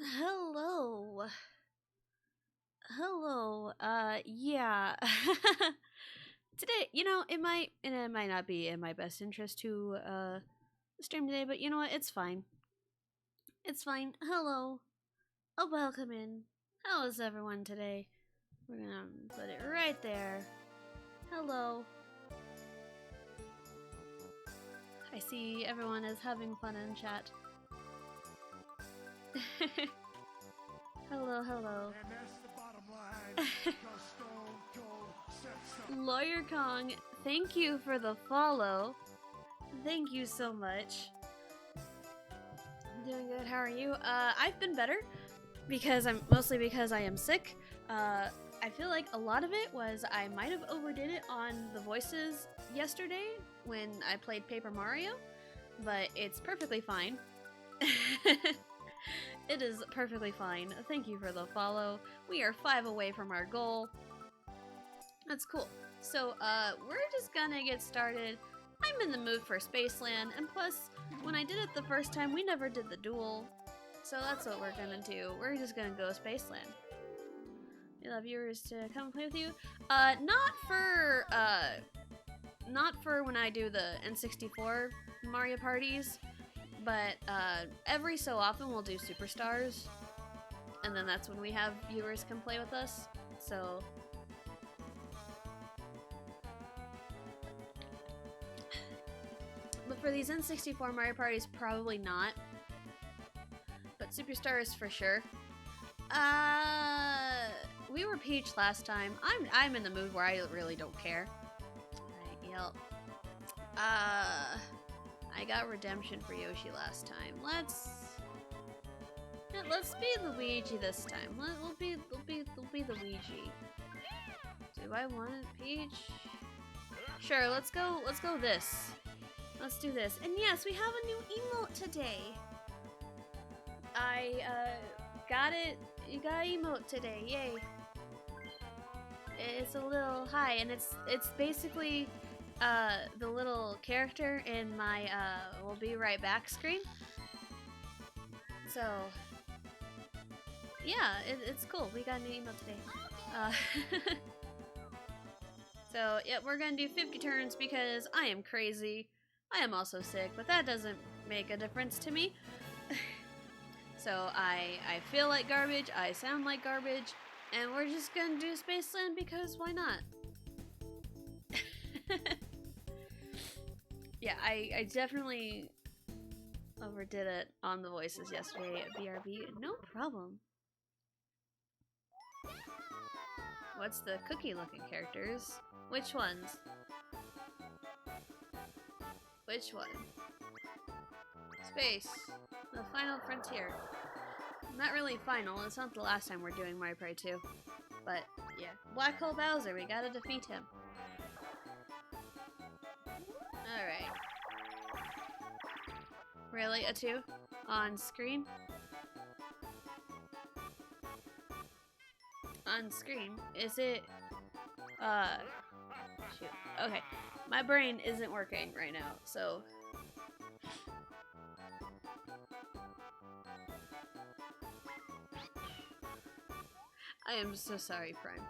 Hello. Hello. Yeah. Today, it might not be in my best interest to stream today, but you know what? It's fine. It's fine. Hello. Welcome in. How is everyone today? We're gonna put it right there. Hello. I see everyone is having fun in chat. Hello, hello. And that's the bottom line. 'Cause Stone Cold said so. Lawyer Kong, thank you for the follow. Thank you so much. Doing good. How are you? I've been better because mostly because I am sick. I feel like a lot of it was I might have overdid it on the voices yesterday when I played Paper Mario, but it's perfectly fine. It is perfectly fine. Thank you for the follow. We are 5 away from our goal. That's cool. So, we're just gonna get started. I'm in the mood for Spaceland, and plus, when I did it the first time, we never did the duel. So that's what we're gonna do. We're just gonna go Spaceland. We love viewers to come play with you. Not for when I do the N64 Mario parties, but every so often we'll do Superstars, and then that's when we have viewers come play with us. So but for these N64 Mario parties, probably not. But Superstars for sure. We were Peach last time. I'm in the mood where I really don't care. Alright, yep. I got redemption for Yoshi last time. Let's be Luigi this time. We'll be the Luigi. Do I want a Peach? Sure, let's go this. Let's do this. And yes, we have a new emote today. I got it. You got emote today. Yay. It's a little high, and it's basically the little character in my we'll be right back screen. So yeah, it's cool. We got a new emote today. So yeah, we're gonna do 50 turns because I am crazy. I am also sick, but that doesn't make a difference to me. So I feel like garbage, I sound like garbage, and we're just gonna do Spaceland because why not? Yeah, I definitely overdid it on the voices yesterday at BRB. No problem. What's the cookie looking characters? Which ones? Which one? Space. The final frontier. Not really final, it's not the last time we're doing Mario Party 2. But, yeah. Black Hole Bowser, we gotta defeat him. Alright. Really? A 2? On screen? On screen? Is it... Shoot. Okay. My brain isn't working right now, so... I am so sorry, Prime.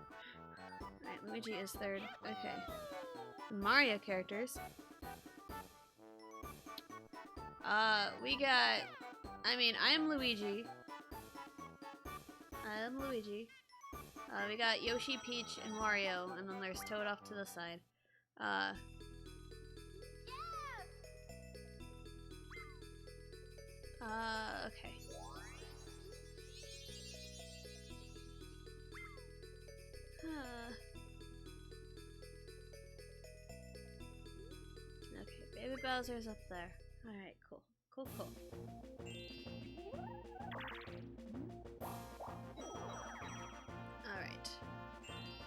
Alright, Luigi is 3rd. Okay. Mario characters. We got... I mean, I am Luigi. We got Yoshi, Peach, and Wario, and then there's Toad off to the side. Okay. Okay, Baby Bowser's up there. Alright, cool. Cool. Alright.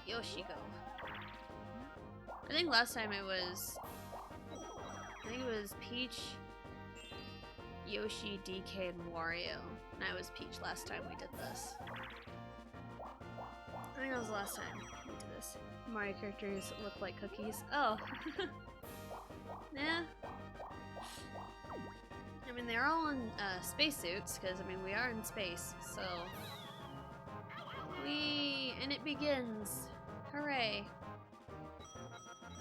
Yoshi go. I think last time it was Peach, Yoshi, DK, and Wario. And I was Peach last time we did this. I think that was the last time we did this. Mario characters look like cookies. Oh. Nah. I mean, they're all in spacesuits, because, I mean, we are in space, so... And it begins. Hooray.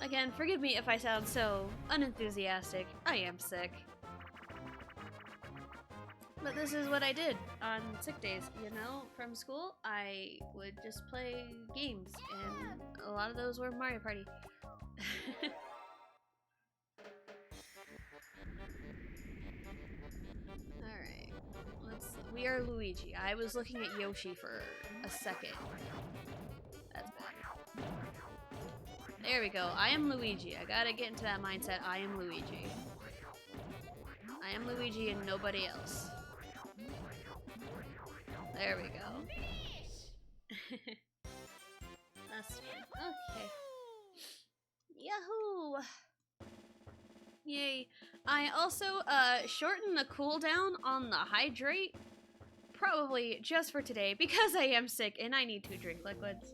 Again, forgive me if I sound so unenthusiastic. I am sick. But this is what I did on sick days, you know, from school. I would just play games, and a lot of those were Mario Party. Alright, we are Luigi. I was looking at Yoshi for a second. That's bad. There we go. I am Luigi. I gotta get into that mindset. I am Luigi. I am Luigi and nobody else. There we go. That's fine. Okay. Yahoo! Yay. I also shortened the cooldown on the hydrate. Probably just for today because I am sick and I need to drink liquids.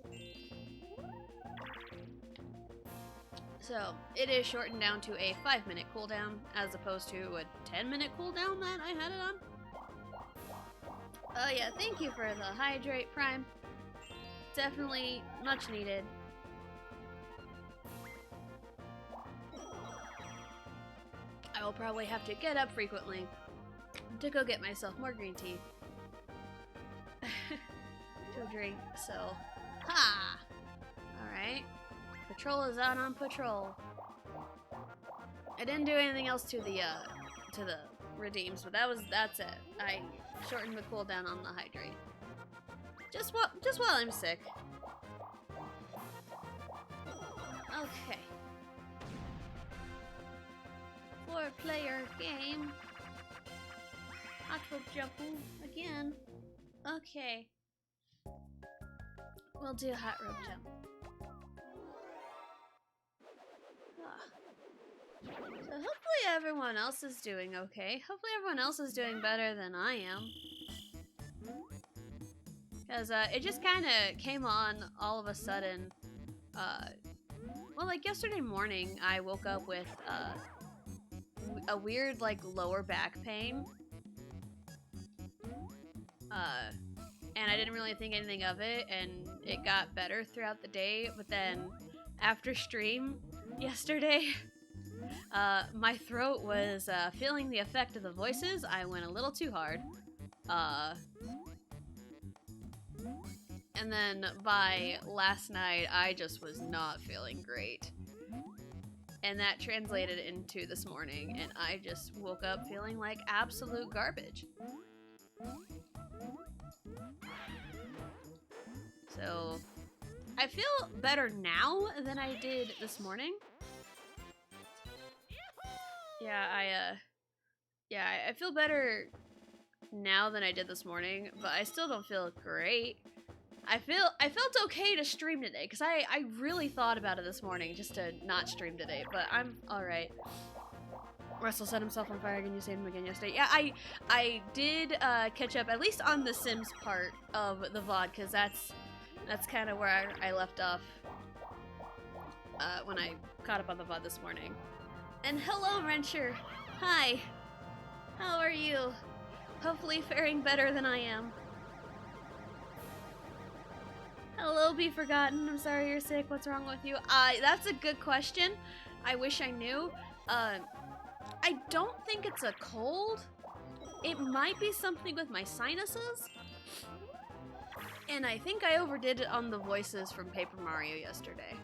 So it is shortened down to a 5-minute cooldown as opposed to a 10-minute cooldown that I had it on. Oh yeah, thank you for the hydrate, Prime. Definitely much needed. I will probably have to get up frequently to go get myself more green tea to drink, so ha! Alright. Patrol is out on patrol. I didn't do anything else to the redeems, but that's it. I shortened the cooldown on the hydrate. Just while I'm sick. Okay. 4-player game. Hot rope jumping again. Okay. We'll do hot rope jump. So hopefully everyone else is doing okay. Hopefully everyone else is doing better than I am. Because it just kind of came on all of a sudden. Well, like yesterday morning, I woke up with a weird, like, lower back pain. And I didn't really think anything of it, and it got better throughout the day. But then after stream yesterday, my throat was feeling the effect of the voices. I went a little too hard. And then by last night, I just was not feeling great. And that translated into this morning, and I just woke up feeling like absolute garbage. So, I feel better now than I did this morning. Yeah, I feel better now than I did this morning, but I still don't feel great. I felt okay to stream today, because I really thought about it this morning just to not stream today, but I'm alright. Russell set himself on fire again, you saved him again yesterday. Yeah, I did catch up, at least on the Sims part of the VOD, because that's kind of where I left off when I caught up on the VOD this morning. And hello, Wrencher! Hi! How are you? Hopefully faring better than I am. Hello, Be Forgotten. I'm sorry you're sick. What's wrong with you? That's a good question. I wish I knew. I don't think it's a cold. It might be something with my sinuses. And I think I overdid it on the voices from Paper Mario yesterday.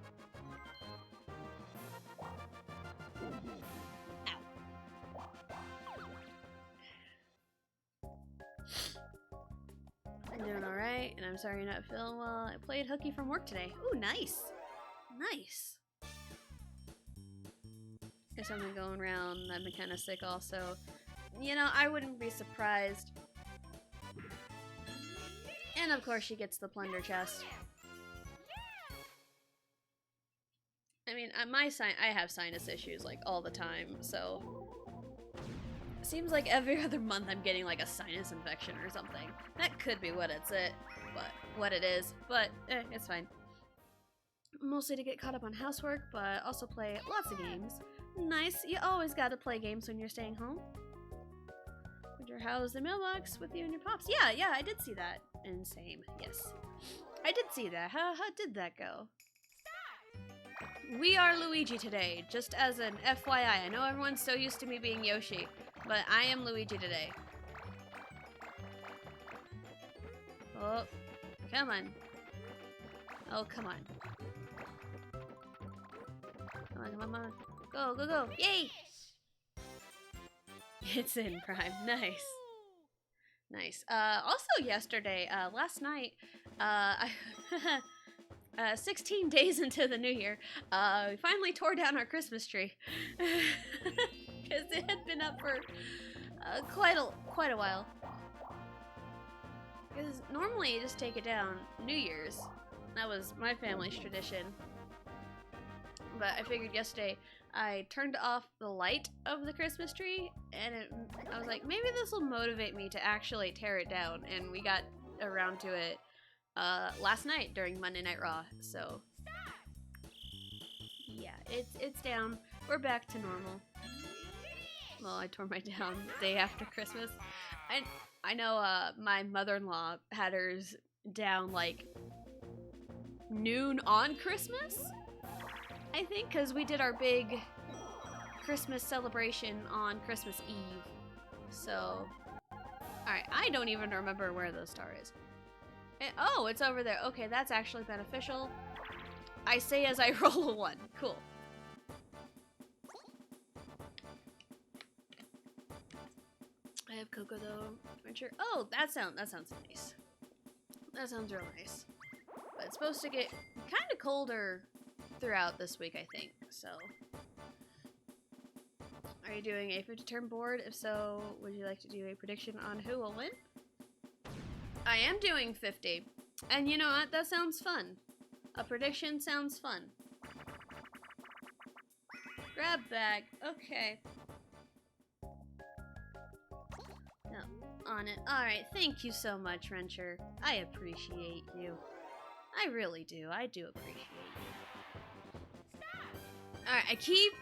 I'm doing alright, and I'm sorry you're not feeling well. I played hooky from work today. Ooh, nice. Nice. There's something going around. I've been kind of sick also. You know, I wouldn't be surprised. And of course she gets the plunder chest. I mean, I have sinus issues like all the time, so seems like every other month I'm getting like a sinus infection or something. That could be what it is, but it's fine. Mostly to get caught up on housework, but also play lots of games. Nice, you always gotta play games when you're staying home. How's the mailbox with you and your pops? Yeah, I did see that. And same, yes. I did see that. How did that go? We are Luigi today, just as an FYI. I know everyone's so used to me being Yoshi, but I am Luigi today. Oh, come on. Oh, come on. Come on, come on, come on. Go, go, go. Yay! It's in Prime. Nice. Nice. Also yesterday, last night, I 16 days into the new year, we finally tore down our Christmas tree. Because it had been up for quite a while. Because normally you just take it down New Year's. That was my family's tradition. But I figured yesterday I turned off the light of the Christmas tree, and I was like, maybe this will motivate me to actually tear it down. And we got around to it last night during Monday Night Raw. So yeah, it's down. We're back to normal. Well, I tore mine down the day after Christmas. I know my mother-in-law had hers down like noon on Christmas, I think, because we did our big Christmas celebration on Christmas Eve. So, alright, I don't even remember where the star is. Oh, it's over there. Okay, that's actually beneficial. I say as I roll a 1. Cool. I have Cocoa though. Adventure. Oh, that sounds nice. That sounds real nice. But it's supposed to get kind of colder throughout this week, I think. So, are you doing a 50-turn board? If so, would you like to do a prediction on who will win? I am doing 50, and you know what? That sounds fun. A prediction sounds fun. Grab bag. Okay. On it. Alright, thank you so much, Wrencher. I appreciate you. I really do. I do appreciate you. Alright, I keep,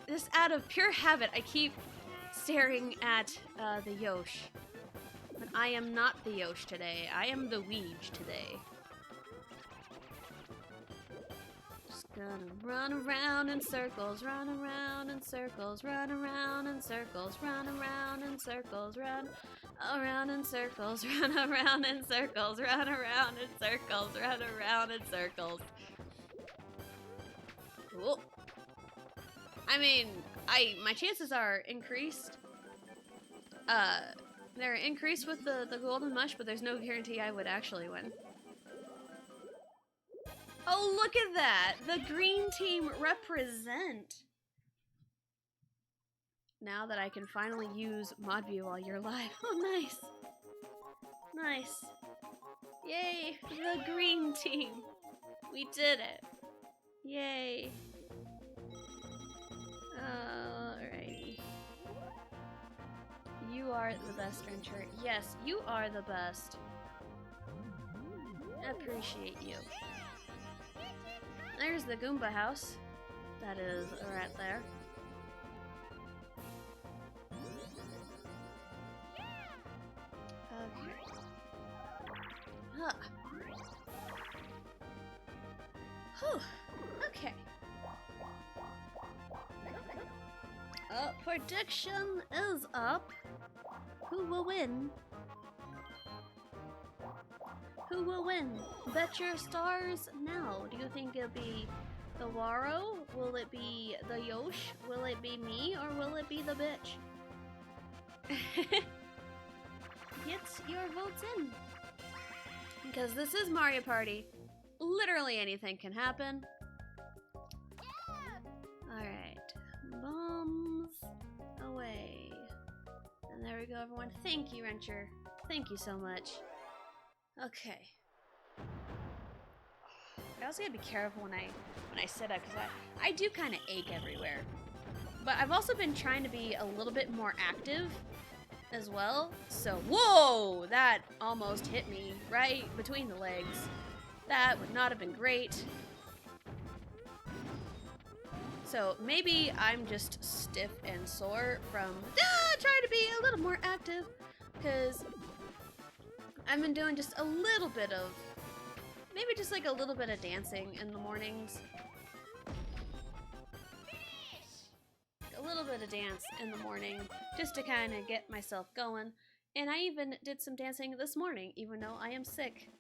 just out of pure habit, I keep staring at the Yosh. But I am not the Yosh today. I am the Weege today. Just gonna run around in circles, run around in circles, run around in circles, run around in circles, run around in circles, run around in circles, run around in circles, run around in circles. Cool. I mean, my chances are increased. They're increased with the golden mush, but there's no guarantee I would actually win. Oh, look at that! The green team represent! Now that I can finally use Mod View while you're live. Oh, nice! Nice. Yay! The green team! We did it! Yay! Alrighty. You are the best, Wrencher. Yes, you are the best. I appreciate you. There's the Goomba house. That is right there. Okay. Huh. Whew. Okay. Prediction is up. Who will win? Who will win? Bet your stars now. Do you think it'll be the Waro? Will it be the Yosh? Will it be me? Or will it be the bitch? Get your votes in. Because this is Mario Party. Literally anything can happen. Alright. Bombs away. And there we go, everyone. Thank you, Wrencher. Thank you so much. Okay. I also gotta be careful when I sit up, because I do kind of ache everywhere. But I've also been trying to be a little bit more active as well. So, whoa! That almost hit me right between the legs. That would not have been great. So maybe I'm just stiff and sore from trying to be a little more active, because I've been doing just a little bit of, maybe just like a little bit of dancing in the mornings. A little bit of dance in the morning just to kind of get myself going And I even did some dancing this morning, even though I am sick.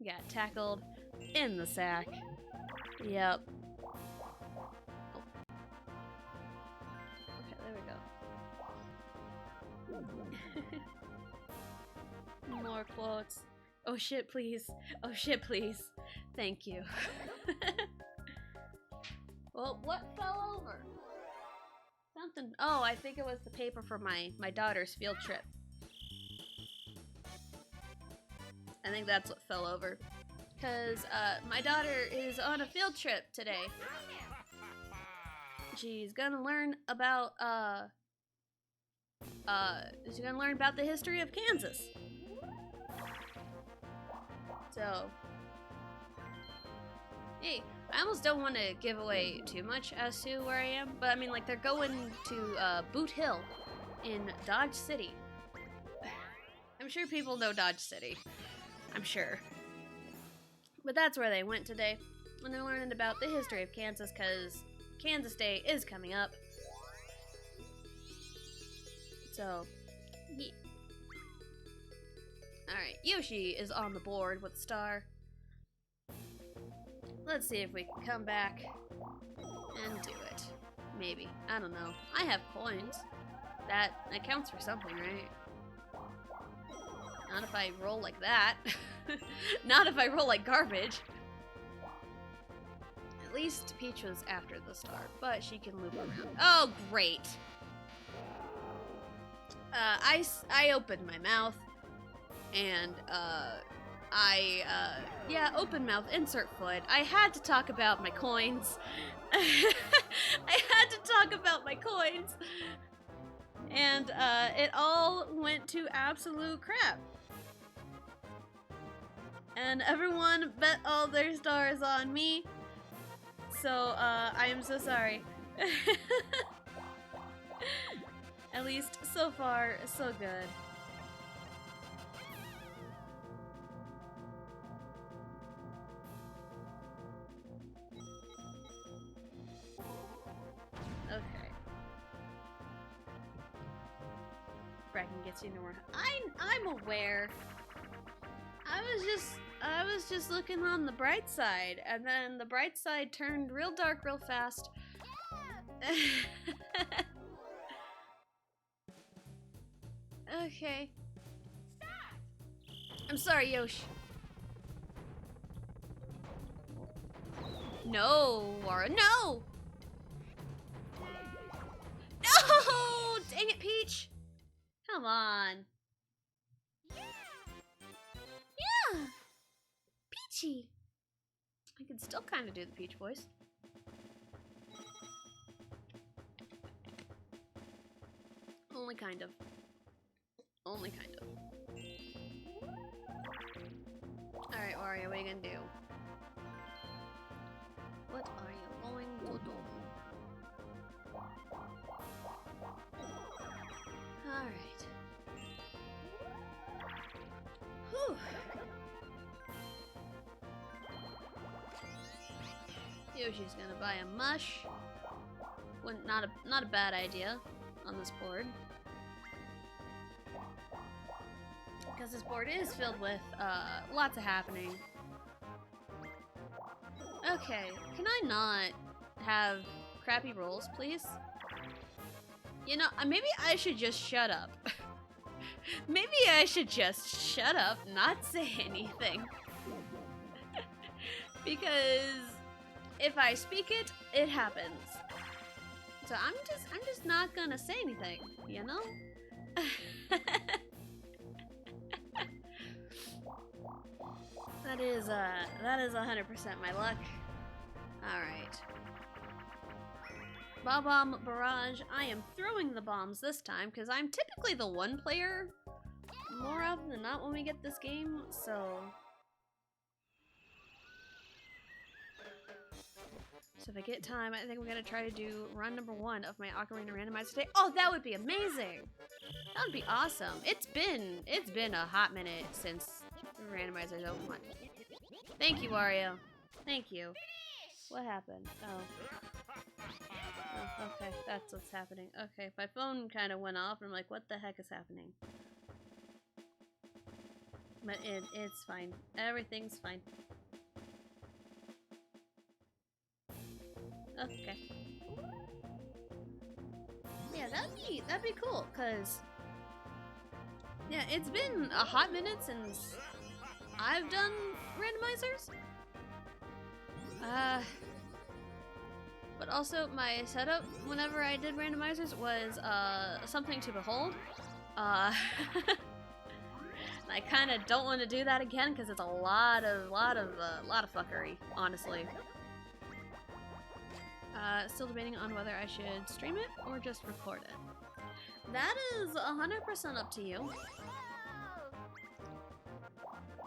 Got tackled in the sack. Yep. Oh. Okay, there we go. More quotes. Oh shit, please. Oh shit, please. Thank you. Well, what fell over? Something. Oh, I think it was the paper for my daughter's field trip. I think that's what fell over. Because my daughter is on a field trip today. She's gonna learn about she's gonna learn about the history of Kansas. So, hey, I almost don't want to give away too much as to where I am, but I mean, like, they're going to Boot Hill in Dodge City. I'm sure people know Dodge City. I'm sure. But that's where they went today, when they're learning about the history of Kansas, because Kansas Day is coming up. So, yeah. Alright, Yoshi is on the board with the star. Let's see if we can come back and do it. Maybe. I don't know. I have coins. That counts for something, right? Not if I roll like that. Not if I roll like garbage. At least Peach was after the star, but she can loop around. Oh, great. I opened my mouth, and, yeah, open mouth, insert foot. I had to talk about my coins. I had to talk about my coins. And, it all went to absolute crap. And everyone bet all their stars on me. So, I am so sorry. At least, so far, so good. Okay. Bracken gets you nowhere. I'm aware. I was just looking on the bright side, and then the bright side turned real dark real fast. Okay. I'm sorry, Yosh. No, Wara, no! No! Dang it, Peach! Come on. Yeah! Peachy! I can still kind of do the Peach voice. Only kind of. Only kind of. Alright, Wario, what are you gonna do? What are you going to do? Alright. Whew. Yoshi's gonna buy a mush. Not a bad idea on this board. Because this board is filled with lots of happening. Okay, can I not have crappy rolls, please? You know, maybe I should just shut up. Maybe I should just shut up, not say anything. Because if I speak it, it happens. So I'm just not gonna say anything, you know? That is 100% my luck. Alright. Bob-omb Barrage. I am throwing the bombs this time, because I'm typically the one player more often than not when we get this game, so... So if I get time, I think we're gonna try to do run number 1 of my Ocarina Randomizer today. Oh, that would be amazing! That would be awesome. It's been a hot minute since the randomizer's open. Thank you, Wario. Thank you. What happened? Oh. Oh, okay, that's what's happening. Okay, my phone kind of went off, and I'm like, what the heck is happening? But it's fine. Everything's fine. Okay. Yeah, that'd be cool, cause yeah, it's been a hot minute since I've done randomizers. But also my setup whenever I did randomizers was something to behold. I kind of don't want to do that again because it's a lot of fuckery, honestly. Still debating on whether I should stream it or just record it. That is 100% up to you.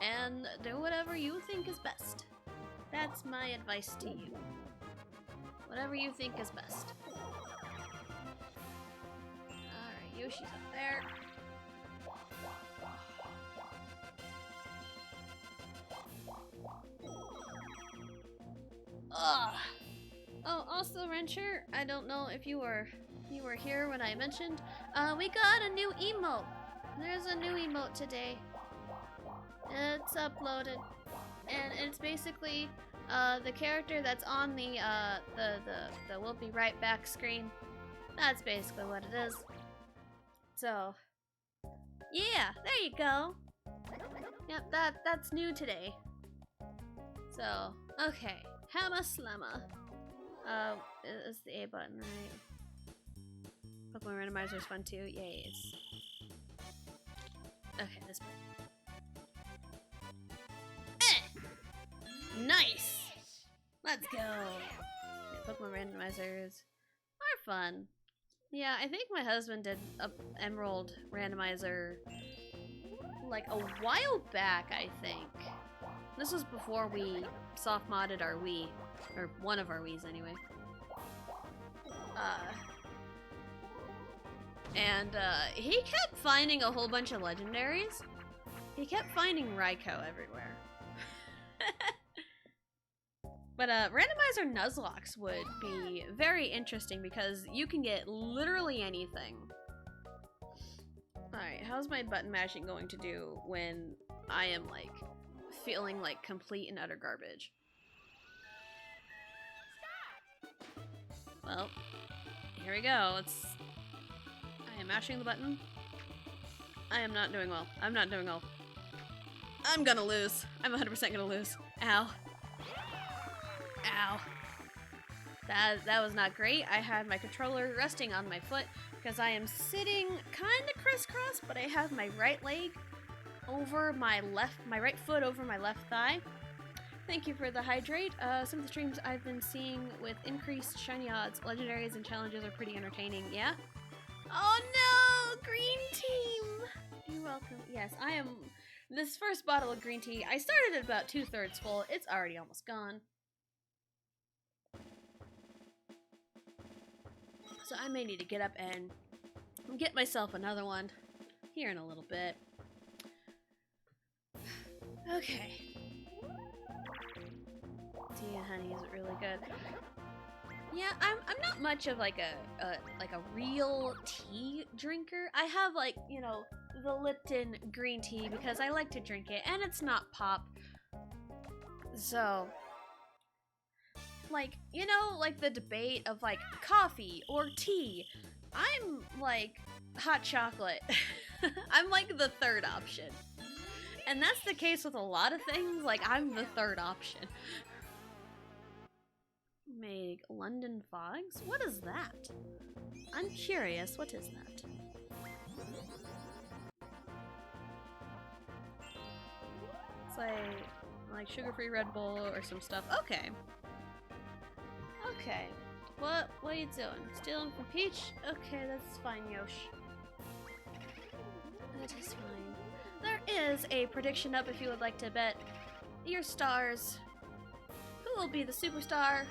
And do whatever you think is best. That's my advice to you. Whatever you think is best. Alright, Yoshi's up there. Ugh. Oh, also, Wrencher, I don't know if you were here when I mentioned, we got a new emote. There's a new emote today. It's uploaded, and it's basically the character that's on the "We'll be right back" screen. That's basically what it is. So, yeah, there you go. Yep, that's new today. So, okay, Hamma Slamma. It's the A button, right? Pokemon Randomizer is fun too. Yes. Okay, this button. Nice! Let's go! Yeah, Pokemon Randomizers are fun. Yeah, I think my husband did a Emerald Randomizer like a while back, I think. This was before we soft-modded our Wii. Or one of our Wiis, anyway. He kept finding a whole bunch of legendaries. He kept finding Raikou everywhere. But randomizer Nuzlocke would be very interesting because you can get literally anything. Alright, how's my button mashing going to do when I am like feeling like complete and utter garbage? Well, here we go. I am mashing the button. I am not doing well. I'm not doing well. I'm gonna lose. I'm 100% gonna lose. Ow. Ow. That was not great. I had my controller resting on my foot because I am sitting kind of crisscross, but I have my right leg over my right foot over my left thigh. Thank you for the hydrate. Some of the streams I've been seeing with increased shiny odds, legendaries, and challenges are pretty entertaining. Yeah? Oh no! Green team! You're welcome. Yes, I am... This first bottle of green tea, I started at about 2/3 full. It's already almost gone. So I may need to get up and get myself another one here in a little bit. Okay. Tea and honey is really good. Yeah, I'm not much of like a real tea drinker. I have like, you know, the Lipton green tea because I like to drink it and it's not pop. So, like, you know, like the debate of like coffee or tea. I'm like hot chocolate. I'm like the third option. And that's the case with a lot of things. Like, I'm the third option. Make London Fogs? What is that? I'm curious. What is that? It's like sugar-free Red Bull or some stuff. Okay. Okay. What are you doing? Stealing from Peach? Okay, that's fine, Yosh. That is fine. There is a prediction up if you would like to bet your stars. Who will be the superstar?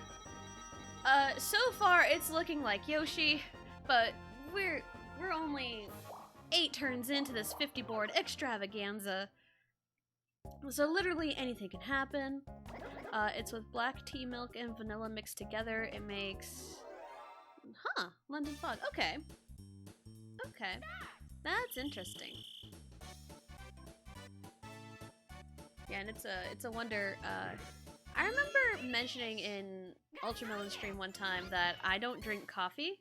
So far it's looking like Yoshi, but we're only 8 turns into this 50 board extravaganza. So literally anything can happen. It's with black tea milk and vanilla mixed together. It makes... Huh, London fog. Okay. Okay. That's interesting. Yeah, and it's a wonder. I remember mentioning in Ultramelon stream one time that I don't drink coffee,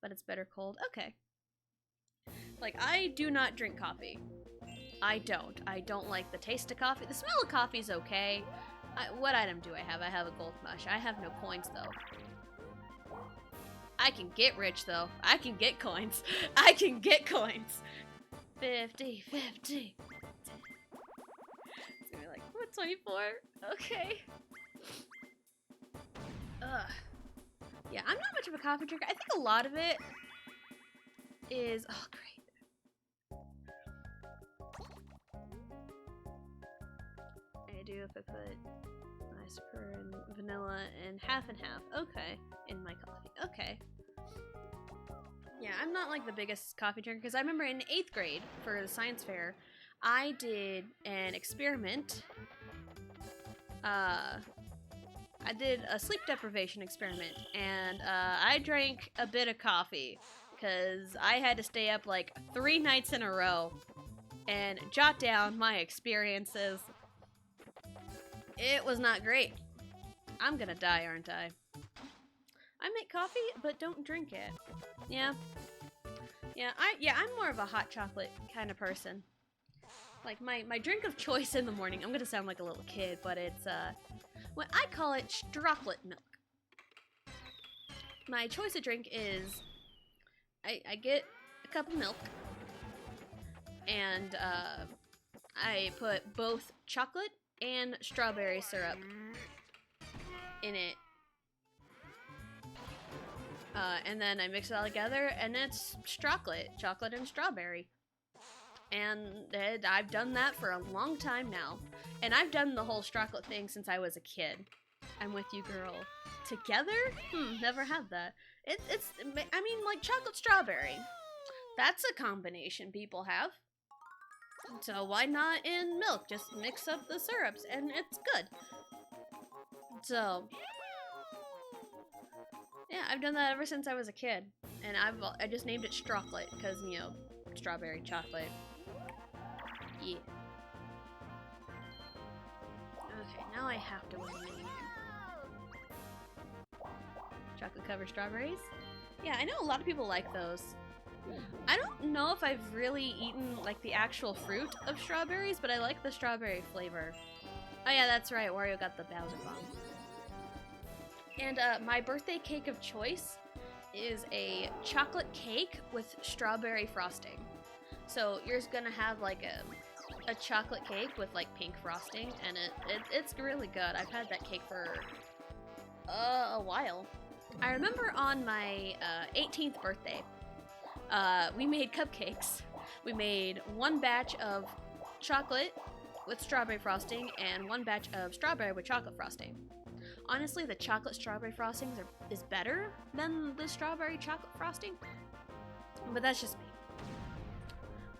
but it's better cold. Okay. Like, I do not drink coffee. I don't. I don't like the taste of coffee. The smell of coffee is okay. What item do I have? I have a gold mush. I have no coins, though. I can get rich, though. I can get coins. I can get coins. 50, 50. It's gonna be like, what, 24? Okay. Ugh. Yeah, I'm not much of a coffee drinker. I think a lot of it is... Oh, great. I do if I put ice cream and vanilla and half. Okay. In my coffee. Okay. Yeah, I'm not like the biggest coffee drinker because I remember in 8th grade for the science fair, I did an experiment. I did a sleep deprivation experiment, and I drank a bit of coffee because I had to stay up like 3 nights in a row and jot down my experiences. It was not great. I'm gonna die, aren't I? I make coffee, but don't drink it. Yeah. I'm more of a hot chocolate kind of person. Like, my drink of choice in the morning, I'm gonna sound like a little kid, but it's, what I call it strocklet milk. My choice of drink is, I get a cup of milk, and, I put both chocolate and strawberry syrup in it. And then I mix it all together, and it's chocolate and strawberry. And I've done that for a long time now. And I've done the whole chocolate thing since I was a kid. I'm with you, girl. Together? Never had that. I mean, like chocolate strawberry. That's a combination people have. So why not in milk? Just mix up the syrups, and it's good. So... yeah, I've done that ever since I was a kid, and I just named it Strocklet because, you know, strawberry chocolate. Yeah. Okay, now I have to win. Chocolate covered strawberries? Yeah, I know a lot of people like those. I don't know if I've really eaten like the actual fruit of strawberries, but I like the strawberry flavor. Oh yeah, that's right. Wario got the Bowser Bomb. And my birthday cake of choice is a chocolate cake with strawberry frosting. So you're gonna have like a chocolate cake with like pink frosting, and it's really good. I've had that cake for a while. I remember on my 18th birthday, we made cupcakes. We made one batch of chocolate with strawberry frosting and one batch of strawberry with chocolate frosting. Honestly, the chocolate strawberry frostings is better than the strawberry chocolate frosting, but that's just me.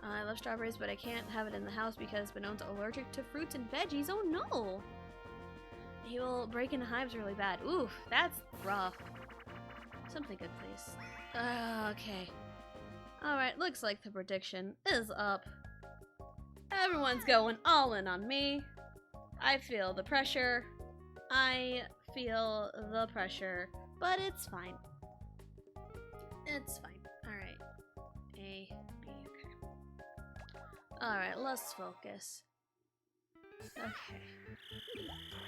I love strawberries, but I can't have it in the house because Benon's allergic to fruits and veggies. Oh no! He will break into hives really bad. Ooh, that's rough. Something good, please. Okay. Alright, looks like the prediction is up. Everyone's going all in on me. I feel the pressure. I feel the pressure, but it's fine. It's fine. Alright. A, B, okay. Alright, let's focus. Okay.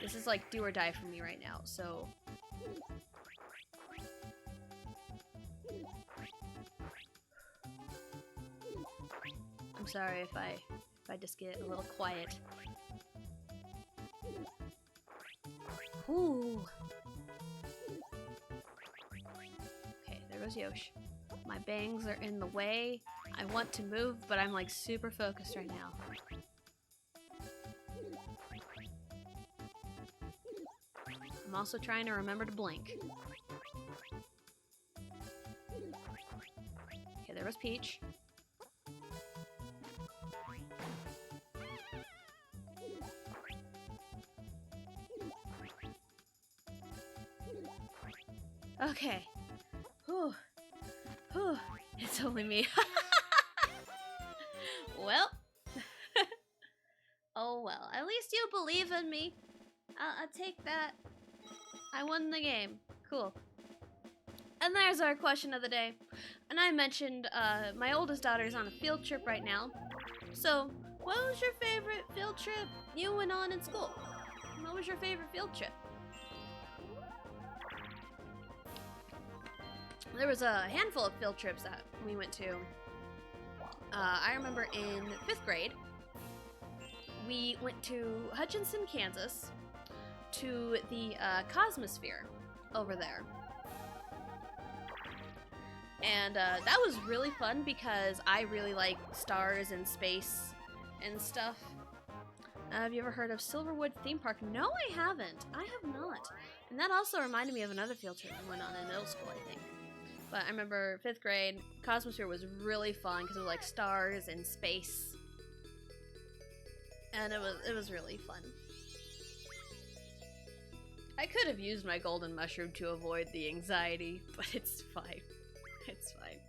This is like do or die for me right now, so... I'm sorry if I just get a little quiet. Ooh. Okay, there goes Yosh. My bangs are in the way. I want to move, but I'm like super focused right now. I'm also trying to remember to blink. Okay, there was Peach. Okay. Whew. Whew. It's only me. Well. Oh well. At least you believe in me. I'll take that. I won the game. Cool. And there's our question of the day. And I mentioned my oldest daughter's on a field trip right now. So, what was your favorite field trip you went on in school? What was your favorite field trip? There was a handful of field trips that we went to. I remember in 5th grade, we went to Hutchinson, Kansas, to the Cosmosphere over there. And that was really fun because I really like stars and space and stuff. Have you ever heard of Silverwood Theme Park? No, I haven't. I have not. And that also reminded me of another field trip I went on in middle school, I think. But I remember 5th grade, Cosmosphere was really fun because it was like stars and space. And it was really fun. I could have used my golden mushroom to avoid the anxiety, but it's fine. It's fine.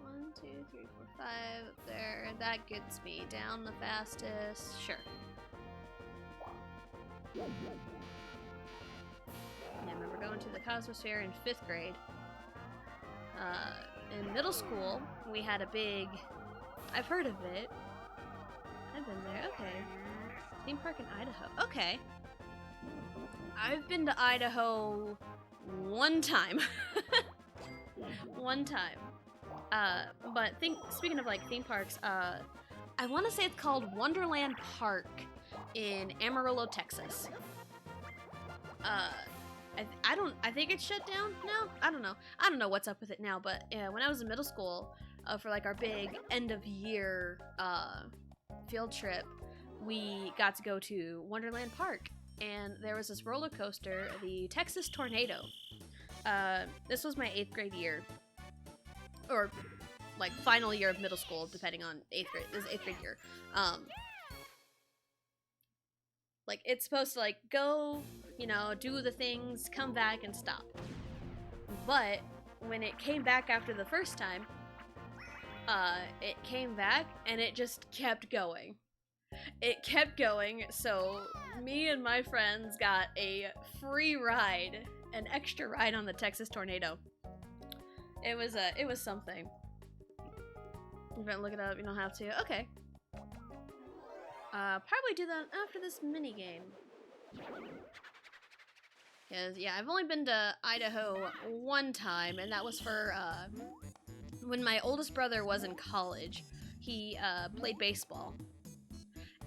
One, two, three, four, 5 up there. That gets me down the fastest. Sure. I remember going to the Cosmosphere in 5th grade. In middle school, we had a big... I've heard of it. I've been there. Okay. Theme park in Idaho. Okay. I've been to Idaho one time. One time. But speaking of like theme parks, I want to say it's called Wonderland Park in Amarillo, Texas. I think it's shut down now. I don't know what's up with it now, but when I was in middle school, for like our big end of year field trip, we got to go to Wonderland Park, and there was this roller coaster, the Texas Tornado. This was my 8th grade year, or like final year of middle school, depending on 8th grade. This is 8th grade year. Like it's supposed to like go, you know, do the things, come back and stop. But when it came back after the first time, it came back and it just kept going. It kept going, so me and my friends got a free ride, an extra ride on the Texas Tornado. It was something. You're gonna look it up, you don't have to. Okay. Probably do that after this mini game. Cause yeah, I've only been to Idaho one time, and that was for when my oldest brother was in college. He played baseball,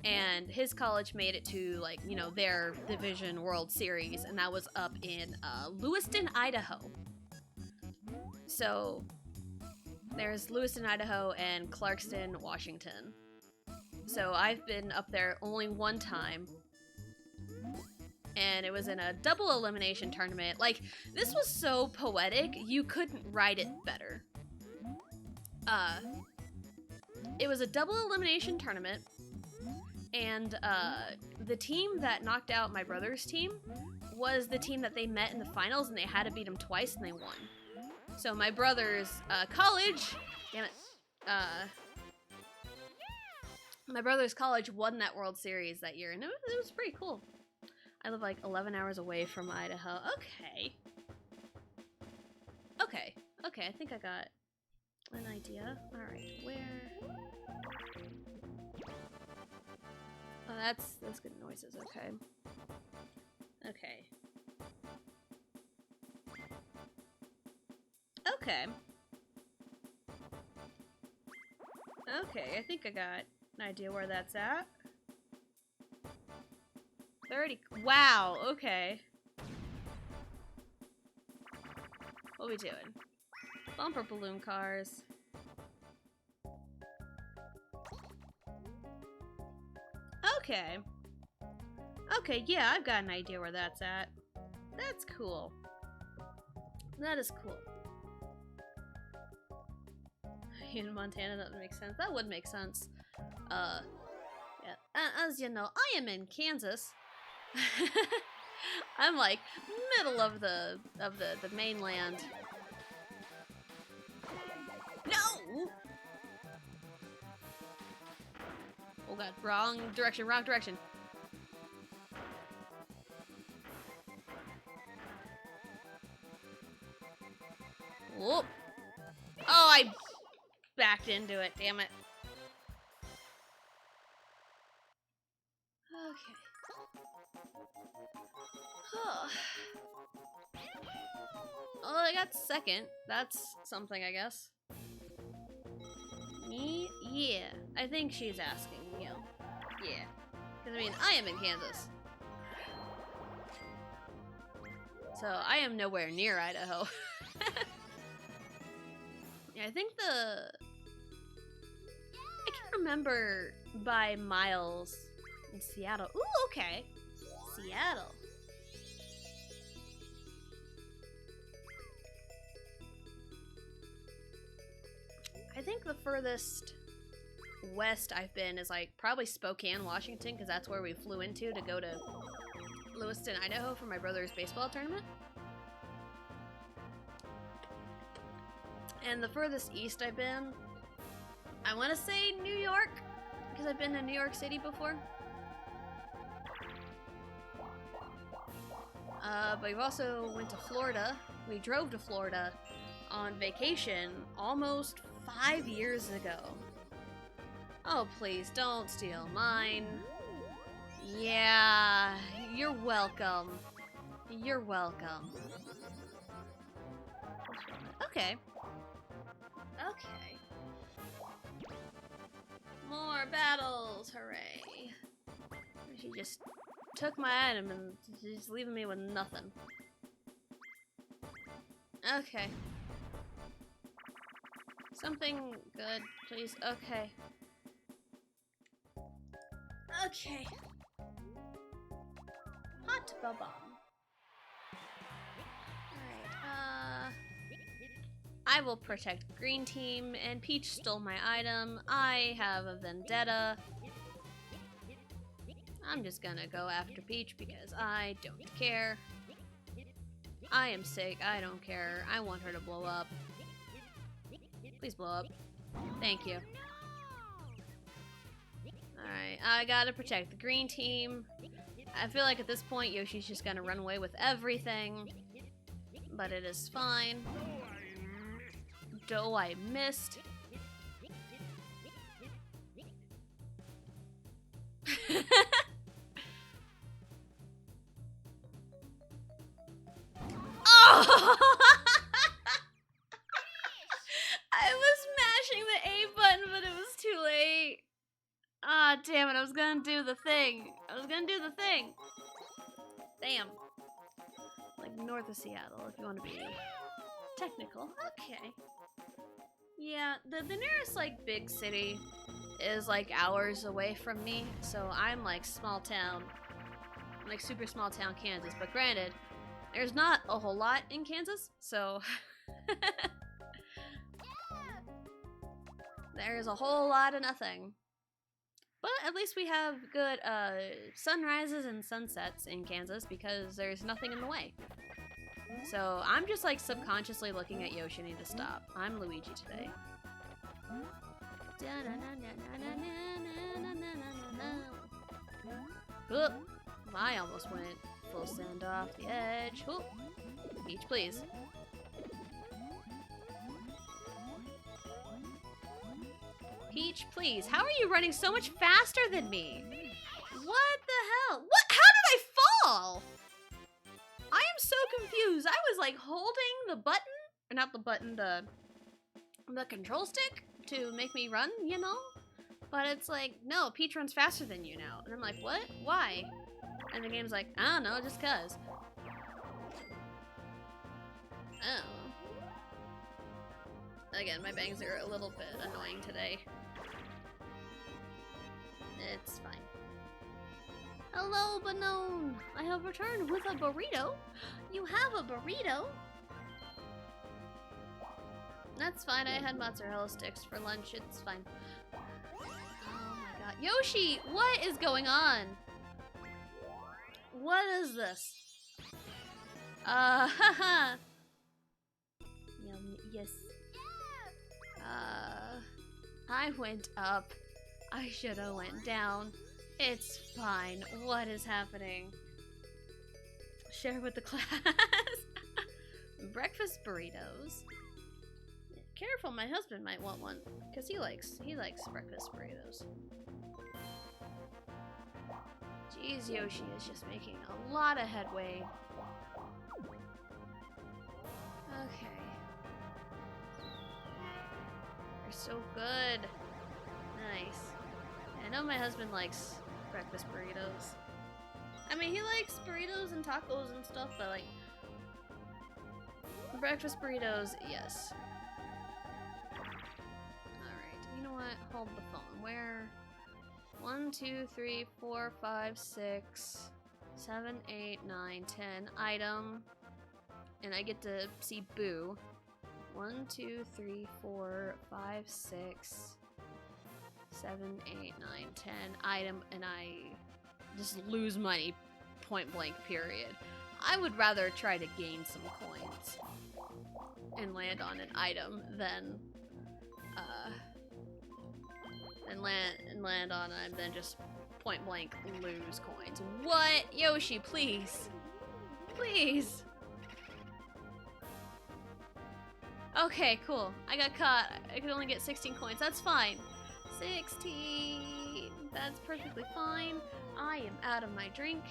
and his college made it to like, you know, their division World Series, and that was up in Lewiston, Idaho. So there's Lewiston, Idaho, and Clarkston, Washington. So I've been up there only one time, and it was in a double elimination tournament. Like, this was so poetic, you couldn't write it better. It was a double elimination tournament, and the team that knocked out my brother's team was the team that they met in the finals, and they had to beat them twice, and they won. So my brother's college, damn it, my brother's college won that World Series that year, and it was pretty cool. I live like 11 hours away from Idaho. Okay, I think I got an idea. Alright, where? Oh, that's good noises, okay. Okay, I think I got an idea where that's at. 30. Wow, okay. What are we doing? Bumper balloon cars. Okay. Okay, yeah, I've got an idea where that's at. That's cool. That is cool. in Montana, that would make sense. That would make sense. Yeah. As you know, I am in Kansas. I'm like middle of the mainland. No! Oh god, wrong direction, wrong direction. Whoop. Oh, I backed into it, damn it. Okay. Oh, I got second. That's something, I guess. Me? Yeah. I think she's asking, you know. Yeah. Because, I mean, I am in Kansas. So, I am nowhere near Idaho. Yeah, I think I can remember by miles in Seattle. Ooh, okay. Seattle. I think the furthest west I've been is like probably Spokane, Washington, because that's where we flew into to go to Lewiston, Idaho for my brother's baseball tournament. And the furthest east I've been, I want to say New York, because I've been to New York City before. But we've also went to Florida. We drove to Florida on vacation almost 5 years ago. Oh, please, don't steal mine. Yeah, you're welcome. You're welcome. Okay. Okay. More battles, hooray. She just took my item and she's leaving me with nothing. Okay. Something good, please. Okay. Okay. Hot bubba. Alright, I will protect green team, and Peach stole my item. I have a vendetta. I'm just gonna go after Peach because I don't care. I am sick, I don't care. I want her to blow up. Please blow up. Thank you. Alright, I gotta protect the green team. I feel like at this point Yoshi's just gonna run away with everything. But it is fine. Though I missed. Oh! I was mashing the A button, but it was too late. Ah, damn it, I was gonna do the thing. Damn. Like north of Seattle, if you want to be technical. Okay. Yeah, the nearest, like, big city is, like, hours away from me, so I'm, like, small town. Like, super small town Kansas, but granted, there's not a whole lot in Kansas, so... There's a whole lot of nothing. But at least we have good, sunrises and sunsets in Kansas because there's nothing in the way. So I'm just like subconsciously looking at Yoshi need to stop. I'm Luigi today. Oop, I almost went full send off the edge. Oop. Peach, please. Peach, please. How are you running so much faster than me? What the hell? What? How did I fall? I am so confused. I was like holding the button, or not the button, the control stick to make me run, you know? But it's like, no, Peach runs faster than you now. And I'm like, what? Why? And the game's like, I don't know, just cuz. Oh. Again, my bangs are a little bit annoying today. It's fine. Hello, Banone! I have returned with a burrito. You have a burrito? That's fine. I had mozzarella sticks for lunch. It's fine. Oh my god. Yoshi, what is going on? What is this? Haha. Yes. I went up. I should have went down. It's fine. What is happening? Share with the class. Breakfast burritos. Careful, my husband might want one, because he likes breakfast burritos. Jeez, Yoshi is just making a lot of headway. Okay. You're so good. Nice. I know my husband likes breakfast burritos. I mean, he likes burritos and tacos and stuff, but like breakfast burritos, yes. Alright, you know what? Hold the phone. Where? 1, 2, 3, 4, 5, 6, 7, 8, 9, 10. Item. And I get to see Boo. 1, 2, 3, 4, 5, 6, 7, 8, 9, 10. Item, and I just lose money, point blank, period. I would rather try to gain some coins and land on an item than land on it, then just point blank lose coins. What? Yoshi, please. Please. Okay, cool. I got caught. I could only get 16 coins. That's fine. 16. That's perfectly fine. I am out of my drink.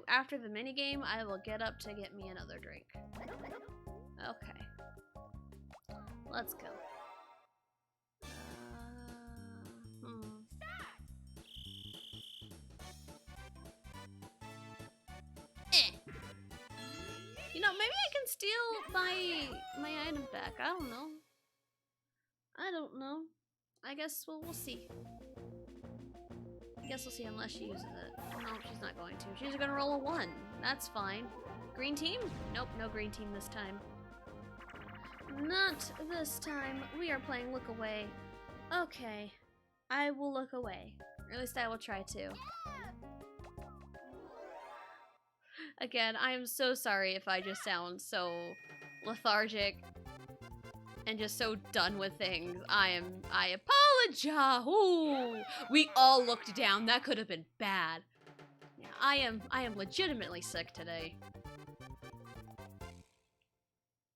After the minigame, I will get up to get me another drink. Okay. Let's go. You know, maybe I can steal my item back. I don't know. I don't know. I guess we'll see. I guess we'll see unless she uses it. No, she's not going to. She's gonna roll a 1. That's fine. Green team? Nope, no green team this time. Not this time. We are playing look away. Okay. I will look away. Or at least I will try to. Again, I am so sorry if I just sound so lethargic and just so done with things. I apologize. Ooh, we all looked down. That could have been bad. Yeah, I am legitimately sick today.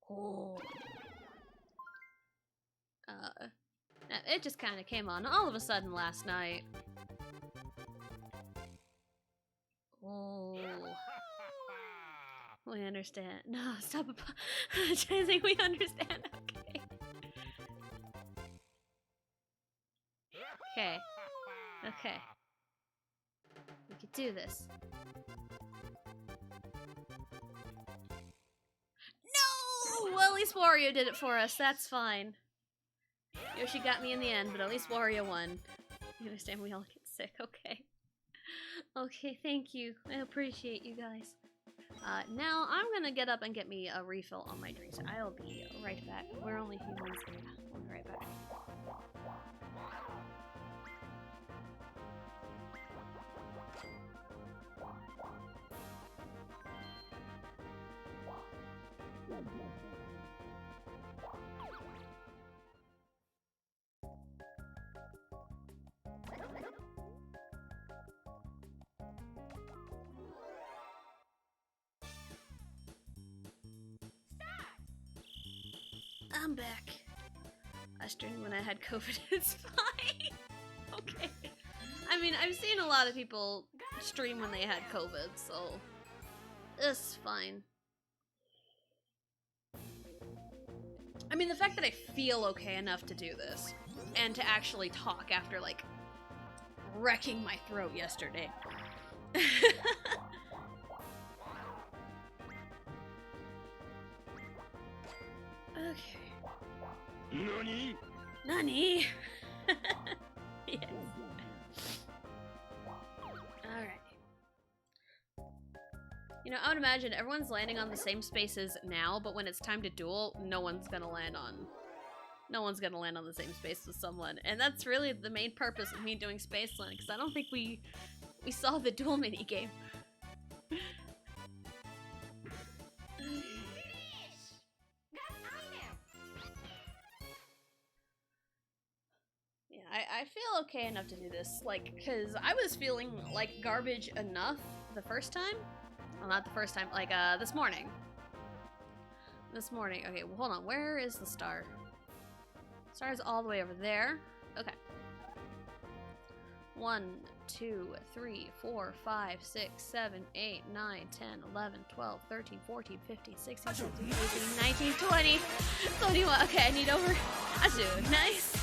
Oh. It just kind of came on all of a sudden last night. Oh. We understand. No, stop apologizing. We understand. Okay. Okay. Okay. We could do this. No! Well, at least Wario did it for us. That's fine. Yoshi got me in the end, but at least Wario won. You understand? We all get sick. Okay. Okay, thank you. I appreciate you guys. Now I'm gonna get up and get me a refill on my drinks. I'll be right back. We're only humans. Yeah, I'll be right back. I'm back. I streamed when I had COVID. It's fine. Okay. I mean, I've seen a lot of people stream when they had COVID, so it's fine. I mean, the fact that I feel okay enough to do this and to actually talk after, like, wrecking my throat yesterday. Okay. Nani? Nani? Yes. Alright. You know, I would imagine everyone's landing on the same spaces now, but when it's time to duel, no one's gonna land on the same space with someone. And that's really the main purpose of me doing Spaceland, because I don't think we saw the duel mini game. Yeah, I feel okay enough to do this, like, because I was feeling like garbage enough the first time. Well, not the first time, like, this morning. Okay, well, hold on, where is the star? Star is all the way over there. Okay. 1, 2, 3, 4, 5, 6, 7, 8, 9, 10, 11, 12, 13, 14, 15, 16, 17, 18, 19, 20, 21. Okay, I need over. Azu, nice.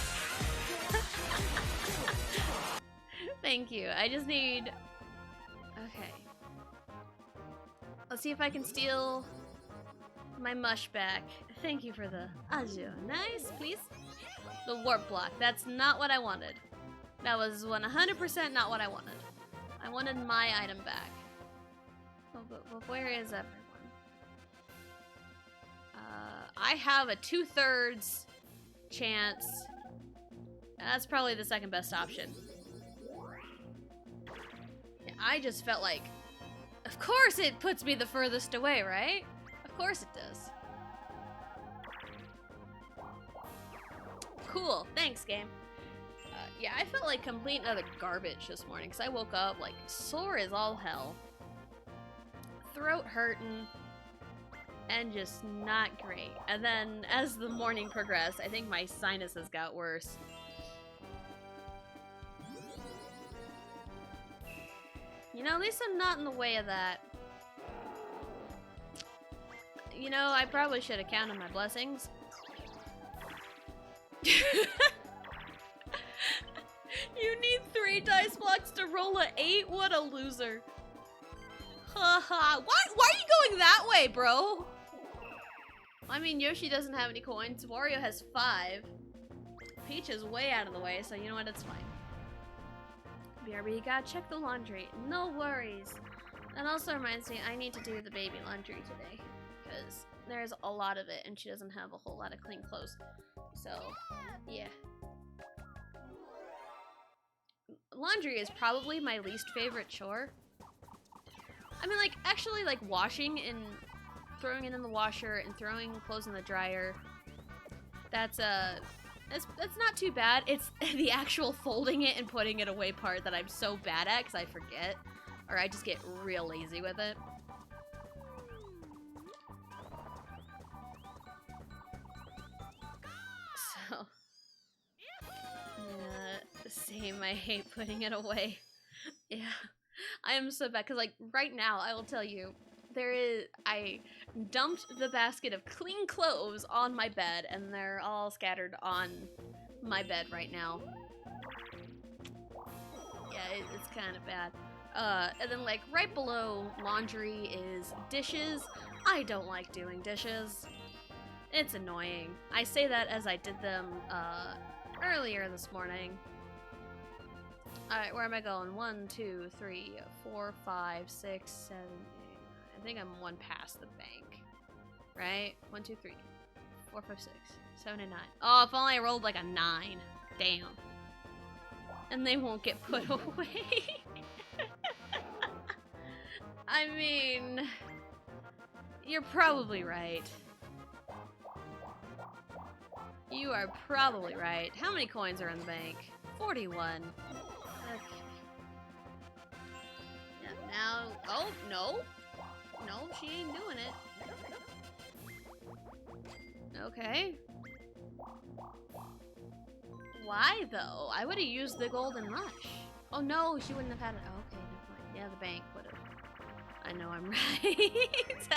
Thank you. I just need... Okay. Let's see if I can steal my mush back. Thank you for the Azu. Nice, please. The warp block. That's not what I wanted. That was 100% not what I wanted. I wanted my item back. Oh, but where is everyone? I have a 2/3 chance. That's probably the second best option. Yeah, I just felt like, of course it puts me the furthest away, right? Of course it does. Cool, thanks, game. Yeah, I felt like complete and utter garbage this morning because I woke up like sore as all hell, throat hurting, and just not great. And then as the morning progressed, I think my sinuses got worse. You know, at least I'm not in the way of that. You know, I probably should have counted my blessings. You need 3 dice blocks to roll a 8? What a loser. Haha. Why are you going that way, bro? I mean, Yoshi doesn't have any coins. Wario has 5. Peach is way out of the way, so you know what? It's fine. BRB, you gotta check the laundry. No worries. That also reminds me, I need to do the baby laundry today. Because there's a lot of it, and she doesn't have a whole lot of clean clothes. So, yeah. Laundry is probably my least favorite chore. I mean, like, actually, like, washing and throwing it in the washer and throwing clothes in the dryer, that's not too bad. It's the actual folding it and putting it away part that I'm so bad at because I forget, or I just get real lazy with it. So, same, I hate putting it away. Yeah, I am so bad, because, like, right now, I will tell you, I dumped the basket of clean clothes on my bed, and they're all scattered on my bed right now. Yeah, it's kind of bad. And then, like, right below laundry is dishes. I don't like doing dishes. It's annoying. I say that as I did them, earlier this morning. Alright, where am I going? 1, 2, 3, 4, 5, 6, 7, 8, 9. I think I'm one past the bank. Right? 1, 2, 3, 4, 5, 6, 7, and 9. Oh, if only I rolled like a 9. Damn. And they won't get put away. I mean, you're probably right. You are probably right. How many coins are in the bank? 41. Okay. Yeah, now... Oh, no. No, she ain't doing it. Okay. Why, though? I would have used the golden rush. Oh, no, she wouldn't have had it. Oh, okay, never mind. Yeah, the bank would have. I know I'm right.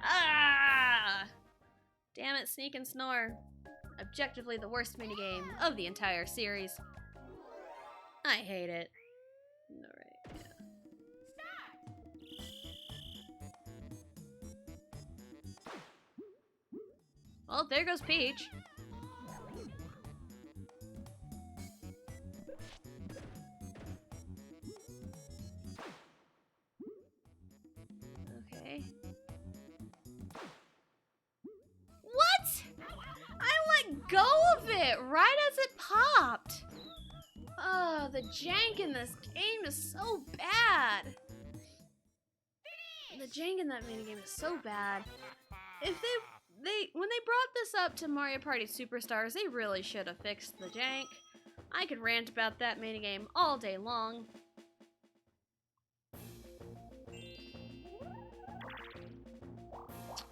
Ah! Damn it, Sneak and Snore. Objectively the worst minigame of the entire series. I hate it. Alright, yeah. Well, there goes Peach. it right as it popped. Oh, the jank in this game is so bad. The jank in that minigame is so bad. If when they brought this up to Mario Party Superstars, they really should have fixed the jank. I could rant about that minigame all day long.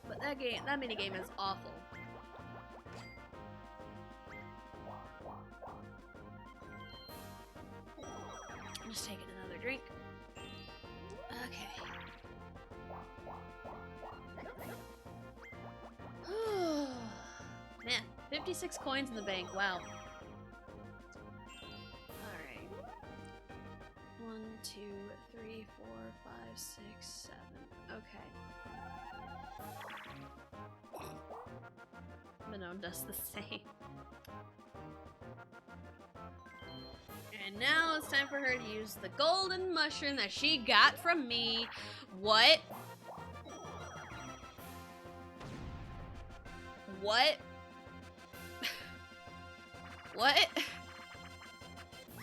But that minigame is awful. I'm just taking another drink. Okay. Man, 56 coins in the bank. Wow. Alright. 1, 2, 3, 4, 5, 6, 7. Okay. Minone does the same. And now it's time for her to use the golden mushroom that she got from me. What? What? What?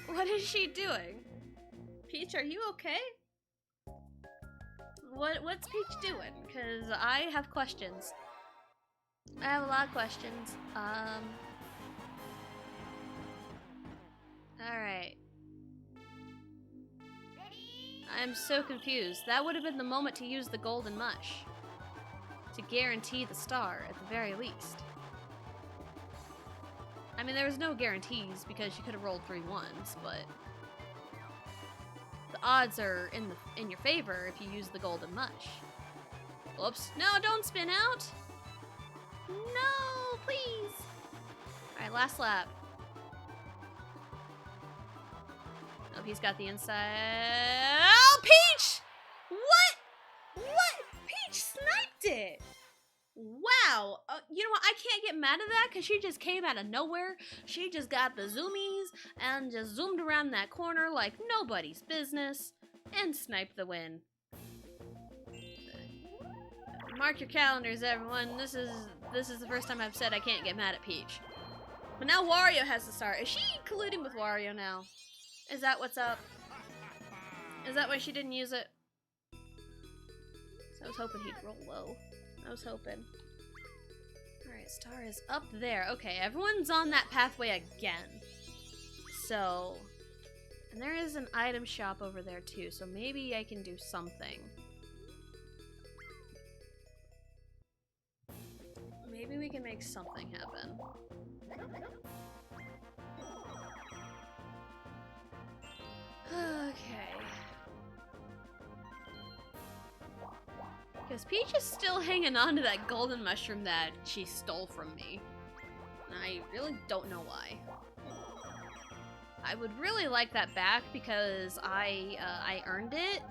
What is she doing? Peach, are you okay? What's Peach doing? Because I have questions. I have a lot of questions. Alright. I'm so confused. That would have been the moment to use the golden mush. To guarantee the star, at the very least. I mean, there was no guarantees because she could have rolled 3 ones, but the odds are in your favor if you use the golden mush. Whoops. No, don't spin out! No, please! Alright, last lap. Oh, he's got the inside. Oh, Peach! What? What? Peach sniped it! Wow. You know what? I can't get mad at that because she just came out of nowhere. She just got the zoomies and just zoomed around that corner like nobody's business and sniped the win. Mark your calendars, everyone. This is the first time I've said I can't get mad at Peach. But now Wario has to start. Is she colluding with Wario now? Is that what's up? Is that why she didn't use it? So I was hoping he'd roll low. I was hoping. Alright, star is up there. Okay, everyone's on that pathway again. So, and there is an item shop over there too, so maybe I can do something. Maybe we can make something happen. Okay. Because Peach is still hanging on to that golden mushroom that she stole from me. And I really don't know why. I would really like that back because I earned it.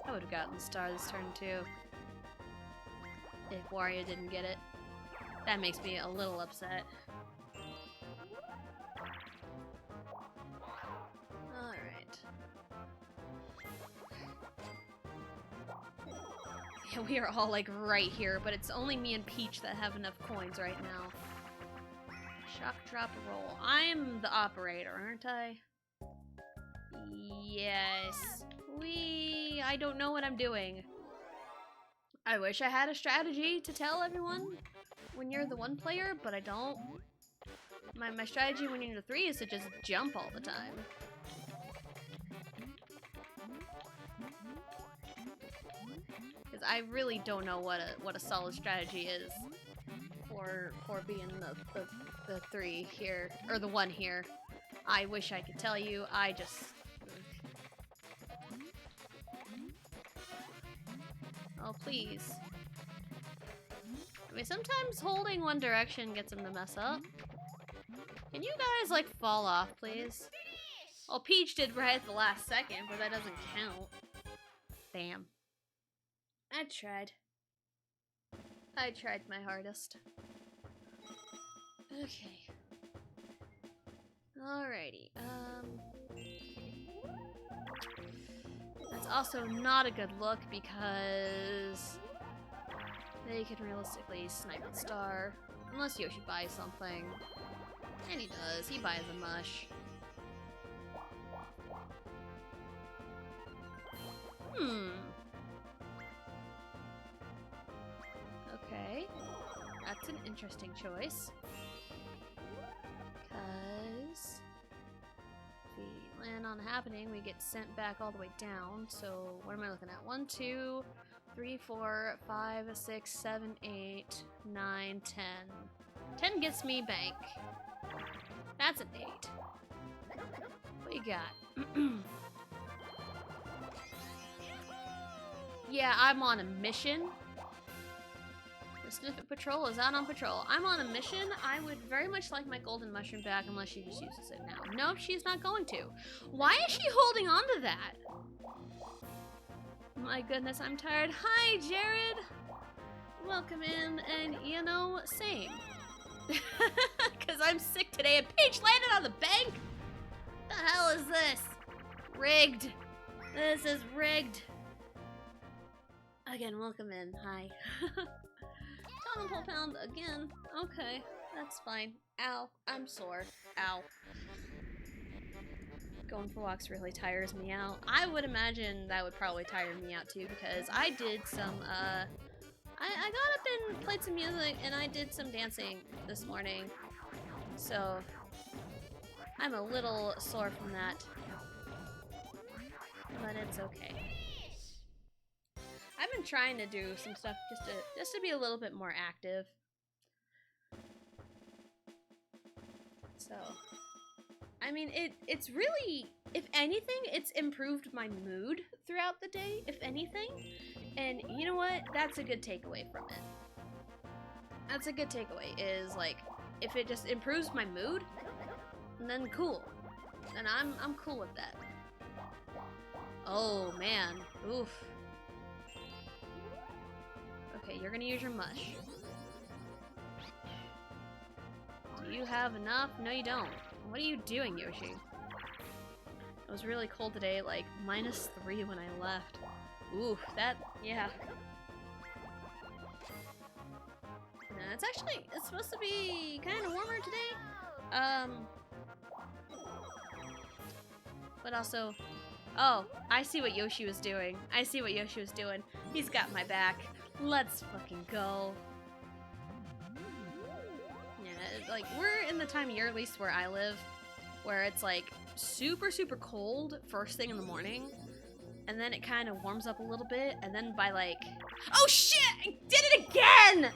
I would have gotten the star this turn too. If Wario didn't get it. That makes me a little upset. Alright. Yeah, we are all like right here, but it's only me and Peach that have enough coins right now. Shock, drop, roll. I'm the operator, aren't I? Yes. I don't know what I'm doing. I wish I had a strategy to tell everyone when you're the 1 player, but I don't. My strategy when you're the 3 is to just jump all the time. Because I really don't know what a solid strategy is for being the 3 here, or the 1 here. I wish I could tell you. I just... Oh, please. I mean, sometimes holding one direction gets them to mess up. Can you guys, like, fall off, please? Well, Peach did right at the last second, but that doesn't count. Damn. I tried. I tried my hardest. Okay. Alrighty, that's also not a good look because they can realistically snipe the star. Unless Yoshi buys something. And he does. He buys a mush. Okay. That's an interesting choice. Because if we land on happening, we get sent back all the way down. So what am I looking at? 1, 2, 3, 4, 5, 6, 7, 8, 9, 10. 10 gets me bank. That's an 8. What you got? Yeah, I'm on a mission. The Sniffit Patrol is out on patrol. I'm on a mission. I would very much like my golden mushroom back unless she just uses it now. Nope, she's not going to. Why is she holding on to that? My goodness, I'm tired. Hi, Jared. Welcome in, and you know, same. Because I'm sick today and Peach landed on the bank? The hell is this? Rigged. This is rigged. Again, welcome in. Hi. Totem pole pound again. Okay, that's fine. Ow, I'm sore. Ow. Going for walks really tires me out. I would imagine that would probably tire me out too because I did some, I got up and played some music and I did some dancing this morning. So, I'm a little sore from that. But it's okay. I've been trying to do some stuff just to be a little bit more active. So, I mean, it's really, if anything, it's improved my mood throughout the day, if anything. And you know what? That's a good takeaway from it. That's a good takeaway, is like, if it just improves my mood, then cool. Then I'm cool with that. Oh man, oof. Okay, you're gonna use your mush. Do you have enough? No, you don't. What are you doing, Yoshi? It was really cold today, like -3 when I left. Ooh, that, yeah. It's supposed to be kind of warmer today. But also, oh, I see what Yoshi was doing. I see what Yoshi was doing. He's got my back. Let's fucking go. Yeah, like, we're in the time of year, at least where I live, where it's like super, super cold first thing in the morning, and then it kind of warms up a little bit, and then by like, oh shit, I did it again!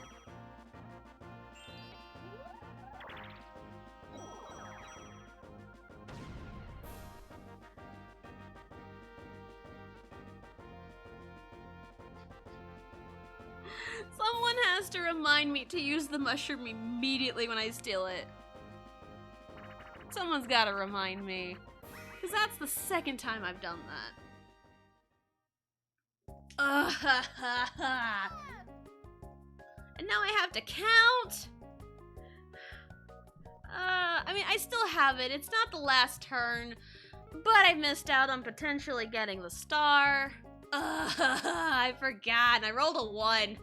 Someone has to remind me to use the mushroom immediately when I steal it. Someone's gotta remind me. Because that's the second time I've done that. And now I have to count? I mean, I still have it. It's not the last turn. But I missed out on potentially getting the star. I forgot. I rolled a 1.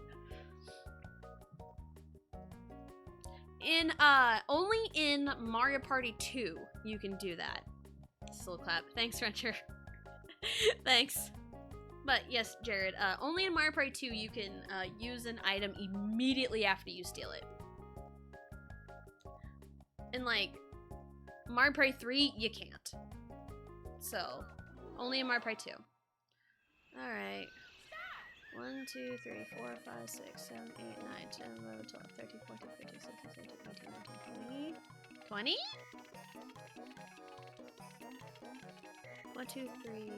Only in Mario Party 2 you can do that. Slow clap. Thanks, Wrencher. Thanks. But yes, Jared, only in Mario Party 2 you can use an item immediately after you steal it. In like Mario Party 3, you can't. So, only in Mario Party 2. Alright. 1, 2, 3, 4, 5, 6, 7, 8, 9, 10, 11, 12, 13, 14, 15, 16, 17, 18, 19, 20. 20? 1, 2, 3.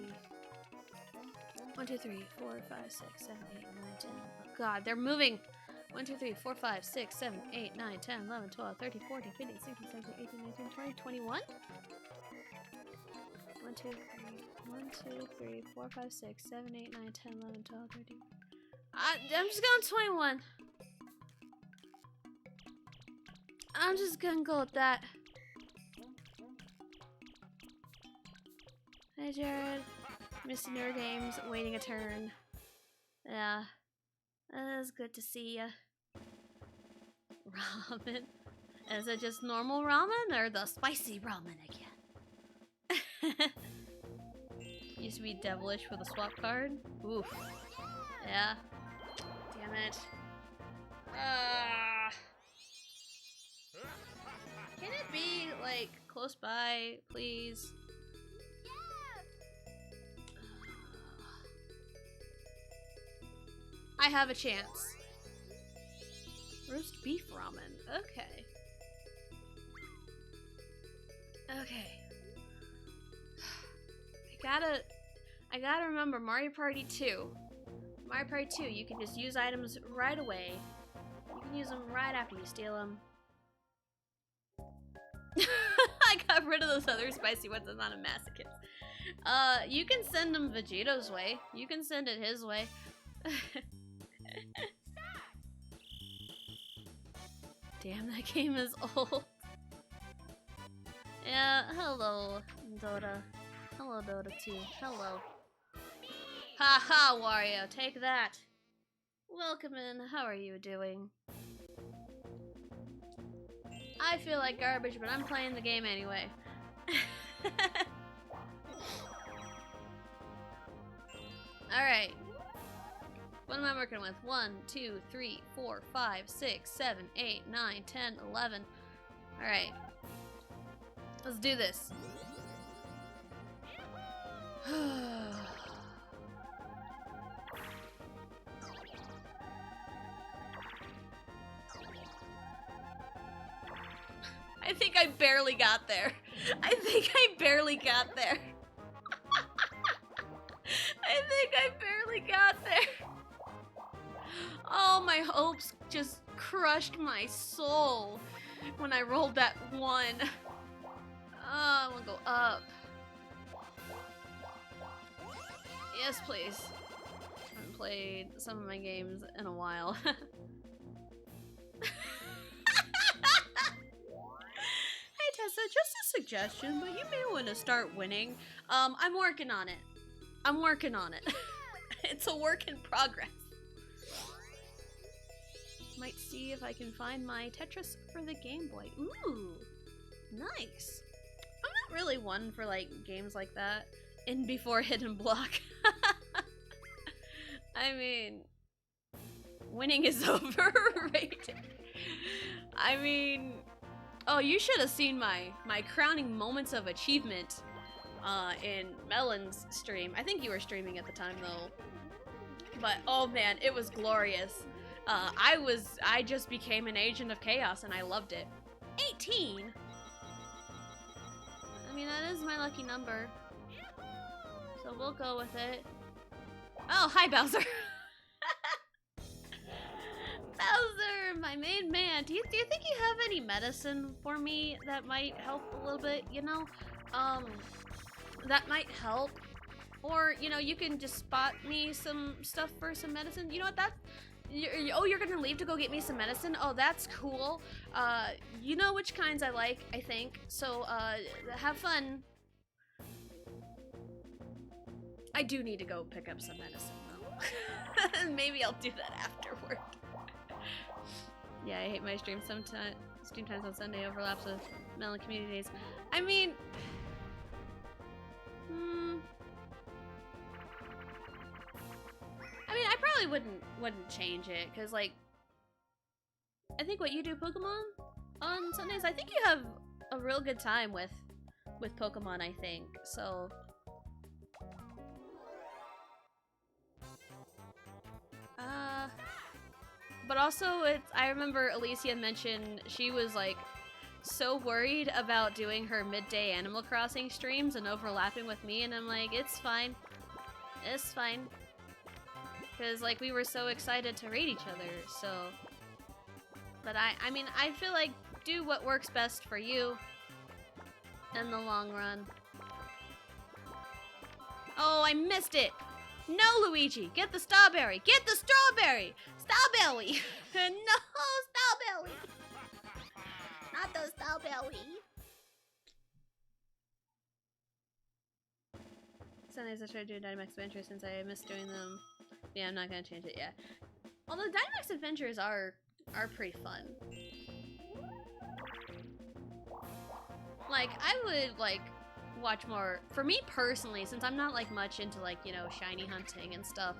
1, 2, 3, 4, 5, 6, 7, 8, 9, 10. Oh god, they're moving! 1, 2, 3, 4, 5, 6, 7, 8, 9, 10, 11, 12, 13, 14, 15, 16, 17, 18, 19, 20, 21? 1, 2, 3. 1, 2, 3, 4, 5, 6, 7, 8, 9, 10, 11, 12, 13. I'm just going 21. I'm just gonna go with that. Hey, Jared. Missing your games, waiting a turn. Yeah. That is good to see ya. ramen. Is it just normal ramen or the spicy ramen again? Used to be devilish with a swap card. Oof. Yeah. Damn it. Can it be, like, close by, please? I have a chance. Roast beef ramen. Okay. Okay. I gotta remember Mario Party 2. Mario Party 2, you can just use items right away. You can use them right after you steal them. I got rid of those other spicy ones. I'm not a masochist. You can send them Vegeto's way. You can send it his way. Damn, that game is old. Yeah, hello, Dota. Hello, Dota 2. Hello. Haha, Wario, take that. Welcome in. How are you doing? I feel like garbage, but I'm playing the game anyway. Alright. What am I working with? 1, 2, 3, 4, 5, 6, 7, 8, 9, 10, 11. Alright. Let's do this. I think I barely got there. I think I barely got there. I think I barely got there. Oh, my hopes just crushed my soul when I rolled that 1. Oh, I'm gonna go up. Yes, please. I haven't played some of my games in a while. Tessa, just a suggestion, but you may want to start winning. I'm working on it. I'm working on it. It's a work in progress. Might see if I can find my Tetris for the Game Boy. Ooh, nice. I'm not really one for like games like that. In before Hidden Block. I mean, winning is overrated. I mean, oh, you should have seen my crowning moments of achievement in Melon's stream. I think you were streaming at the time though. But oh man, it was glorious. I just became an agent of chaos and I loved it. 18? I mean, that is my lucky number. So we'll go with it. Oh, hi Bowser. Bowser, my main man. Do you think you have any medicine for me that might help a little bit, you know? That might help. Or, you know, you can just spot me some stuff for some medicine. You know what, you're gonna leave to go get me some medicine? Oh, that's cool. You know which kinds I like, I think. So, have fun. I do need to go pick up some medicine, though. Maybe I'll do that afterward. Yeah, I hate my stream sometimes. Stream times on Sunday overlaps with Melon Community Days. I mean, I probably wouldn't change it, cause like, I think what you do Pokemon on Sundays, I think you have a real good time with Pokemon. I think so. But also, I remember Alicia mentioned she was like so worried about doing her midday Animal Crossing streams and overlapping with me, and I'm like, it's fine. It's fine. Because like we were so excited to raid each other, so. But I mean, I feel like do what works best for you in the long run. Oh, I missed it! No, Luigi! Get the strawberry! Get the strawberry! Strawberry! No, strawberry! Not the strawberry! Sundays I try to do Dynamax Adventures since I miss doing them. Yeah, I'm not gonna change it yet. Although Dynamax Adventures are pretty fun. like, I would, like, watch more, for me personally, since I'm not, like, much into, like, you know, shiny hunting and stuff,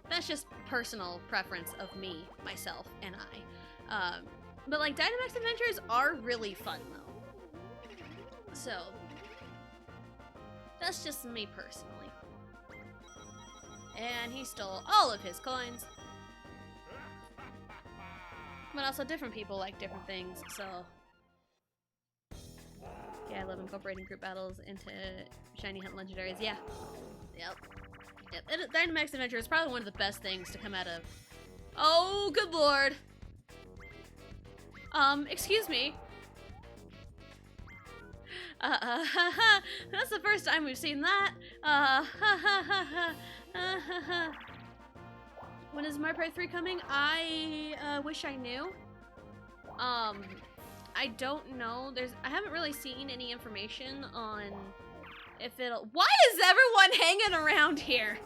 that's just personal preference of me, myself, and I. But, like, Dynamax Adventures are really fun, though. So, that's just me personally. And he stole all of his coins. But also different people like different things, so... Yeah, I love incorporating group battles into Shiny Hunt Legendaries. Yeah. Yep. Dynamax Adventure is probably one of the best things to come out of... Oh, good lord! Excuse me. That's the first time we've seen that. When is Mario Party 3 coming? I wish I knew. I don't know. I haven't really seen any information on if it'll... Why is everyone hanging around here?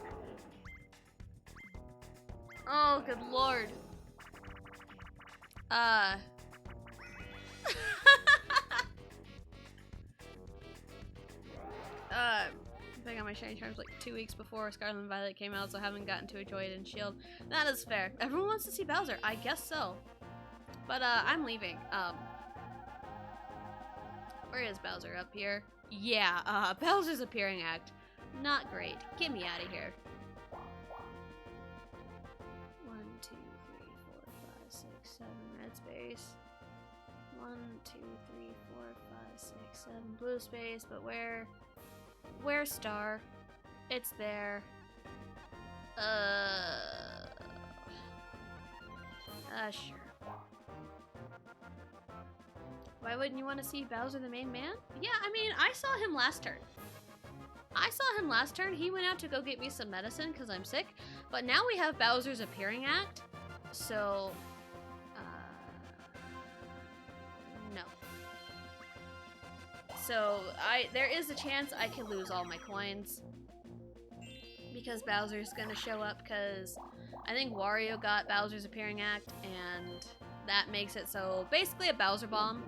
Oh, good lord. I got my shiny charms like 2 weeks before Scarlet and Violet came out, so I haven't gotten to enjoy it in Shield. That is fair. Everyone wants to see Bowser. I guess so. But, I'm leaving. Where is Bowser? Up here? Yeah, Bowser's appearing act. Not great. Get me out of here. 1, 2, 3, 4, 5, 6, 7. Red space. 1, 2, 3, 4, 5, 6, 7. Blue space, but where? Where's Star? It's there. Sure. Why wouldn't you want to see Bowser the main man? Yeah, I mean, I saw him last turn. He went out to go get me some medicine because I'm sick. But now we have Bowser's appearing act. So, no. So, there is a chance I could lose all my coins. Because Bowser's gonna show up because I think Wario got Bowser's appearing act. And that makes it so basically a Bowser bomb.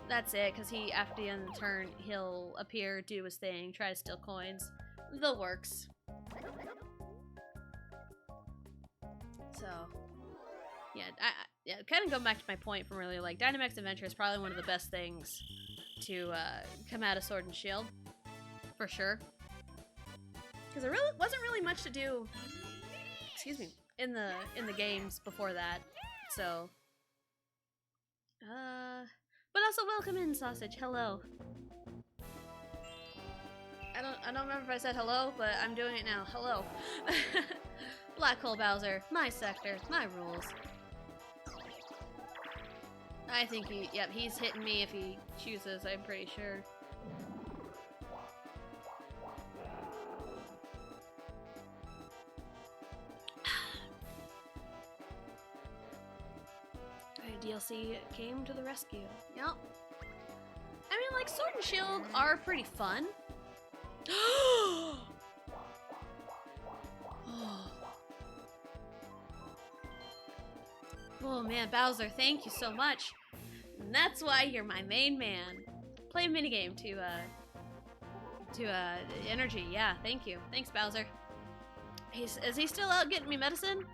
That's it, because after the end of the turn, he'll appear, do his thing, try to steal coins. The works. So, yeah, kind of going back to my point from earlier, like, Dynamax Adventure is probably one of the best things to come out of Sword and Shield, for sure. Because there really wasn't really much to do, excuse me, in the games before that, so... But also welcome in, Sausage. Hello. I don't remember if I said hello, but I'm doing it now. Hello. Black Hole Bowser. My sector. My rules. I think he's hitting me if he chooses, I'm pretty sure. DLC came to the rescue. Yep. I mean, like, Sword and Shield are pretty fun. Oh man, Bowser, thank you so much. And that's why you're my main man. Play a minigame to energy. Yeah, thank you. Thanks, Bowser. Is he still out getting me medicine?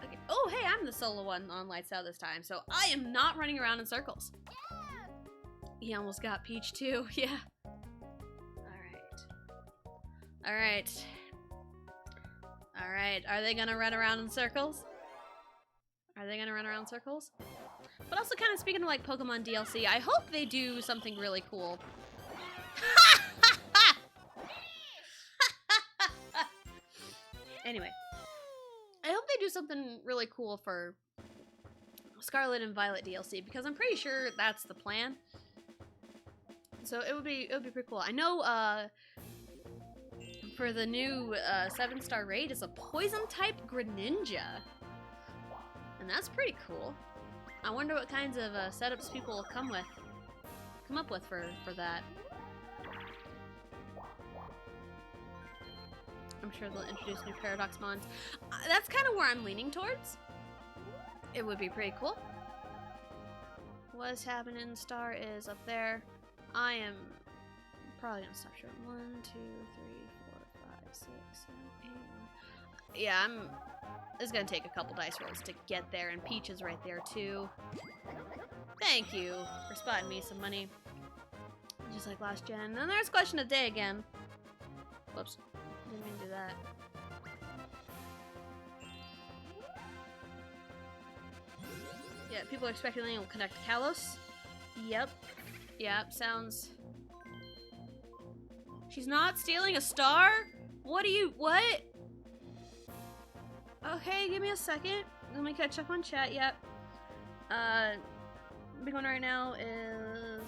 Okay. Oh, hey, I'm the solo one on Lights Out this time, so I am not running around in circles. He almost got Peach too. Yeah. Alright. Are they gonna run around in circles? But also, kind of speaking of like Pokemon DLC, I hope they do something really cool. Anyway, I hope they do something really cool for Scarlet and Violet DLC, because I'm pretty sure that's the plan. So it would be pretty cool. I know for the new 7-star raid is a poison type Greninja. And that's pretty cool. I wonder what kinds of setups people will come up with for that. I'm sure they'll introduce new Paradox Mons. That's kind of where I'm leaning towards. It would be pretty cool. What's happening? Star is up there. I am probably gonna stop short. 1, 2, 3, 4, 5, 6, 7, 8. Yeah, it's gonna take a couple dice rolls to get there, and Peach is right there too. Thank you for spotting me some money. Just like last gen. And there's question of the day again. Whoops. Didn't mean to do that. Yeah, people are expecting we'll connect to Kalos. Yep. Yep, sounds... She's not stealing a star? What? Okay, give me a second. Let me catch up on chat. Yep. Big one right now is...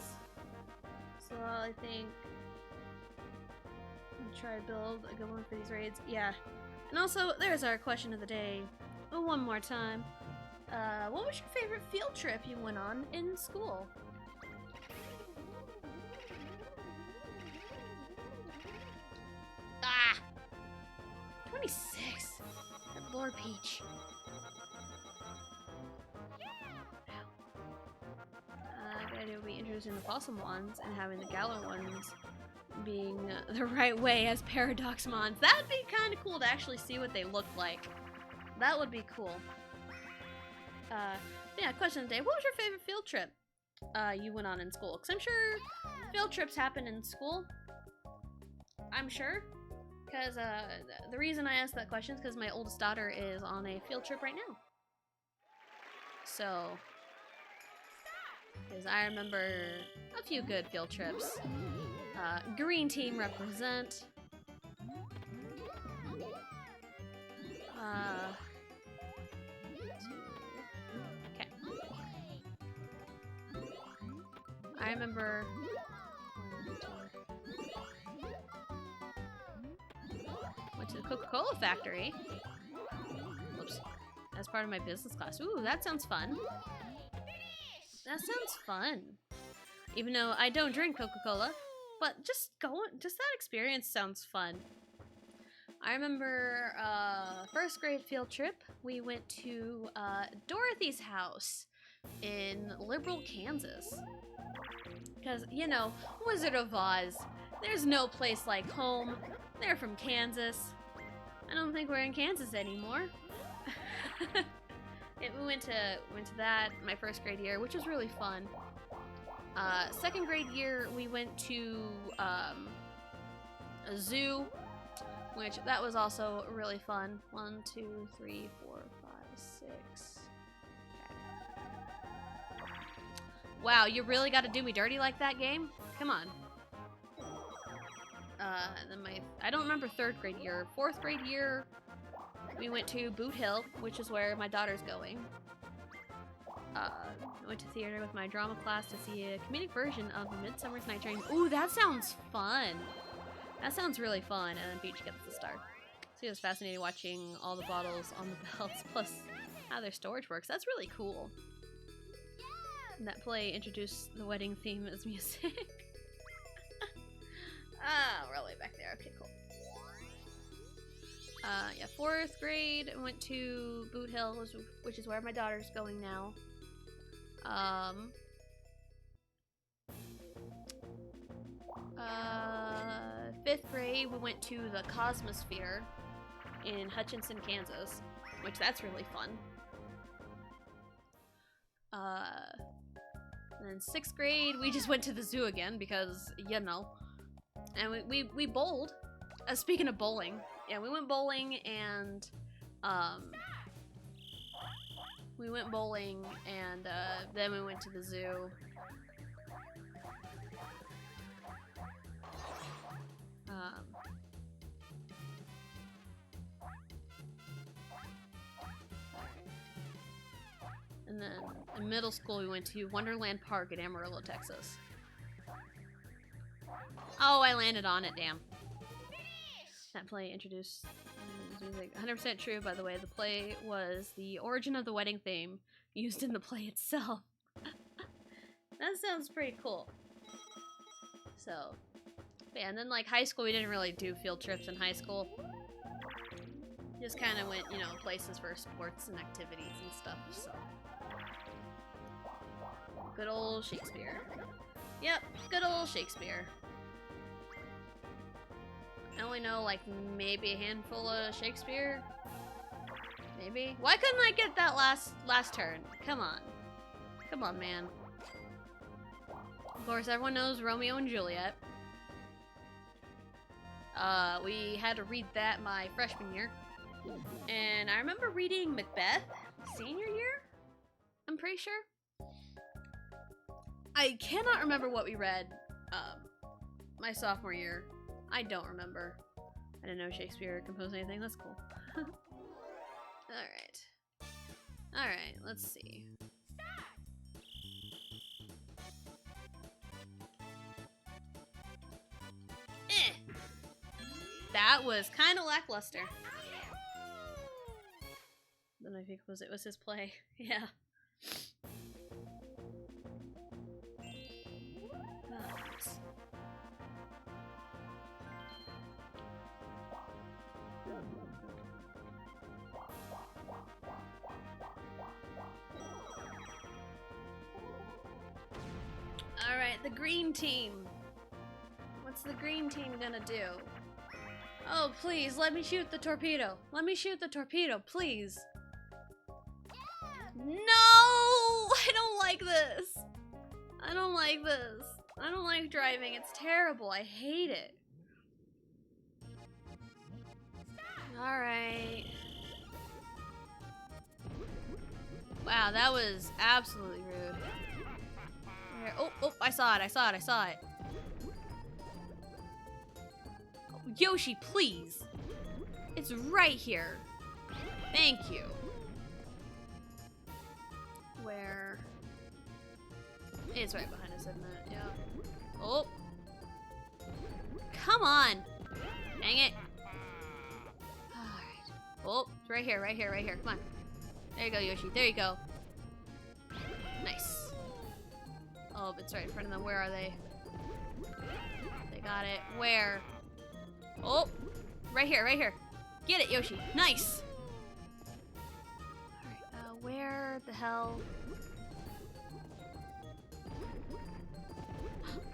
So I think... I'll try to build a good one for these raids. Yeah. And also, there's our question of the day. One more time. What was your favorite field trip you went on in school? Ah! 26! Lord Peach. The idea would be introducing the Possum ones and having the Galar ones being the right way as Paradox Mons. That would be kind of cool to actually see what they look like. That would be cool. Yeah, question of the day. What was your favorite field trip you went on in school? Because I'm sure field trips happen in school. I'm sure. Because the reason I asked that question is because my oldest daughter is on a field trip right now. So, because I remember a few good field trips. Green team represent. Okay. I remember. Went to the Coca-Cola factory. Whoops. As part of my business class. Ooh, that sounds fun. That sounds fun. Even though I don't drink Coca-Cola, but just that experience sounds fun. I remember first grade field trip. We went to Dorothy's house in Liberal, Kansas. Because, you know, Wizard of Oz, there's no place like home. They're from Kansas. I don't think we're in Kansas anymore. We went to that my first grade year, which was really fun. Second grade year, we went to a zoo, which that was also really fun. 1, 2, 3, 4, 5, 6. Okay. Wow, you really got to do me dirty like that, game? Come on. And then I don't remember third grade year. Fourth grade year, we went to Boot Hill, which is where my daughter's going. I went to theater with my drama class to see a comedic version of Midsummer's Night Dream. Ooh, that sounds fun. That sounds really fun. And then Peach gets the star. So it was fascinating watching all the bottles on the belts, plus how their storage works. That's really cool. And that play introduced the wedding theme as music. Ah, we're all the way back there. Okay, cool. Yeah, fourth grade, I went to Boot Hill, which is where my daughter's going now. Fifth grade, we went to the Cosmosphere in Hutchinson, Kansas, which that's really fun. And then sixth grade, we just went to the zoo again because, you know. And we bowled. Speaking of bowling, yeah, we went bowling and then we went to the zoo. And then in middle school, we went to Wonderland Park in Amarillo, Texas. Oh, I landed on it, damn. That play introduced music. 100% true, by the way. The play was the origin of the wedding theme used in the play itself. That sounds pretty cool. So, yeah, and then like high school, we didn't really do field trips in high school. Just kind of went, you know, places for sports and activities and stuff, so. Good old Shakespeare. Yep, good old Shakespeare. I only know like maybe a handful of Shakespeare. Maybe. Why couldn't I get that last turn? Come on. Come on, man. Of course, everyone knows Romeo and Juliet. We had to read that my freshman year. And I remember reading Macbeth senior year, I'm pretty sure. I cannot remember what we read my sophomore year. I don't remember. I didn't know Shakespeare composed anything. That's cool. Alright. Alright, let's see. That was kind of lackluster. Then I think it was his play. Yeah. Alright, the green team. What's the green team gonna do? Oh, please, let me shoot the torpedo. Let me shoot the torpedo, please. No! I don't like this. I don't like this. I don't like driving. It's terrible. I hate it. Alright. Wow, that was absolutely rude. Oh, oh, I saw it. I saw it. I saw it. Yoshi, please. It's right here. Thank you. Where? It's right behind us, isn't it? Yeah. Oh. Come on. Dang it. Alright. Oh, it's right here, right here, right here. Come on. There you go, Yoshi. There you go. Nice. Oh, it's right in front of them. Where are they? They got it. Where? Oh, right here, right here. Get it, Yoshi. Nice. Alright, where the hell?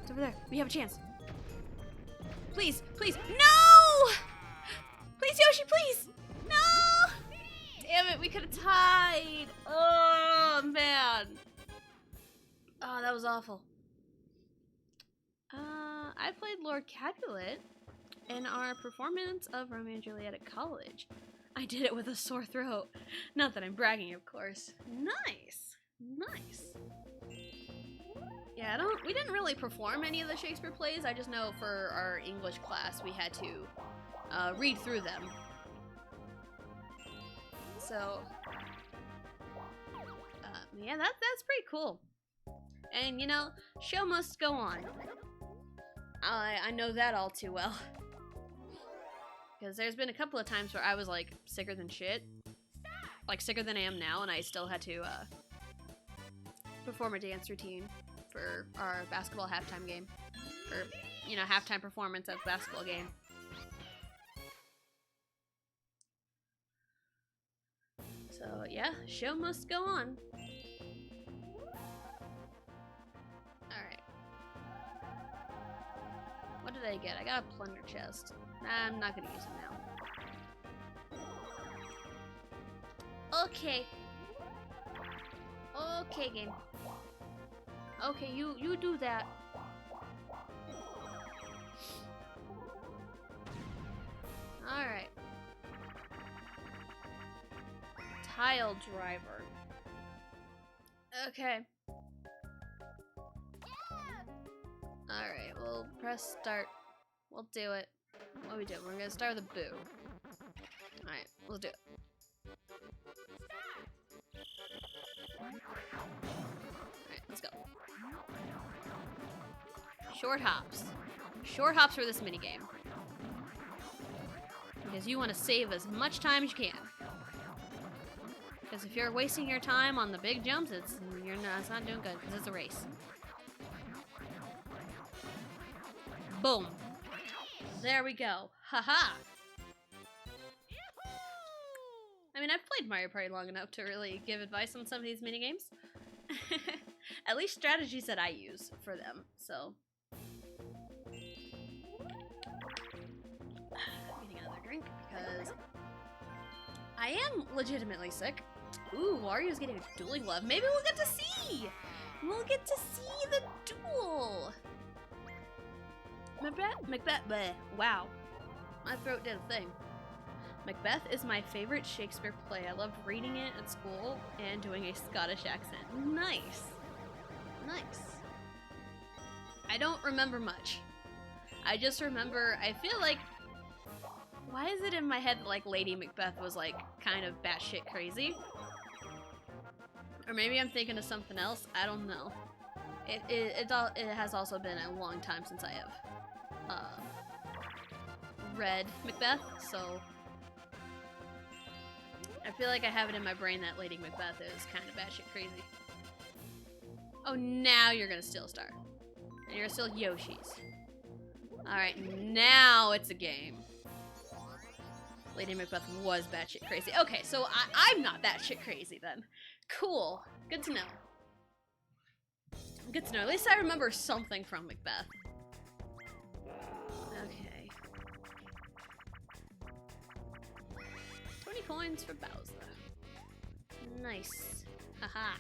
It's over there. We have a chance. Please, please. No! Please, Yoshi, please. No! Damn it, we could have tied. Oh, man. Oh, that was awful. I played Lord Capulet in our performance of Romeo and Juliet at college. I did it with a sore throat. Not that I'm bragging, of course. Nice. Nice. Yeah, we didn't really perform any of the Shakespeare plays. I just know for our English class we had to read through them. So, yeah, that's pretty cool. And, you know, show must go on. I know that all too well. Because there's been a couple of times where I was, like, sicker than shit. Like, sicker than I am now, and I still had to, perform a dance routine for our basketball halftime game. Or, you know, halftime performance at the basketball game. So, yeah, show must go on. Alright. What did I get? I got a plunder chest. Nah, I'm not gonna use it now. Okay. Okay, game. Okay, you do that. Alright. Tile driver. Okay. Alright, we'll press start. We'll do it. What we do? We're gonna start with a boo. Alright, we'll do it. Alright, let's go. Short hops. Short hops for this minigame. Because you want to save as much time as you can. Because if you're wasting your time on the big jumps, it's not doing good, because it's a race. Boom. There we go. Haha. I mean, I've played Mario Party long enough to really give advice on some of these minigames. At least strategies that I use for them, so. Getting another drink because I am legitimately sick. Ooh, Wario's getting a dueling glove. Maybe we'll get to see! We'll get to see the duel! Macbeth, bleh. Wow. My throat did a thing. Macbeth is my favorite Shakespeare play. I loved reading it at school and doing a Scottish accent. Nice. Nice. I don't remember much. I just remember, I feel like, why is it in my head that, like, Lady Macbeth was, like, kind of batshit crazy? Or maybe I'm thinking of something else. I don't know. It has also been a long time since I have read Macbeth, so I feel like I have it in my brain that Lady Macbeth is kind of batshit crazy. Oh, now you're gonna steal a star. And you're gonna steal Yoshi's. Alright, now it's a game. Lady Macbeth was batshit crazy. Okay, so I'm not batshit crazy then. Cool. Good to know. Good to know. At least I remember something from Macbeth. Okay. 20 coins for Bowser. Nice. Haha.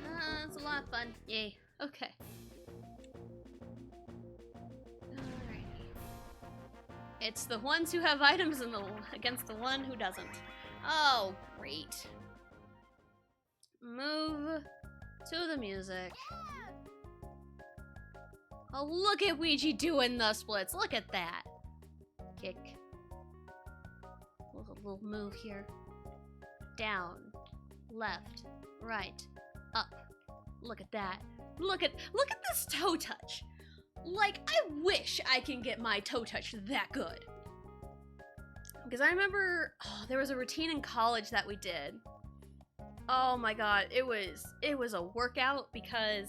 That's a lot of fun. Yay. Okay. Alrighty. It's the ones who have items in against the one who doesn't. Oh, great. Move to the music. Oh, look at Ouija doing the splits. Look at that. Kick. We'll move here. Down. Left. Right. Up. Look at that. Look at this toe touch. Like, I wish I can get my toe touch that good. Because I remember, there was a routine in college that we did. Oh my god, it was a workout because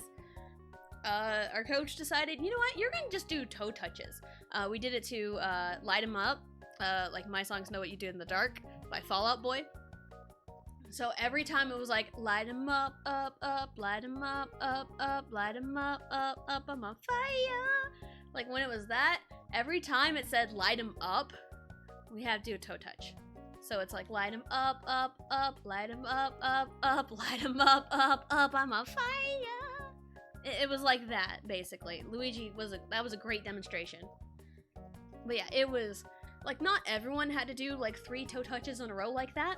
our coach decided, you know what, you're gonna just do toe touches. We did it to Light 'Em Up, like My Songs Know What You Do in the Dark by Fall Out Boy. So every time it was like, light 'em up, light 'em up, light 'em up, I'm on fire. Like when it was that, every time it said light 'em up, we have to do a toe touch. So it's like light 'em up, light 'em up, light 'em up, I'm on fire. It was like that, basically. Luigi that was a great demonstration. But yeah, it was, like, not everyone had to do like 3 toe touches in a row like that.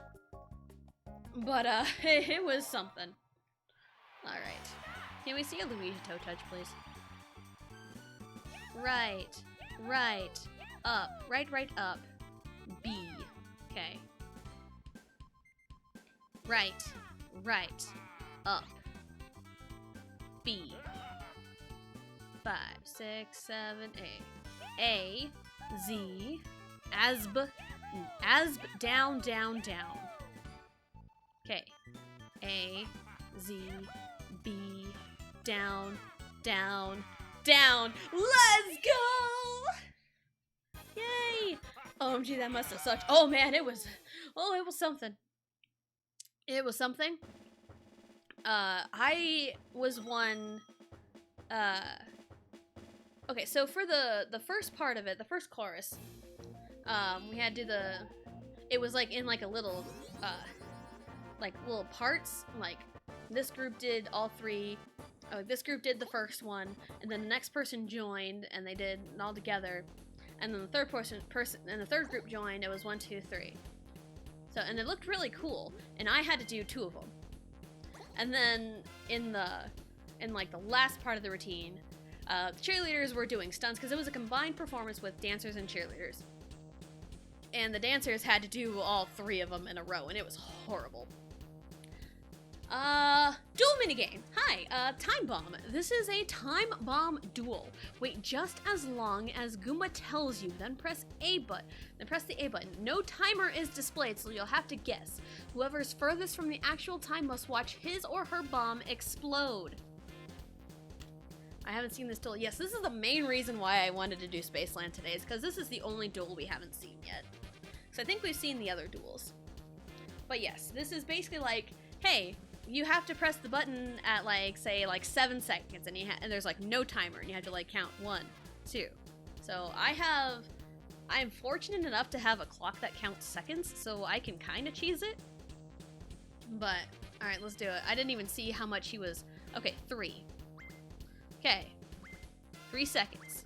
But, it was something. Alright. Can we see a Luigi toe touch, please? Right. Up. Right, up. B. Okay. Right. Up. B. 5, 6, 7, 8. A. Z. Asb. Down. Okay. A, Z, B, down. Let's go! Yay! OMG, that must have sucked. Oh man, it was something. It was something. I was one, okay, so for the first part of it, the first chorus, we had to do it was like in like a little, like little parts. Like this group did all 3. This group did the first one, and then the next person joined, and they did it all together. And then the third person and the third group joined. It was 1, 2, 3. So, and it looked really cool. And I had to do 2 of them. And then in like the last part of the routine, the cheerleaders were doing stunts because it was a combined performance with dancers and cheerleaders. And the dancers had to do all 3 of them in a row, and it was horrible. Duel minigame. Hi, time bomb. This is a time bomb duel. Wait just as long as Goomba tells you, then press A button. Then press the A button. No timer is displayed, so you'll have to guess. Whoever's furthest from the actual time must watch his or her bomb explode. I haven't seen this duel. Yes, this is the main reason why I wanted to do Spaceland today, is because this is the only duel we haven't seen yet. So I think we've seen the other duels. But yes, this is basically like, hey, you have to press the button at like, say, like 7 seconds, and and there's like no timer, and you have to like count 1, 2. So I'm fortunate enough to have a clock that counts seconds, so I can kind of cheese it. But all right, let's do it. I didn't even see how much he was. Okay, 3. Okay, 3 seconds.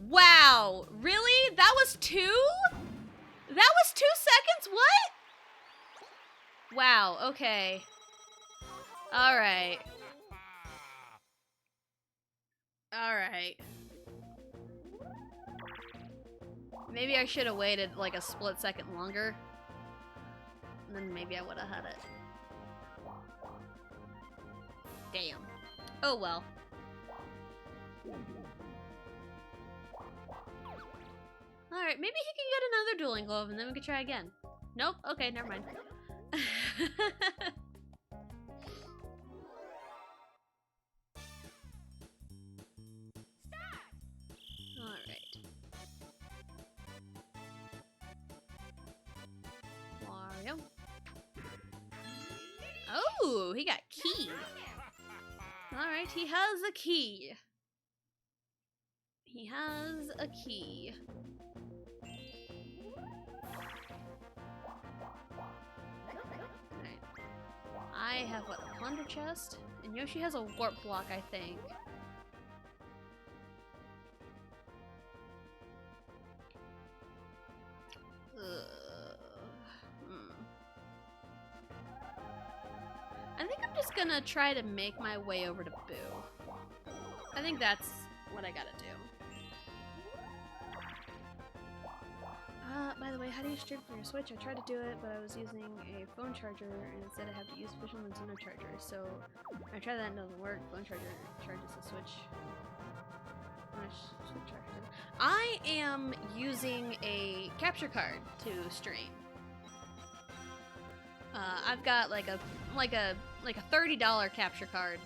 Wow, really? That was 2? That was 2 seconds? What? Wow, okay. Alright. Alright. Maybe I should have waited like a split second longer. And then maybe I would have had it. Damn. Oh well. Alright, maybe he can get another dueling glove and then we can try again. Nope, okay, never mind. Alright. Wario. Oh, he got key. Alright, he has a key. He has a key. I have what, a plunder chest? And Yoshi has a warp block, I think. I think I'm just gonna try to make my way over to Boo. I think that's what I gotta do. By the way, how do you stream from your Switch? I tried to do it, but I was using a phone charger, and instead I have to use official Nintendo charger. So I tried that and it doesn't work. Phone charger charges the Switch. Switch charger. I am using a capture card to stream. I've got like a $30 capture card,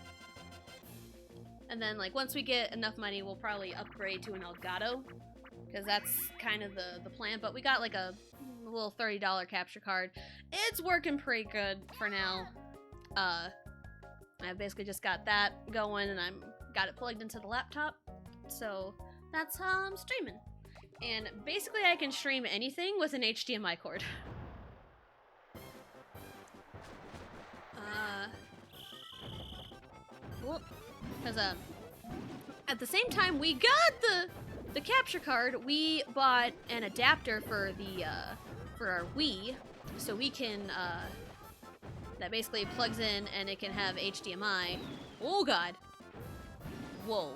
and then like once we get enough money, we'll probably upgrade to an Elgato. Because that's kind of the plan, but we got like a little $30 capture card. It's working pretty good for now. I basically just got that going and I'm got it plugged into the laptop. So that's how I'm streaming. And basically I can stream anything with an HDMI cord. Cool. Because at the same time we got the capture card, we bought an adapter for the for our Wii, so we can that basically plugs in and it can have HDMI. Oh god. Whoa.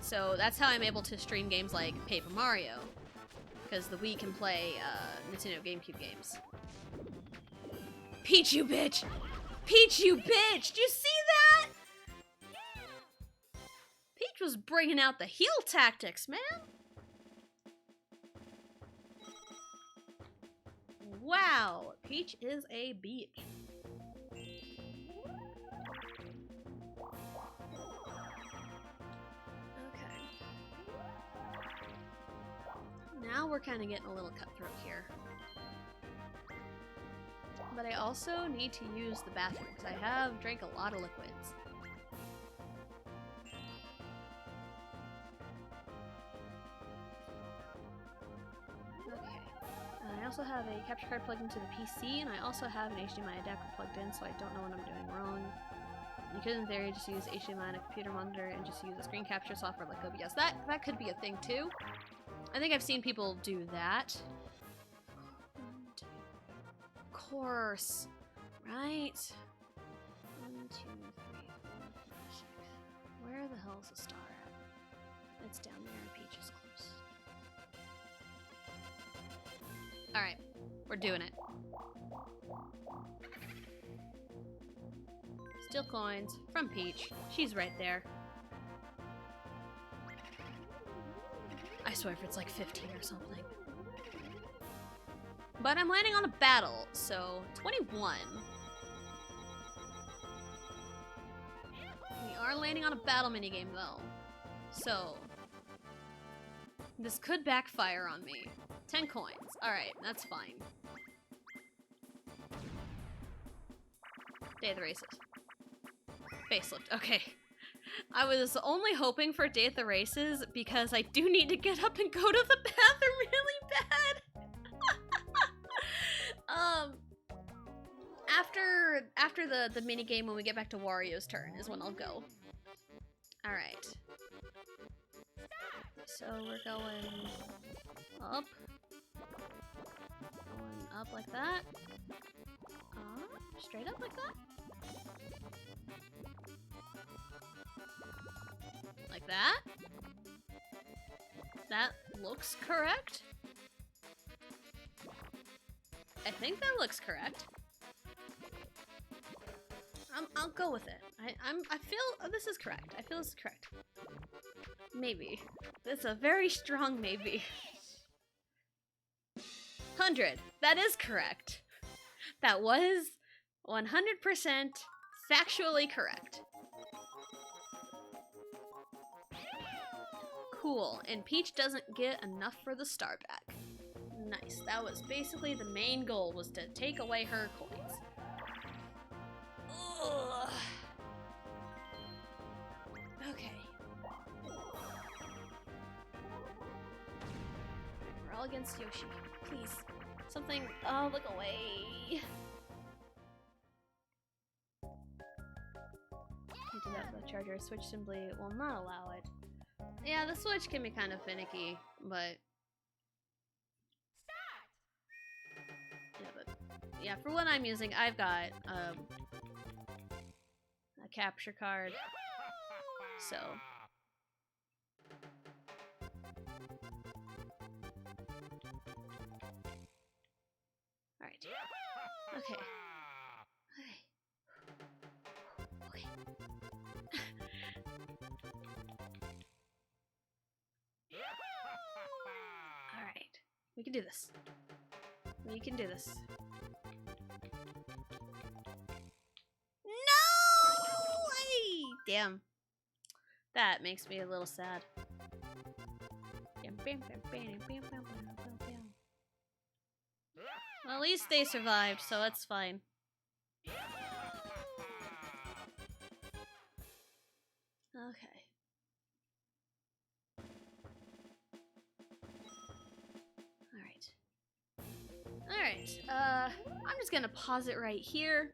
So that's how I'm able to stream games like Paper Mario, because the Wii can play Nintendo GameCube games. Peach, you bitch! Peach, you bitch! Did you see that? Peach was bringing out the heel tactics, man. Wow, Peach is a beach. Okay. Now we're kind of getting a little cutthroat here. But I also need to use the bathroom because I have drank a lot of liquids. I also have a capture card plugged into the PC, and I also have an HDMI adapter plugged in, so I don't know what I'm doing wrong. You could, in theory, just use HDMI on a computer monitor and just use a screen capture software like OBS. That could be a thing, too. I think I've seen people do that. Of course. Right? 1, 2, 3, 4, 5, 6. Where the hell is the star at? It's down there. Peach is close. Alright, we're doing it. Steal coins from Peach. She's right there. I swear if it's like 15 or something. But I'm landing on a battle, so 21. We are landing on a battle minigame though. So This could backfire on me. 10 coins. Alright, that's fine. Day of the races. Facelift. Okay. I was only hoping for Day of the Races because I do need to get up and go to the bathroom really bad. After the mini game when we get back to Wario's turn is when I'll go. All right. So we're going up. Going up like that. Straight up like that. Like that? That looks correct? I think that looks correct. I'll go with it. I feel this is correct. I feel this is correct. Maybe. That's a very strong maybe. 100. That is correct. That was 100% factually correct. Cool. And Peach doesn't get enough for the star back. Nice. That was basically the main goal, was to take away her coins. Ugh. Okay. We're all against Yoshi. Please. Something. Oh, look away. Can't do that with the charger. Switch simply will not allow it. Yeah, the Switch can be kind of finicky, but... Yeah, for what I'm using, I've got a capture card, so... Alright. Okay. Okay. Alright. We can do this. We can do this. Damn. That makes me a little sad. Well, at least they survived, so that's fine. Okay. Alright. I'm just gonna pause it right here.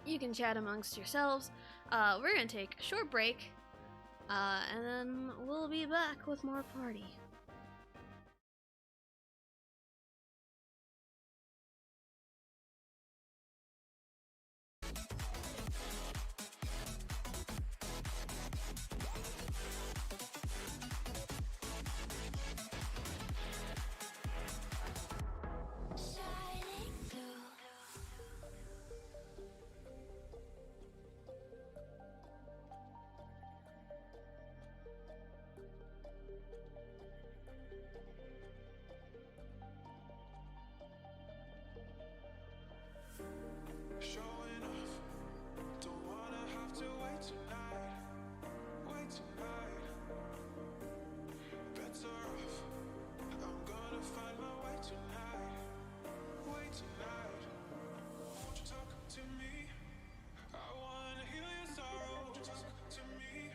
You can chat amongst yourselves. We're gonna take a short break, and then we'll be back with more party. Showing off, don't wanna have to wait tonight. Wait tonight. Better off, I'm gonna find my way tonight. Wait tonight. Won't you talk to me? I wanna heal your sorrow. Won't you talk to me?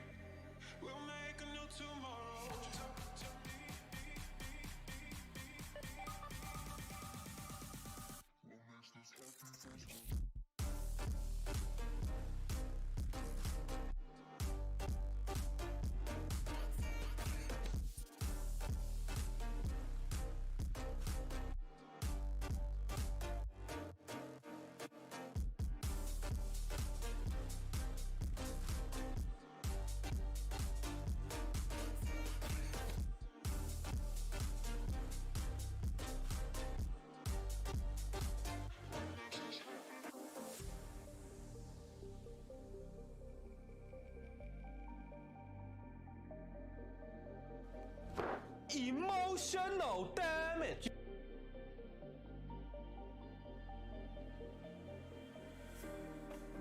We'll make a new tomorrow. Won't you talk to me? We'll make this happen. Emotional damage.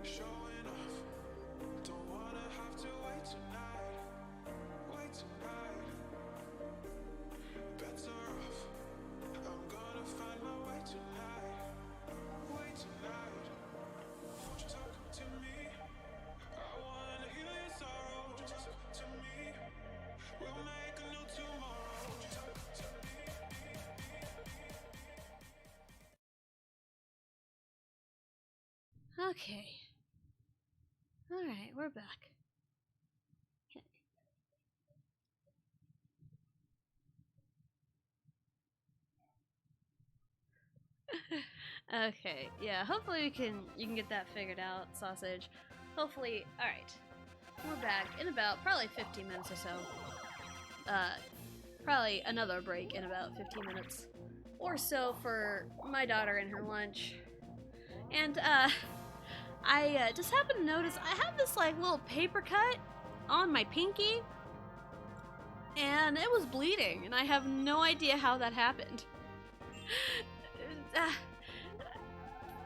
Showing off, don't wanna have to wait tonight. Wait tonight. Okay. Alright, we're back. Okay, yeah, hopefully you can get that figured out, Sausage. Hopefully, alright. We're back in about probably 15 minutes or so. Probably another break in about 15 minutes or so for my daughter and her lunch. And, I just happened to notice I have this, like, little paper cut on my pinky, and it was bleeding, and I have no idea how that happened.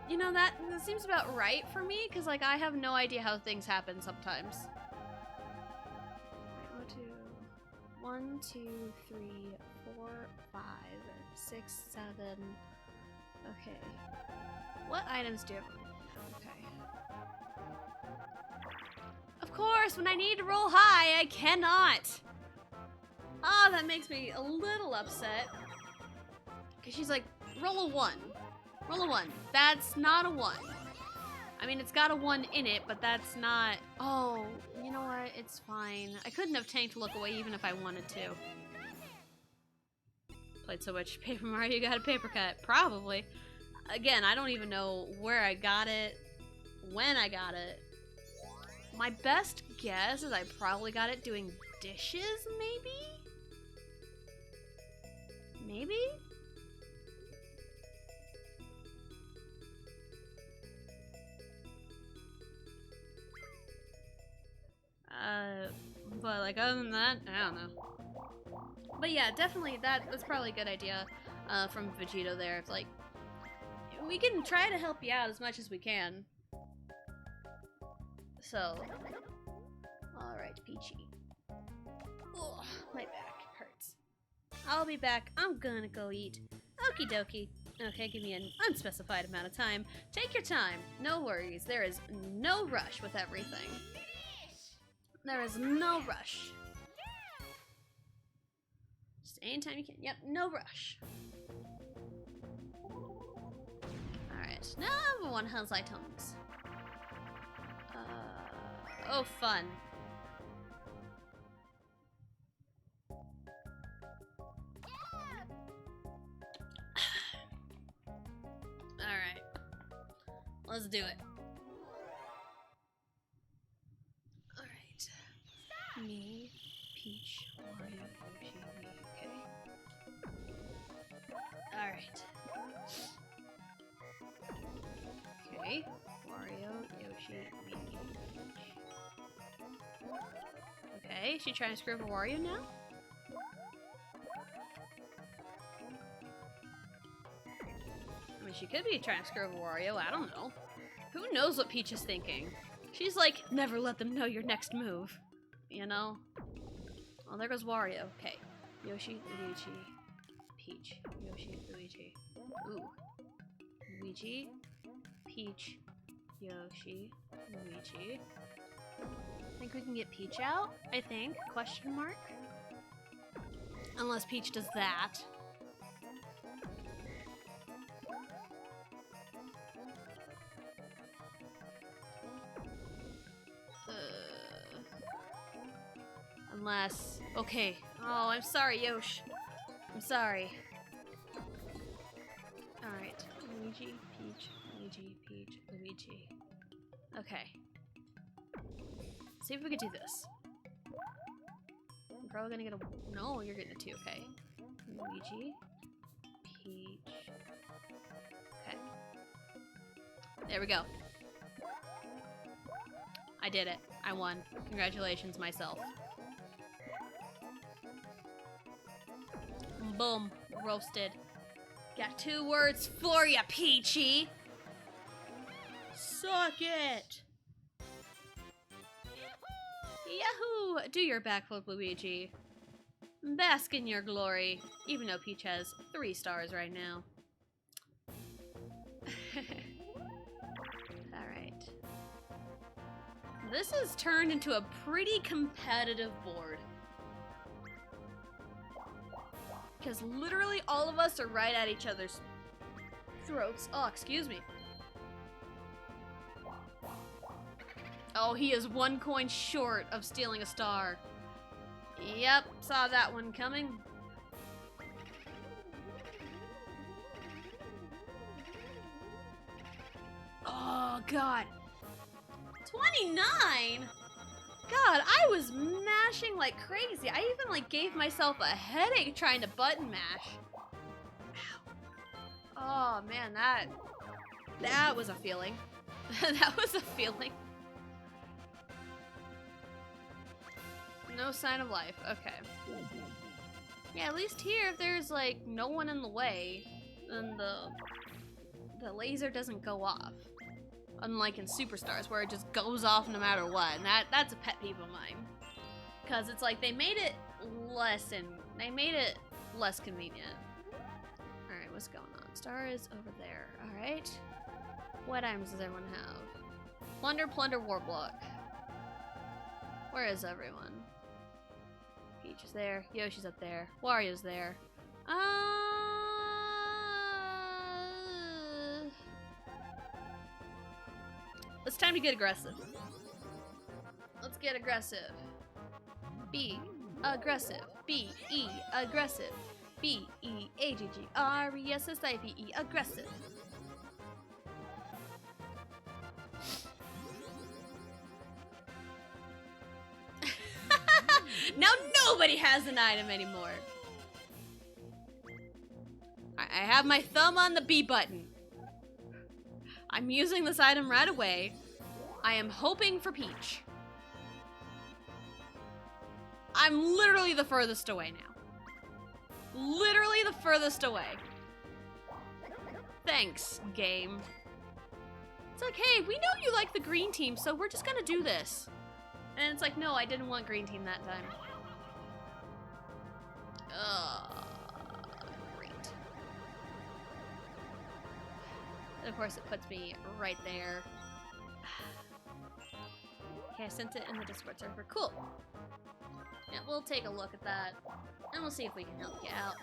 You know, that seems about right for me, because, like, I have no idea how things happen sometimes. Wait, 1, 2, 3, 4, 5, 6, 7. Okay. What items do you have? Okay. Of course, when I need to roll high, I cannot. Ah, that makes me a little upset. Because she's like, roll a 1. Roll a 1. That's not a 1. I mean, it's got a 1 in it, but that's not... Oh, you know what? It's fine. I couldn't have tanked Look Away even if I wanted to. Played so much Paper Mario, you got a paper cut. Probably. Again, I don't even know where I got it, when I got it. My best guess is I probably got it doing dishes, maybe? Maybe? But like other than that, I don't know. But yeah, definitely that's probably a good idea, from Vegito there. It's like, we can try to help you out as much as we can. So, alright, Peachy. Ugh, my back hurts. I'll be back. I'm gonna go eat. Okie dokie. Okay, give me an unspecified amount of time. Take your time. No worries. There is no rush with everything. There is no rush. Just anytime you can. Yep, no rush. Alright, number 1 has items. Oh, fun. Alright. Let's do it. Alright. Me, Peach, Wario, Yoshi, me. Okay. Alright. Okay. Wario, Yoshi, me, Peach. Okay, is she trying to screw over Wario now? I mean, she could be trying to screw over Wario, I don't know. Who knows what Peach is thinking? She's like, never let them know your next move. You know? Oh, there goes Wario. Okay. Yoshi, Luigi, Peach. Yoshi, Luigi. Ooh. Luigi, Peach, Yoshi, Luigi. I think we can get Peach out, I think. Question mark? Unless Peach does that. Unless... Okay. Oh, I'm sorry, Yosh. I'm sorry. Alright. Luigi, Peach, Luigi, Peach, Luigi. Okay. See if we can do this. I'm probably gonna get a... No, you're getting a 2, okay. Luigi, Peach... Okay. There we go. I did it. I won. Congratulations, myself. Boom. Roasted. Got 2 words for ya, Peachy! Suck it! Yahoo! Do your backflip, Luigi. Bask in your glory. Even though Peach has 3 stars right now. Alright. This has turned into a pretty competitive board. Because literally all of us are right at each other's throats. Oh, excuse me. Oh, he is 1 coin short of stealing a star. Yep, saw that one coming. Oh, God. 29? God, I was mashing like crazy. I even like gave myself a headache trying to button mash. Ow. Oh man, that was a feeling. That was a feeling. No sign of life. Okay. Yeah, at least here, if there's like no one in the way, then the laser doesn't go off. Unlike in Superstars, where it just goes off no matter what. And that's a pet peeve of mine. Cause it's like they made it less convenient. Alright, what's going on? Star is over there. Alright. What items does everyone have? Plunder, plunder, Warblock. Where is everyone? Peach is there. Yoshi's up there. Wario's there. It's time to get aggressive. Let's get aggressive. Be aggressive. B-E aggressive. B-E-A-G-G-R-E-S-S-I-V-E aggressive. Now nobody has an item anymore. I have my thumb on the B button. I'm using this item right away. I am hoping for Peach. I'm literally the furthest away now. Literally the furthest away. Thanks, game. It's like, hey, we know you like the green team, so we're just gonna do this. And it's like, no, I didn't want green team that time. Great. And of course it puts me right there. Okay, I sent it in the Discord server. Cool. Yeah, we'll take a look at that. And we'll see if we can help you out.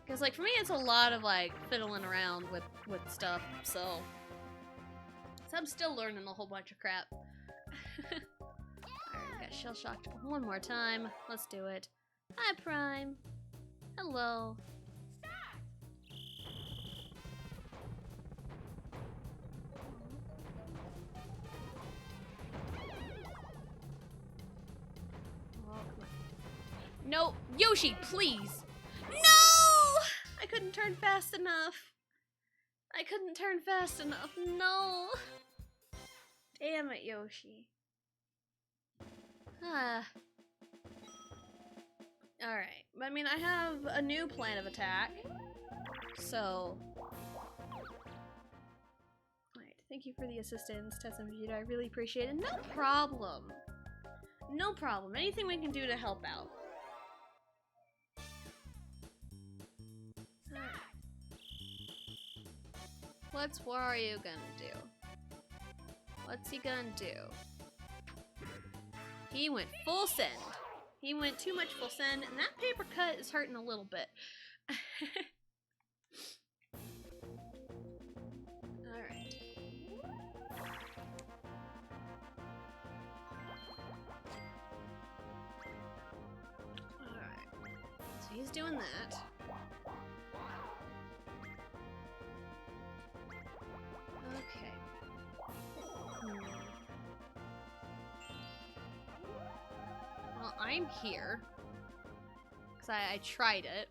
Because, like, for me, it's a lot of, like, fiddling around with stuff, so I'm still learning a whole bunch of crap. Alright, we got Shell Shocked one more time. Let's do it. Hi, Prime. Hello. No, Yoshi, please. No! I couldn't turn fast enough. I couldn't turn fast enough. No. Damn it, Yoshi. Ah. Alright. I mean, I have a new plan of attack. So. Alright. Thank you for the assistance, Tessa and Vegeta. I really appreciate it. No problem. No problem. Anything we can do to help out. What's Wario gonna do? What's he gonna do? He went full send. He went too much full send, and that paper cut is hurting a little bit. Alright. Alright. So he's doing that. Okay. Well, I'm here. Because I tried it.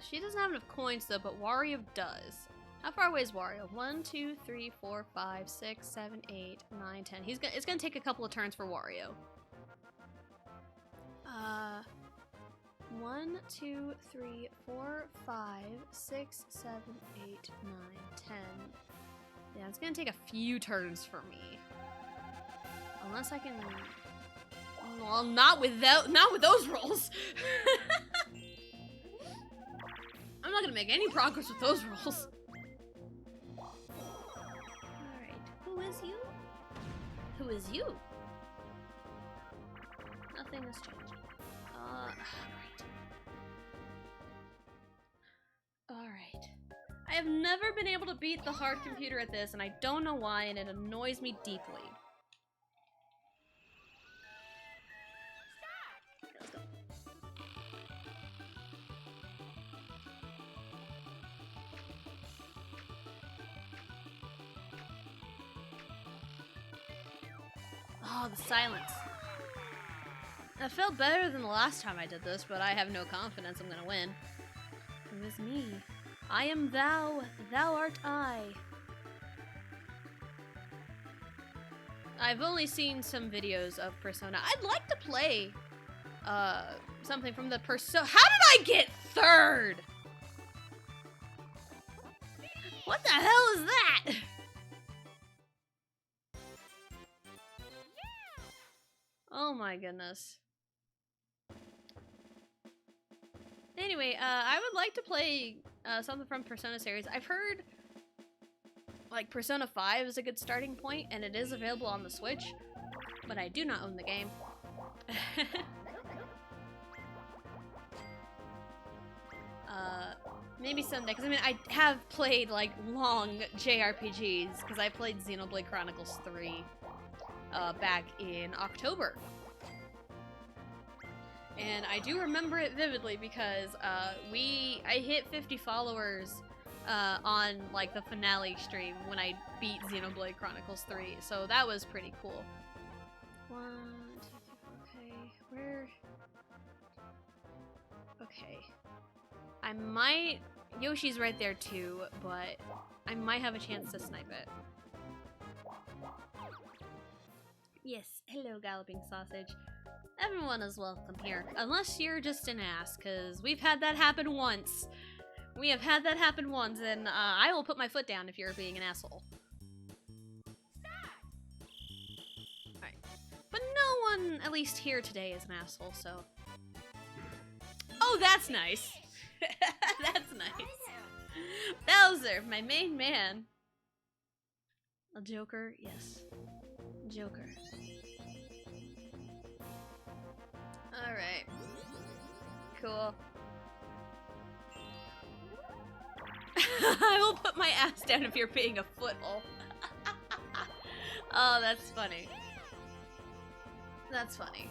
She doesn't have enough coins though, but Wario does. How far away is Wario? 1, 2, 3, 4, 5, 6, 7, 8, 9, 10. It's gonna take a couple of turns for Wario. 1, 2, 3, 4, 5, 6, 7, 8, 9, 10. Yeah, it's gonna take a few turns for me. Unless I can... Well, not with those rolls. I'm not gonna make any progress with those rolls. Alright, who is you? Who is you? Nothing has changed. Alright. Alright. I I've never been able to beat the hard computer at this, and I don't know why, and it annoys me deeply. Let's go. Oh, the silence. That felt better than the last time I did this, but I have no confidence I'm gonna win. Who is me? I am thou, thou art I. I've only seen some videos of Persona. I'd like to play something from the Persona. How did I get third? What the hell is that? Oh my goodness. Anyway, I would like to play something from Persona series. I've heard like Persona 5 is a good starting point, and it is available on the Switch, but I do not own the game. Maybe someday, because I mean, I have played like long JRPGs, because I played Xenoblade Chronicles 3 back in October. And I do remember it vividly because I hit 50 followers on like the finale stream when I beat Xenoblade Chronicles 3, so that was pretty cool. 1, 2, 3, okay, where? Okay. I might... Yoshi's right there too, but I might have a chance to snipe it. Yes, hello Galloping Sausage. Everyone is welcome here, unless you're just an ass, because we've had that happen once. We have had that happen once, and I will put my foot down if you're being an asshole. Alright. But no one, at least here today, is an asshole, so... Oh, that's nice! That's nice. Bowser, my main man. A Joker? Yes. Joker. Alright. Cool. I will put my ass down if you're being a foothole. Oh, that's funny. That's funny.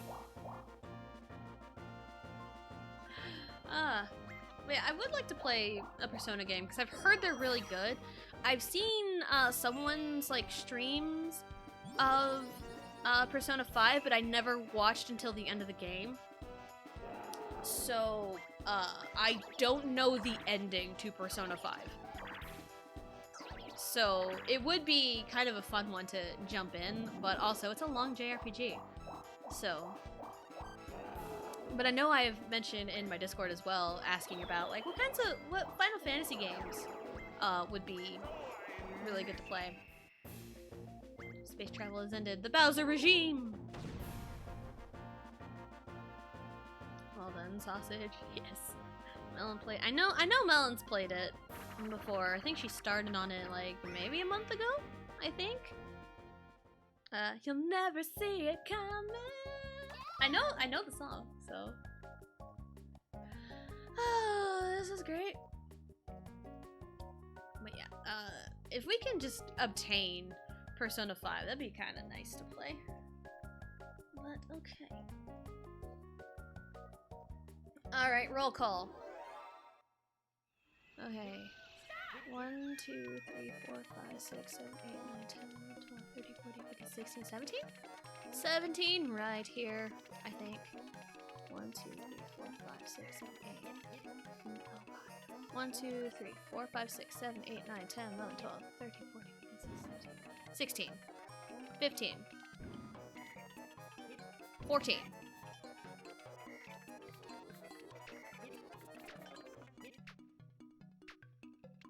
Wait, I would like to play a Persona game, because I've heard they're really good. I've seen someone's like streams of Persona 5, but I never watched until the end of the game. So, I don't know the ending to Persona 5. So, it would be kind of a fun one to jump in, but also it's a long JRPG. So, but I know I've mentioned in my Discord as well, asking about like what Final Fantasy games would be really good to play. Space travel has ended. The Bowser regime! Well done, Sausage. Yes. Melon played. I know Melon's played it before. I think she started on it like maybe a month ago, I think. You'll never see it coming. I know the song, so. Oh, this is great. But yeah, if we can just obtain Persona 5, that'd be kind of nice to play. But okay. Alright, roll call. Okay. 1, 2, 3, 4, 5, 6, 7, 8, 9, 10, 11, 12, 13, 14, 15, 16, 17? 17 right here, I think. 1, 2, 3, 4, 5, 6, 7, 8. Oh god. 1, 2, 3, 4, 5, 6, 7, 8, 9, 10, 11, 12, 13, 14, 15, 16, 15, 14.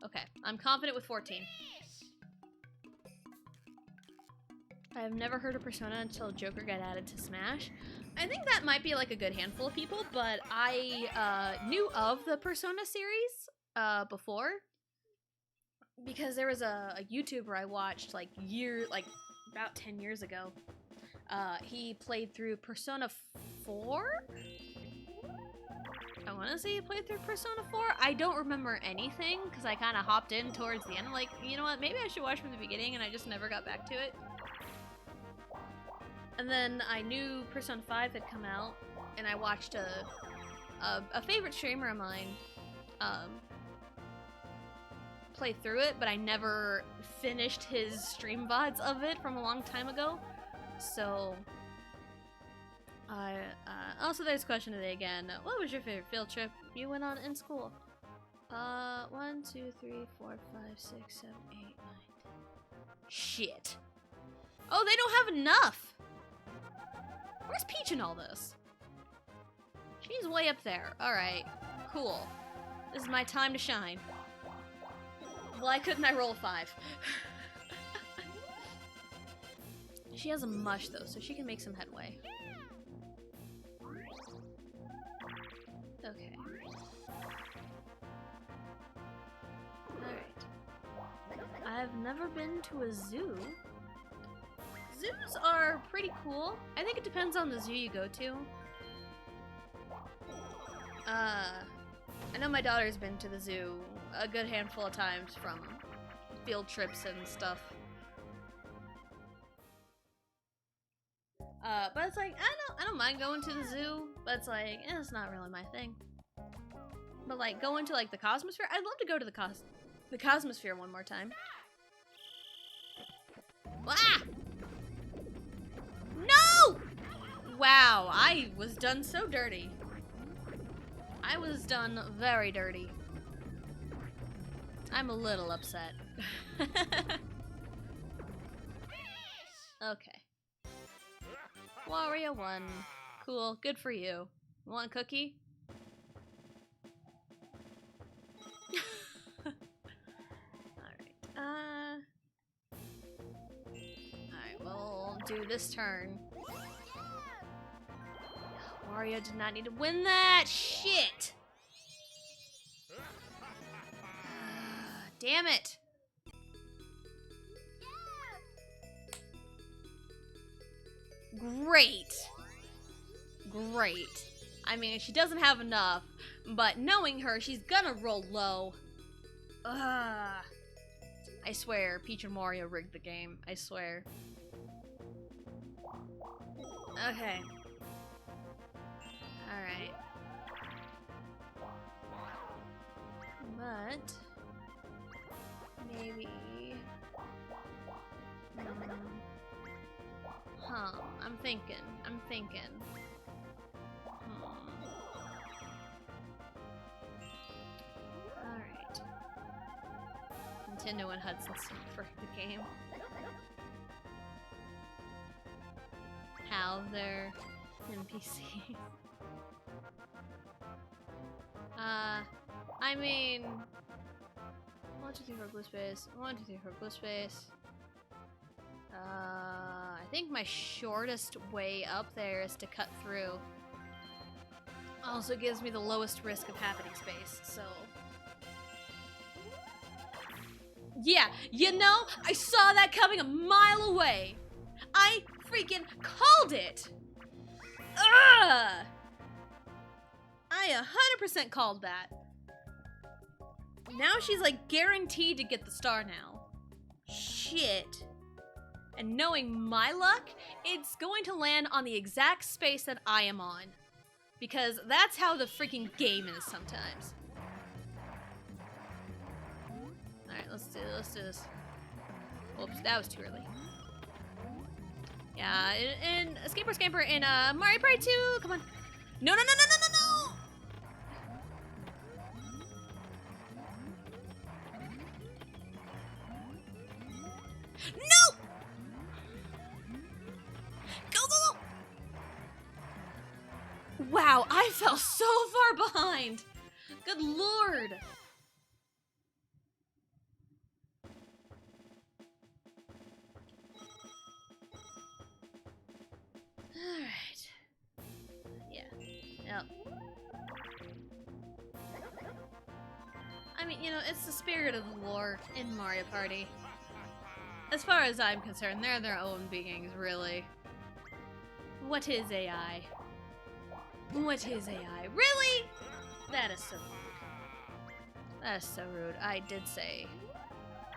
Okay, I'm confident with 14. I've never heard of Persona until Joker got added to Smash. I think that might be like a good handful of people, but I knew of the Persona series before because there was a YouTuber I watched like about 10 years ago. He played through Persona 4? I want to say you played through Persona 4. I don't remember anything because I kind of hopped in towards the end. I'm like, you know what? Maybe I should watch from the beginning, and I just never got back to it. And then I knew Persona 5 had come out, and I watched a favorite streamer of mine play through it, but I never finished his stream VODs of it from a long time ago. So, also there's a question today again. What was your favorite field trip you went on in school? 1, 2, 3, 4, 5, 6, 7, 8, 9, 10. Shit. Oh, they don't have enough! Where's Peach in all this? She's way up there. Alright, cool. This is my time to shine. Why couldn't I roll a 5? She has a mush though, so she can make some headway. Okay. Alright. I've never been to a zoo. Zoos are pretty cool. I think it depends on the zoo you go to. I know my daughter's been to the zoo a good handful of times from field trips and stuff. But it's like, I don't mind going to the zoo, but it's like, it's not really my thing. But like, going to like the Cosmosphere, I'd love to go to the Cosmosphere one more time. Ah! No! Wow, I was done so dirty. I was done very dirty. I'm a little upset. Okay. Wario won. Cool, good for you. Want a cookie? Alright, Alright, we'll do this turn. Wario did not need to win that! Shit! Damn it! Great! Great. I mean, she doesn't have enough, but knowing her, she's gonna roll low. Ugh. I swear, Peach and Mario rigged the game. I swear. Okay. Alright. But... maybe... I'm thinking. Alright. Nintendo and Hudson for the game. How they're NPCs. I mean... 1, 2, 3, 4, blue space. 1, 2, 3, 4, blue space. I think my shortest way up there is to cut through. Also gives me the lowest risk of happening space, so... yeah, you know, I saw that coming a mile away! I freaking called it! Ugh! I 100% called that. Now she's like guaranteed to get the star now. Shit. And knowing my luck, it's going to land on the exact space that I am on. Because that's how the freaking game is sometimes. Alright, let's do this. Oops, that was too early. Yeah, in Scamper in Mario Party 2, come on. No! No! Go! Wow, I fell so far behind. Good lord. Alright. Yeah. Yep. I mean, you know, it's the spirit of the lore in Mario Party. As far as I'm concerned, they're their own beings, really. What is AI? What is AI? Really? That is so rude. That is so rude. I did say.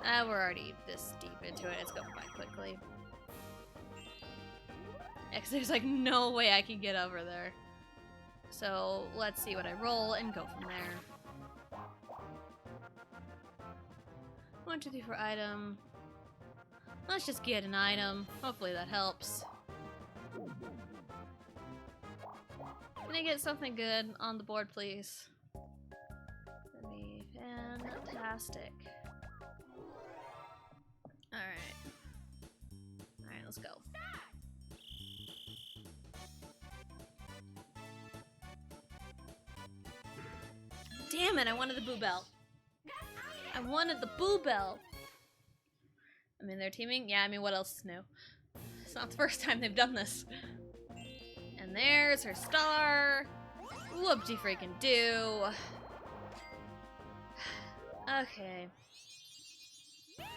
We're already this deep into it. It's going by quickly. Yeah, 'cause there's like no way I can get over there. So let's see what I roll and go from there. 1, 2, 3, 4 item. Let's just get an item. Hopefully that helps. Can I get something good on the board, please? That'd be fantastic. Alright. Alright, let's go. Damn it, I wanted the Boo Bell. I wanted the Boo Bell. I mean, they're teaming? Yeah, I mean, what else is new? It's not the first time they've done this. And there's her star. Whoop-de freaking do. Okay. Where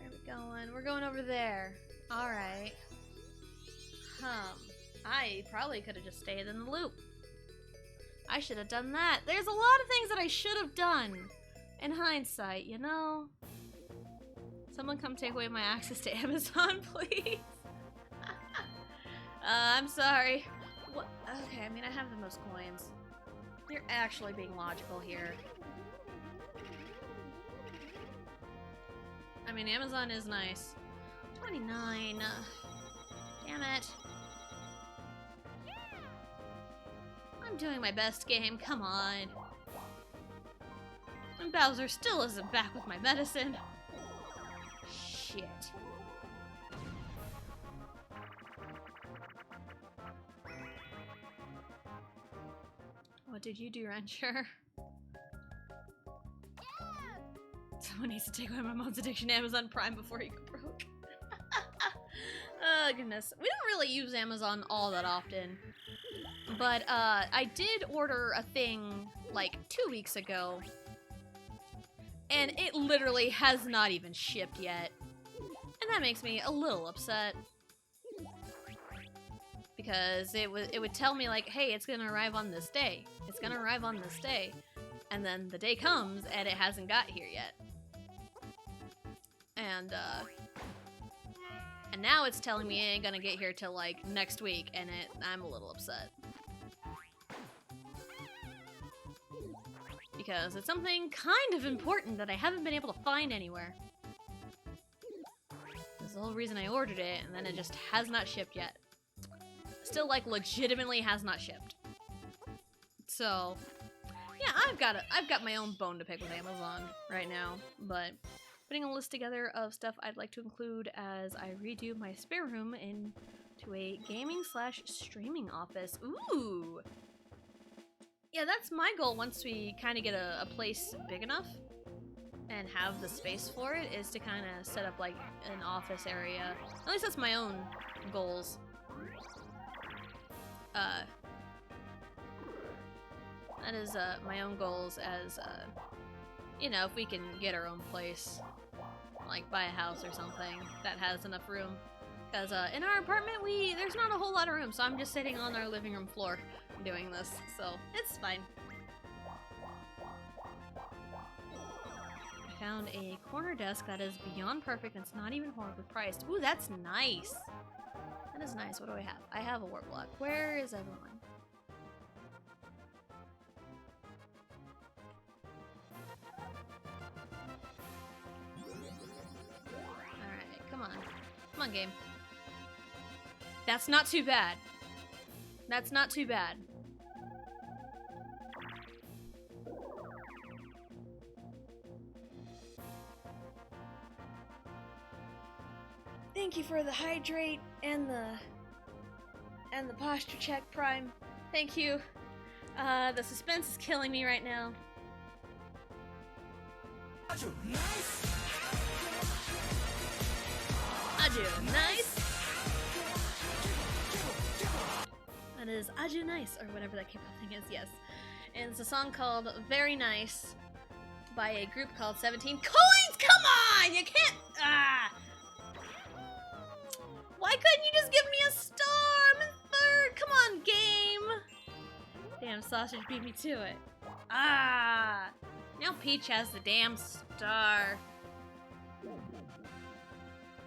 are we going? We're going over there. Alright. I probably could have just stayed in the loop. I should have done that. There's a lot of things that I should have done in hindsight, you know? Someone come take away my access to Amazon, please. I'm sorry. What? Okay, I mean, I have the most coins. You're actually being logical here. I mean, Amazon is nice. 29. Damn it. I'm doing my best, game. Come on. And Bowser still isn't back with my medicine. Shit. What did you do, Rancher? Someone needs to take away my mom's addiction to Amazon Prime before you go broke. Oh, goodness. We don't really use Amazon all that often. But, I did order a thing, like, 2 weeks ago. And it literally has not even shipped yet. And that makes me a little upset. Because it would tell me, like, hey, it's gonna arrive on this day. It's gonna arrive on this day. And then the day comes, and it hasn't got here yet. And now it's telling me it ain't gonna get here till, like, next week, and I'm a little upset. Because it's something kind of important that I haven't been able to find anywhere. That's the whole reason I ordered it, and then it just has not shipped yet. Still, like, legitimately has not shipped. So, yeah, I've got my own bone to pick with Amazon right now, but putting a list together of stuff I'd like to include as I redo my spare room into a gaming/streaming office. Ooh! Yeah, that's my goal once we kind of get a place big enough and have the space for it, is to kind of set up, like, an office area. At least that's my own goals. That is, my own goals as, you know, if we can get our own place. Like, buy a house or something that has enough room. Because, in our apartment, there's not a whole lot of room, so I'm just sitting on our living room floor doing this, so it's fine. I found a corner desk that is beyond perfect and it's not even horribly priced. Ooh, that's nice! That is nice. What do I have? I have a work block. Where is everyone? Alright, come on. Come on, game. That's not too bad. That's not too bad. Thank you for the hydrate and the posture check, Prime. Thank you. The suspense is killing me right now. Aju, nice. That is Aju Nice, or whatever that K-pop thing is, yes. And it's a song called Very Nice by a group called 17 Coins! Come on! You can't... Ah! Why couldn't you just give me a Damn sausage beat me to it. Ah! Now Peach has the damn star.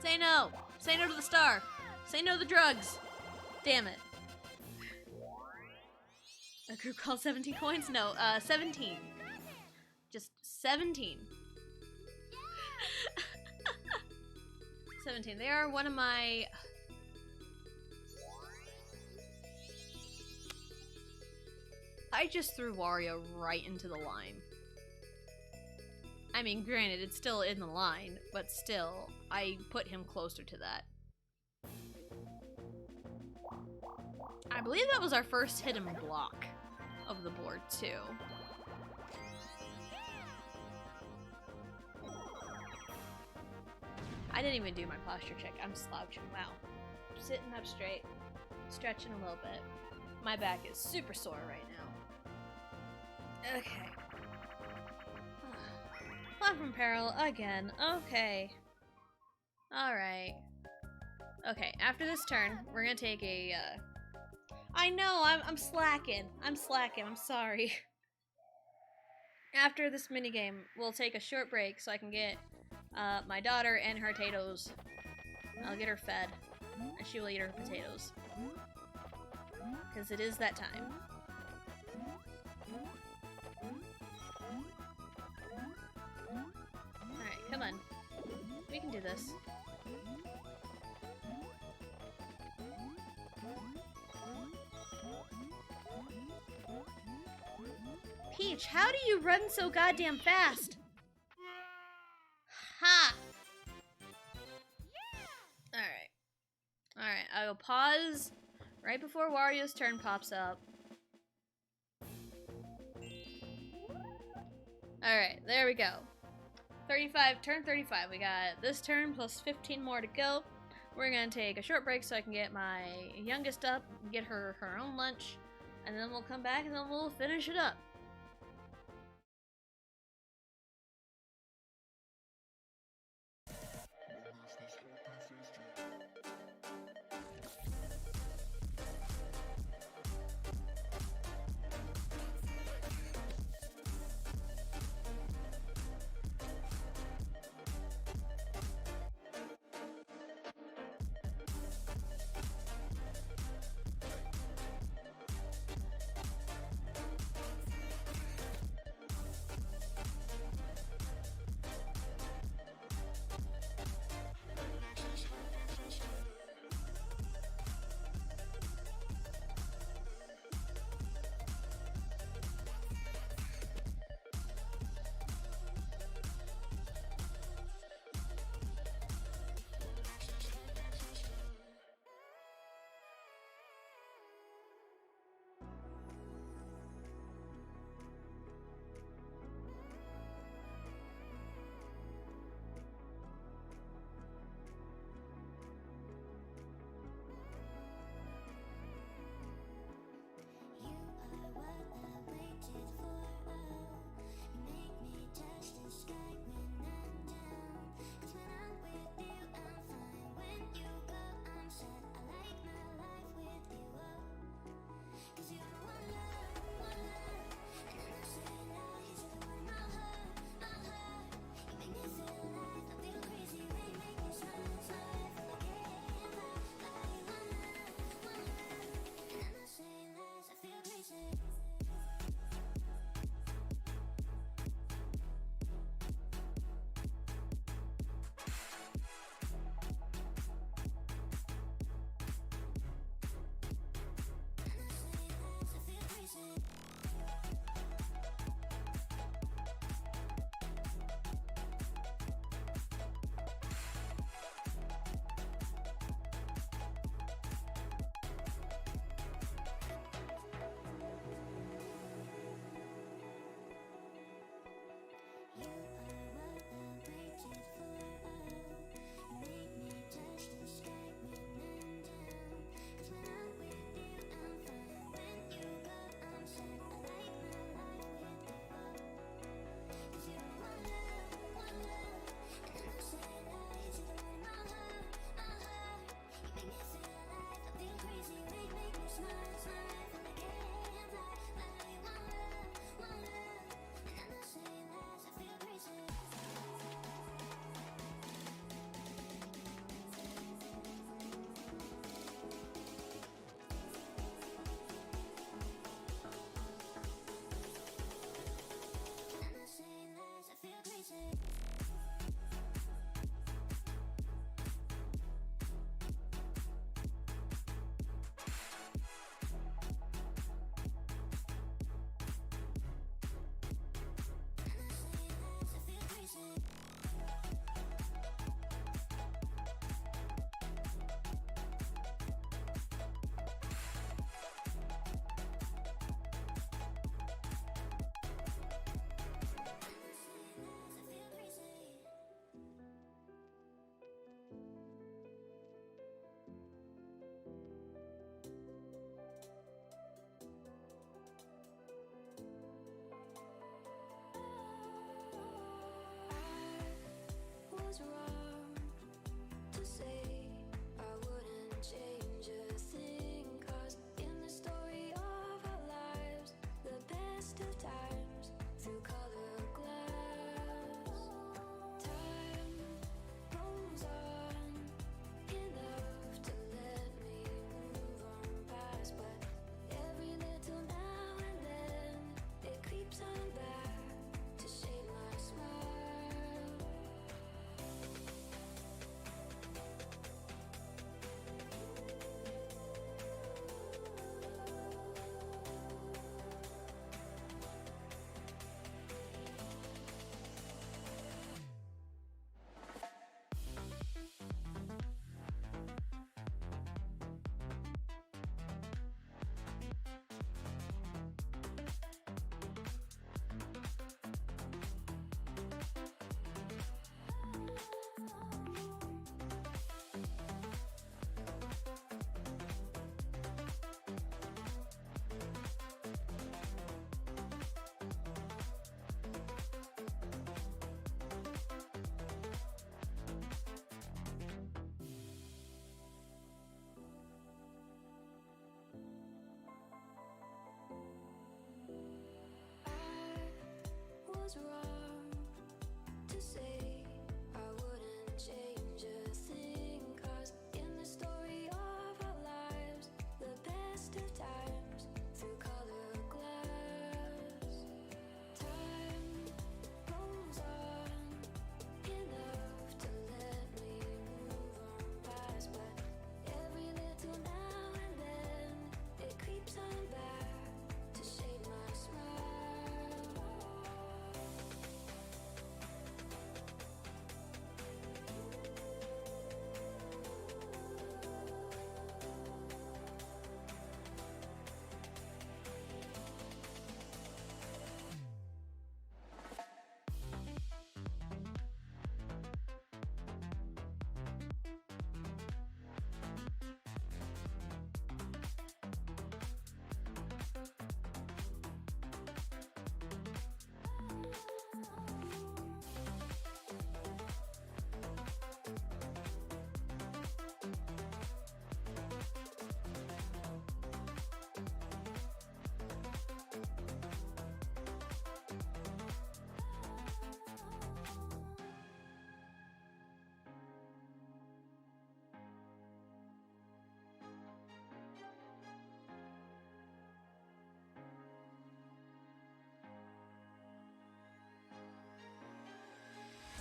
Say no! Say no to the star! Say no to the drugs! Damn it. A group called 17 coins? No, 17. Just 17. 17. They are one of my... I just threw Wario right into the line. I mean, granted, it's still in the line, but still, I put him closer to that. I believe that was our first hidden block of the board, too. I didn't even do my posture check. I'm slouching. Wow. Sitting up straight, stretching a little bit. My back is super sore right now. Okay. Platform peril again. Okay. Alright. Okay, after this turn, we're gonna take a, I know, I'm slacking. I'm slacking. I'm sorry. After this minigame, we'll take a short break so I can get my daughter and her potatoes. I'll get her fed, and she will eat her potatoes. Because it is that time. Alright, come on. We can do this. Peach, how do you run so goddamn fast? Ha! Alright. Alright, I will pause right before Wario's turn pops up. Alright, there we go. 35, turn 35. We got this turn plus 15 more to go. We're gonna take a short break so I can get my youngest up, get her her own lunch, and then we'll come back and then we'll finish it up. was wrong to say. I wouldn't change a thing, 'cause in the story of our lives, the best of times through color glass. Time goes on enough to let me move on past, but every little now and then it creeps on back to shade my smile.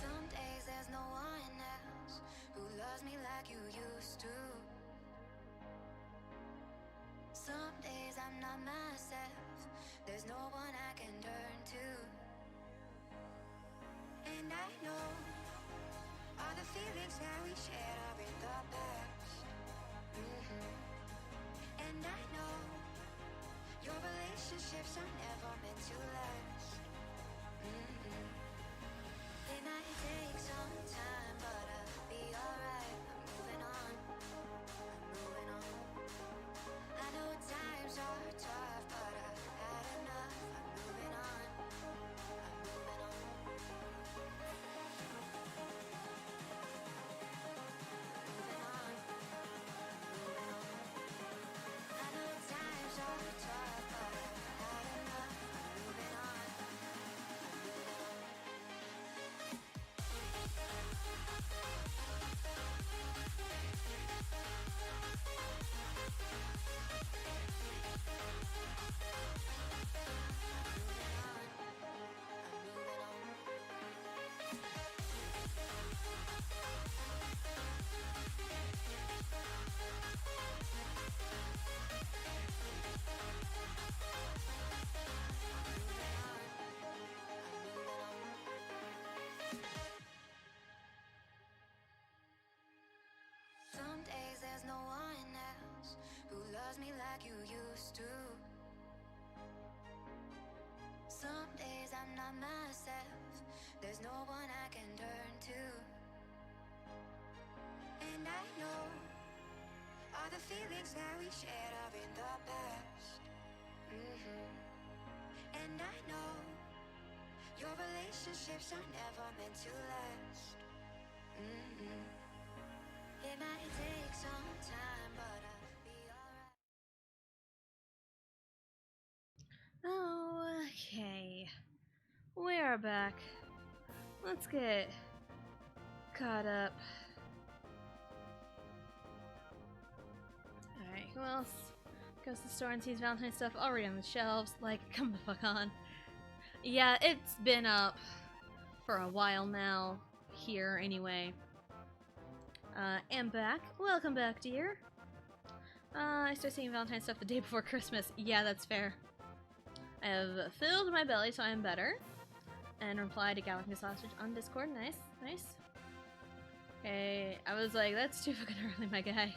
Some days there's no one else who loves me like you used to. Some days I'm not myself, there's no one I can turn to. And I know all the feelings that we shared are in the past. And I know your relationships are never meant to last. It might take some time, but I'll be alright. I'm moving on, I'm moving on. I know times are tough, but I've had enough. I'm moving on, I'm moving on. Moving on, moving on. I know times are tough, but I've had enough. I'm moving on, I'm moving on. Some days there's no one else who loves me like you used to. Some days I'm not myself, there's no one I can turn to. And I know all the feelings that we shared are in the past. And I know your relationships are never meant to last. It might take some time, but I'll be alright. Okay. We are back. Let's get caught up. Alright, who else goes to the store and sees Valentine's stuff already on the shelves? Like, come the fuck on. Yeah, it's been up for a while now. Here, anyway. Am back. Welcome back, dear. I started seeing Valentine's stuff the day before Christmas. Yeah, that's fair. I have filled my belly, so I am better. And replied to Galaxy Sausage on Discord. Nice, nice. Okay, I was like, that's too fucking early, my guy.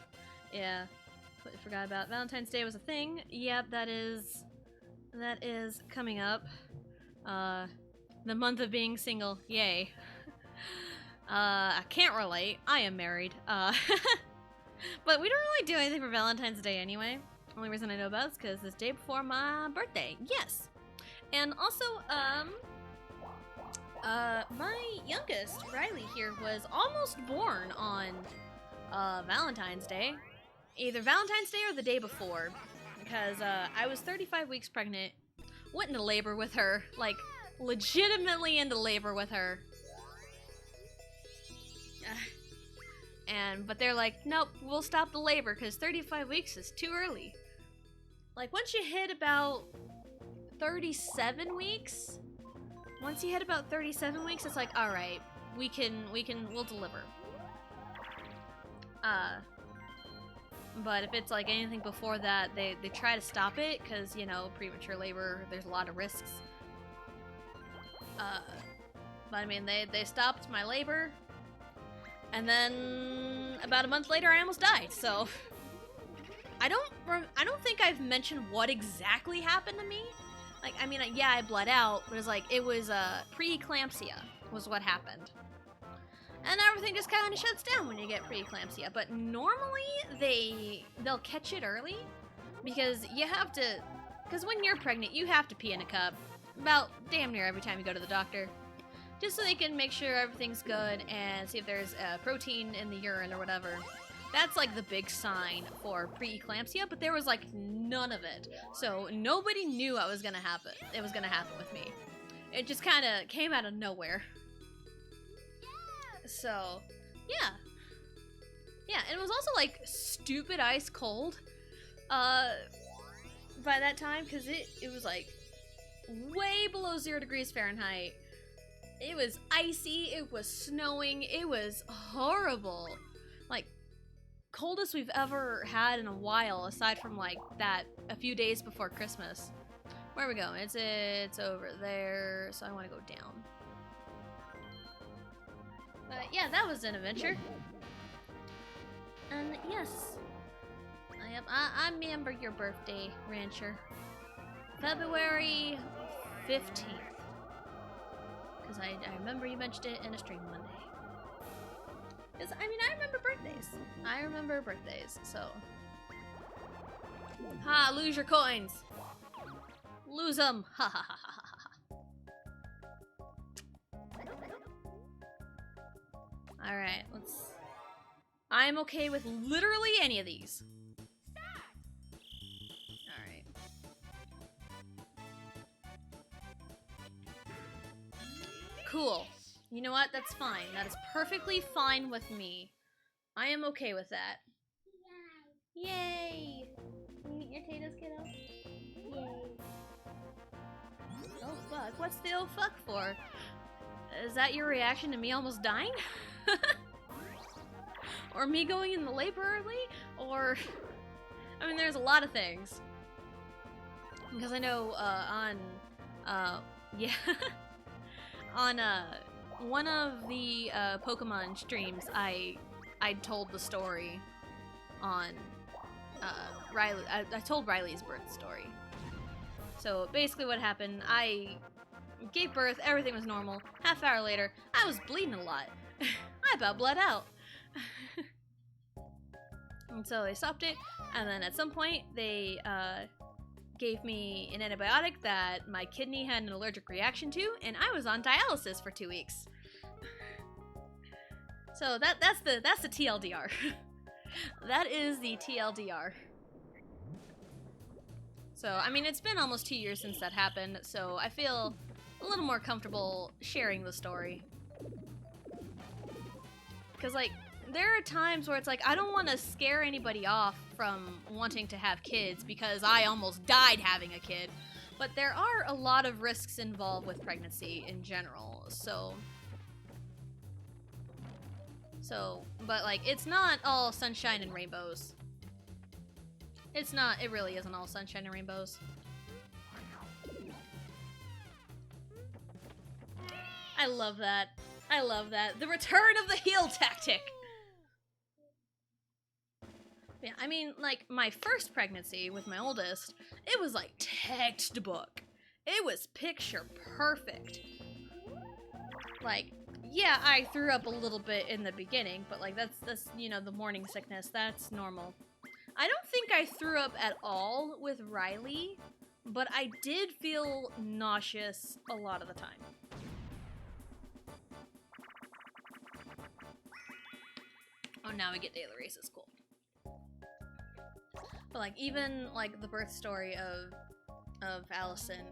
Yeah, completely forgot about Valentine's Day was a thing. Yep, that is coming up. The month of being single. Yay. I can't relate. I am married. But we don't really do anything for Valentine's Day anyway. Only reason I know about it is because it's the day before my birthday. Yes. And also, my youngest, Riley here, was almost born on, Valentine's Day. Either Valentine's Day or the day before. Because, I was 35 weeks pregnant. Went into labor with her, like, legitimately into labor with her. But they're like, nope, we'll stop the labor because 35 weeks is too early. Like, once you hit about 37 weeks, it's like, all right, we'll deliver. But if it's like anything before that, they try to stop it because, you know, premature labor, there's a lot of risks. But I mean, they stopped my labor, and then about a month later, I almost died. So I don't think I've mentioned what exactly happened to me. Like, I mean, yeah, I bled out, but it was preeclampsia was what happened. And everything just kind of shuts down when you get preeclampsia. But normally they'll catch it early because because when you're pregnant, you have to pee in a cup about damn near every time you go to the doctor, just so they can make sure everything's good and see if there's protein in the urine or whatever. That's like the big sign for preeclampsia, but there was like none of it. So nobody knew it was gonna happen with me. It just kind of came out of nowhere. So, yeah. Yeah, and it was also like stupid ice cold by that time, because it was like way below 0 degrees Fahrenheit. It was icy, it was snowing, it was horrible. Like, coldest we've ever had in a while, aside from like that a few days before Christmas. Where are we going? It's over there, so I want to go down. But yeah, that was an adventure. And yes, I remember your birthday, Rancher. February 15th. Because I remember you mentioned it in a stream one day. Because, I mean, I remember birthdays. So. Ha, lose your coins. Lose them. Ha ha ha ha ha. Alright, I'm okay with literally any of these. Alright. Cool. You know what? That's fine. That is perfectly fine with me. I am okay with that. Yay! Can you eat your potatoes, kiddo? Yay. Oh fuck. What's the oh fuck for? Is that your reaction to me almost dying? Or me going in the labor early? Or... I mean, there's a lot of things. Because I know, yeah. On, one of the, Pokemon streams, I told the story on, Riley. I told Riley's birth story. So, basically what happened, I gave birth, everything was normal. Half hour later, I was bleeding a lot. I about bled out. And so they stopped it, and then at some point they gave me an antibiotic that my kidney had an allergic reaction to, and I was on dialysis for 2 weeks. So that's the TLDR. That is the TLDR. So, I mean, it's been almost 2 years since that happened, so I feel a little more comfortable sharing the story. Because, like, there are times where it's like, I don't want to scare anybody off from wanting to have kids because I almost died having a kid. But there are a lot of risks involved with pregnancy in general, so, but like, it's not all sunshine and rainbows. It's not, it really isn't all sunshine and rainbows. I love that. I love that. The return of the heal tactic! Yeah, I mean, like, my first pregnancy with my oldest, it was like textbook. It was picture perfect. Like, yeah, I threw up a little bit in the beginning, but like, that's, you know, the morning sickness, that's normal. I don't think I threw up at all with Riley, but I did feel nauseous a lot of the time. Oh, now we get daily races, cool. But like, even like the birth story of Allison,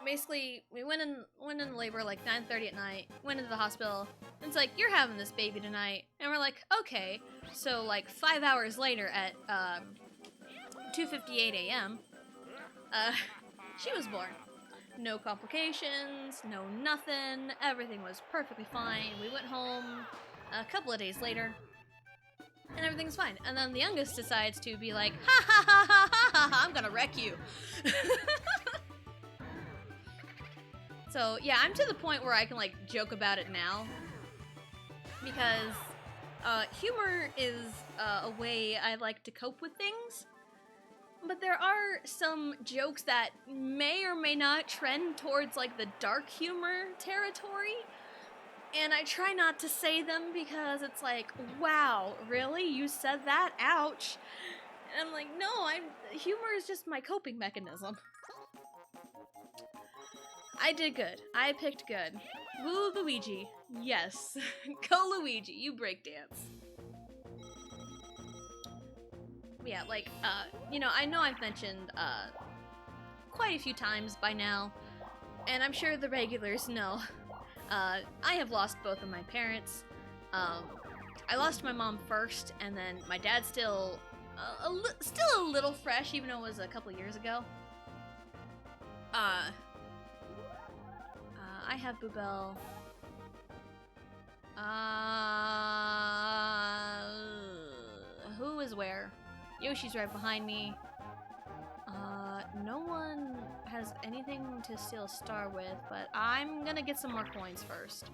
basically, we went in labor like 9:30 at night, went into the hospital, and it's like, you're having this baby tonight. And we're like, okay. So like 5 hours later at 2:58 a.m., she was born. No complications, no nothing, everything was perfectly fine. We went home a couple of days later, and everything's fine. And then the youngest decides to be like, ha ha ha ha ha ha, I'm gonna wreck you. So yeah, I'm to the point where I can like joke about it now, because humor is a way I like to cope with things. But there are some jokes that may or may not trend towards like the dark humor territory, and I try not to say them because it's like, wow, really? You said that? Ouch. And I'm like, no, humor is just my coping mechanism. I did good. I picked good. Woo Luigi. Yes. Go Luigi, you breakdance. Yeah, like, you know I've mentioned, quite a few times by now, and I'm sure the regulars know, I have lost both of my parents. I lost my mom first, and then my dad's still a little fresh, even though it was a couple years ago. I have Boobelle. Who is where? Yoshi's right behind me. No one has anything to steal a star with, but I'm gonna get some more coins first.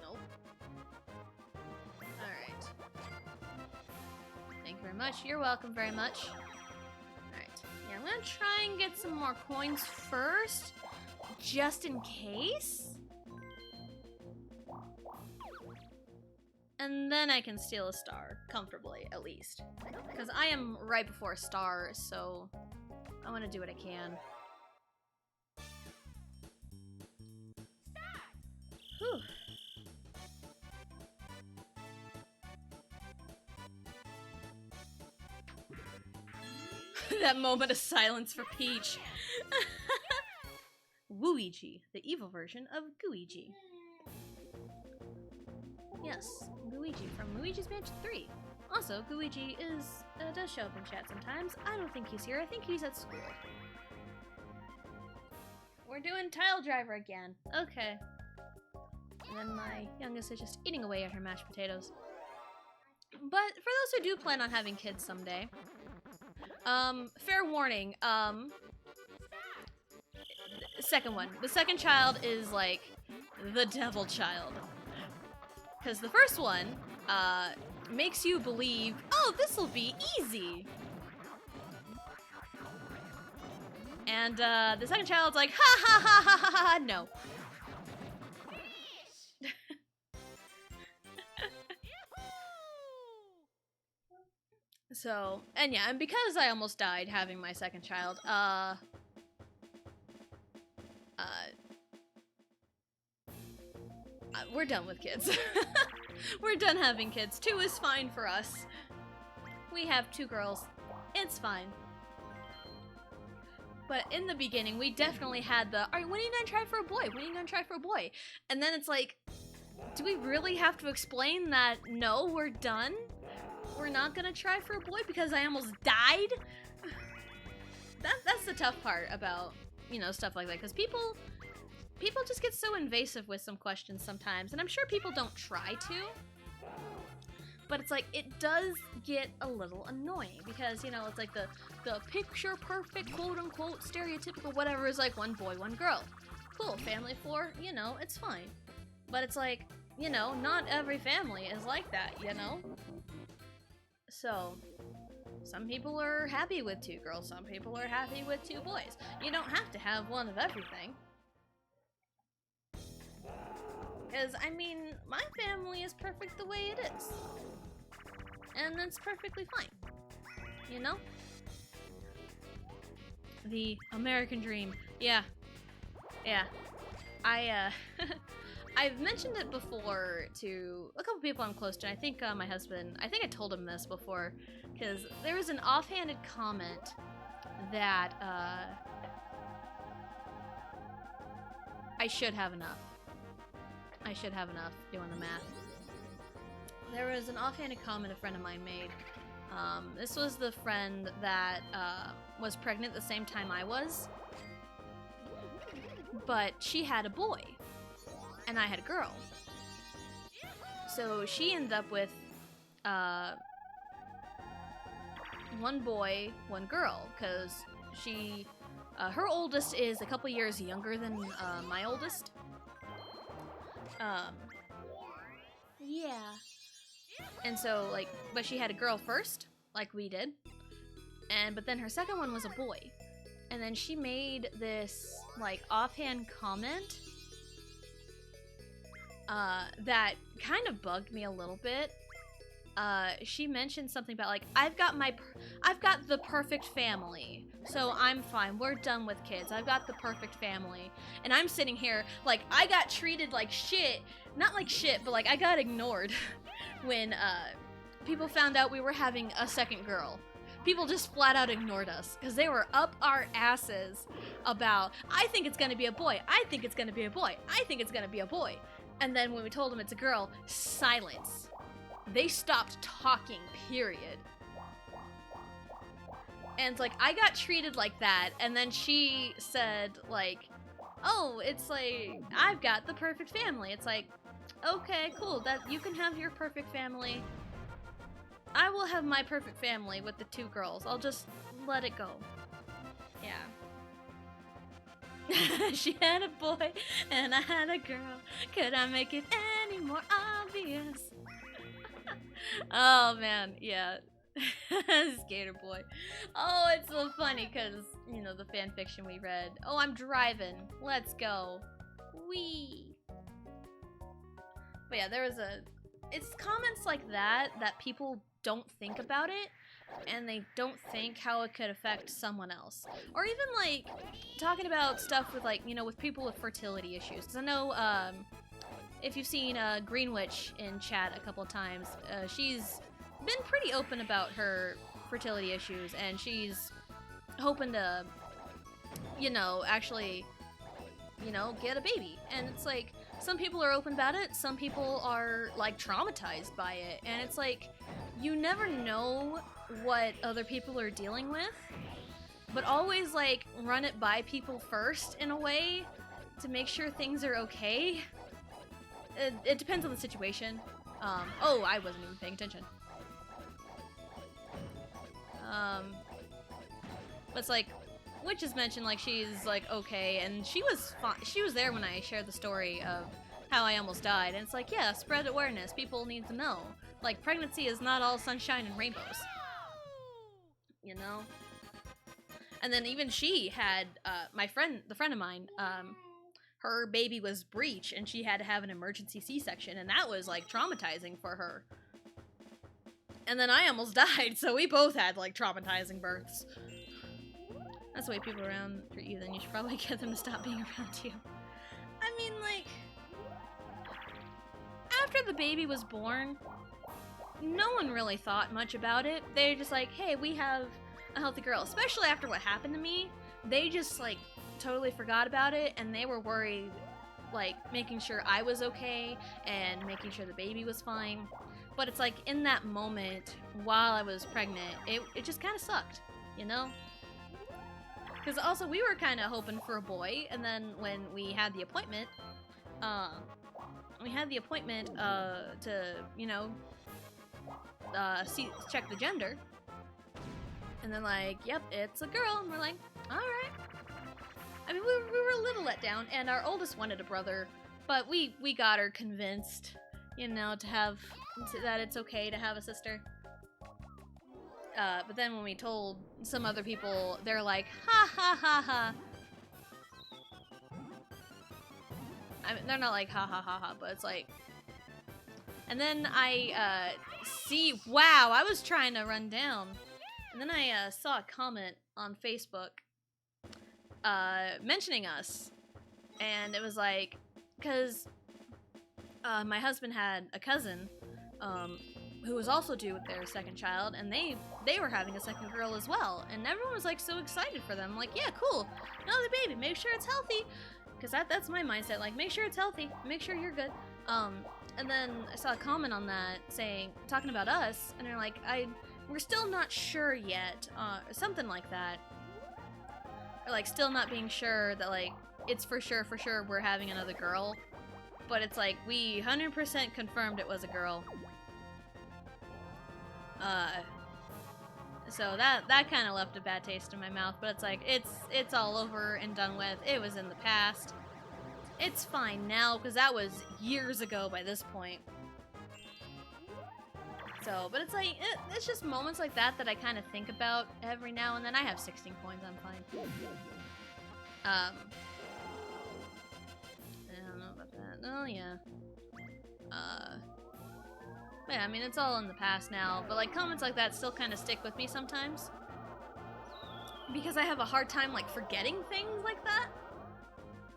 Nope. Alright. Thank you very much. You're welcome very much. Alright. Yeah, I'm gonna try and get some more coins first, just in case. And then I can steal a star, comfortably, at least. Because I am right before a star, so I want to do what I can. Whew. That moment of silence for Peach. Wooigi, the evil version of Gooigi. Yes, Luigi from Luigi's Mansion 3. Also, Luigi does show up in chat sometimes. I don't think he's here. I think he's at school. We're doing Tile Driver again. Okay. And then my youngest is just eating away at her mashed potatoes. But for those who do plan on having kids someday, fair warning, second one. The second child is like the devil child. Because the first one, makes you believe, oh, this'll be easy. And, the second child's like, ha ha ha ha ha ha, no. So, and yeah, and because I almost died having my second child, we're done with kids. We're done having kids. 2 is fine for us. We have 2 girls. It's fine. But in the beginning, we definitely had the, alright, when are you gonna try for a boy? When are you gonna try for a boy? And then it's like, do we really have to explain that, no, we're done? We're not gonna try for a boy because I almost died? That's the tough part about, you know, stuff like that. Because people just get so invasive with some questions sometimes, and I'm sure people don't try to, but it's like, it does get a little annoying, because, you know, it's like the picture perfect, quote-unquote, stereotypical whatever is like 1 boy, 1 girl. Cool, family 4, you know, it's fine. But it's like, you know, not every family is like that, you know? So, some people are happy with 2 girls, some people are happy with 2 boys. You don't have to have one of everything. Because, I mean, my family is perfect the way it is. And that's perfectly fine. You know? The American dream. Yeah. Yeah. I've mentioned it before to a couple people I'm close to. I think my husband, I think I told him this before, because there was an offhanded comment that I should have enough. I should have enough doing the math. There was an offhanded comment a friend of mine made. This was the friend that was pregnant the same time I was, but she had a boy, and I had a girl. So she ended up with one boy, one girl, because she, her oldest is a couple years younger than my oldest. Yeah. And so, like, but she had a girl first, like we did. But then her second one was a boy. And then she made this, like, offhand comment that kind of bugged me a little bit. She mentioned something about, like, I've got the perfect family, so I'm fine. We're done with kids. I've got the perfect family. And I'm sitting here, like, I got treated like shit. Not like shit, but, like, I got ignored when, people found out we were having a second girl. People just flat out ignored us, because they were up our asses about, I think it's gonna be a boy. I think it's gonna be a boy. I think it's gonna be a boy. And then when we told them it's a girl, silence. They stopped talking, period. And like, I got treated like that, and then she said, like, oh, it's like, I've got the perfect family. It's like, okay, cool, that you can have your perfect family. I will have my perfect family with the two girls. I'll just let it go. Yeah. She had a boy, and I had a girl. Could I make it any more obvious? Oh man, yeah. Skater boy. Oh, it's so funny because, you know, the fan fiction we read. Oh, I'm driving. Let's go. Wee. But yeah, there was it's comments like that that people don't think about it, and they don't think how it could affect someone else. Or even, like, talking about stuff with, like, you know, with people with fertility issues. Because I know, if you've seen Greenwitch in chat a couple of times, she's been pretty open about her fertility issues, and she's hoping to, you know, actually, you know, get a baby. And it's like, some people are open about it, some people are, like, traumatized by it, and it's like, you never know what other people are dealing with, but always, like, run it by people first in a way to make sure things are okay. It depends on the situation. Oh, I wasn't even paying attention. But it's like, Witch has mentioned, like, she's, like, okay, and she was there when I shared the story of how I almost died, and it's like, yeah, spread awareness. People need to know. Like, pregnancy is not all sunshine and rainbows. You know? And then even she had, the friend of mine, her baby was breech, and she had to have an emergency C-section, and that was, like, traumatizing for her. And then I almost died, so we both had, like, traumatizing births. That's the way people around treat you, then you should probably get them to stop being around you. I mean, like, after the baby was born, no one really thought much about it. They're just like, hey, we have a healthy girl. Especially after what happened to me, they just, like, totally forgot about it, and they were worried, like, making sure I was okay and making sure the baby was fine. But it's like, in that moment, while I was pregnant, it just kind of sucked, you know? Because also, we were kind of hoping for a boy, and then when we had the appointment, to, you know, check the gender. And then, like, yep, it's a girl, and we're like, alright. I mean, we were a little let down, and our oldest wanted a brother, but we got her convinced, you know, that it's okay to have a sister. But then when we told some other people, they're like, ha ha ha ha. I mean, they're not like ha ha ha ha, but it's like. And then I wow, I was trying to run down. And then I saw a comment on Facebook mentioning us. And it was like, because my husband had a cousin who was also due with their second child, and they were having a second girl as well, and everyone was like so excited for them. Like, yeah, cool, another baby, make sure it's healthy, because that's my mindset. Like, make sure it's healthy, make sure you're good. And then I saw a comment on that saying, talking about us, and they're like, we're still not sure yet, something like that, or like still not being sure that like it's for sure we're having another girl, but it's like we 100% confirmed it was a girl. So that kind of left a bad taste in my mouth, but it's like it's all over and done with. It was in the past. It's fine now, because that was years ago by this point. So, but it's like, it's just moments like that that I kind of think about every now and then. I have 16 coins, I'm fine. I don't know about that. Oh, yeah. Yeah, I mean, it's all in the past now, but like comments like that still kind of stick with me sometimes. Because I have a hard time like forgetting things like that.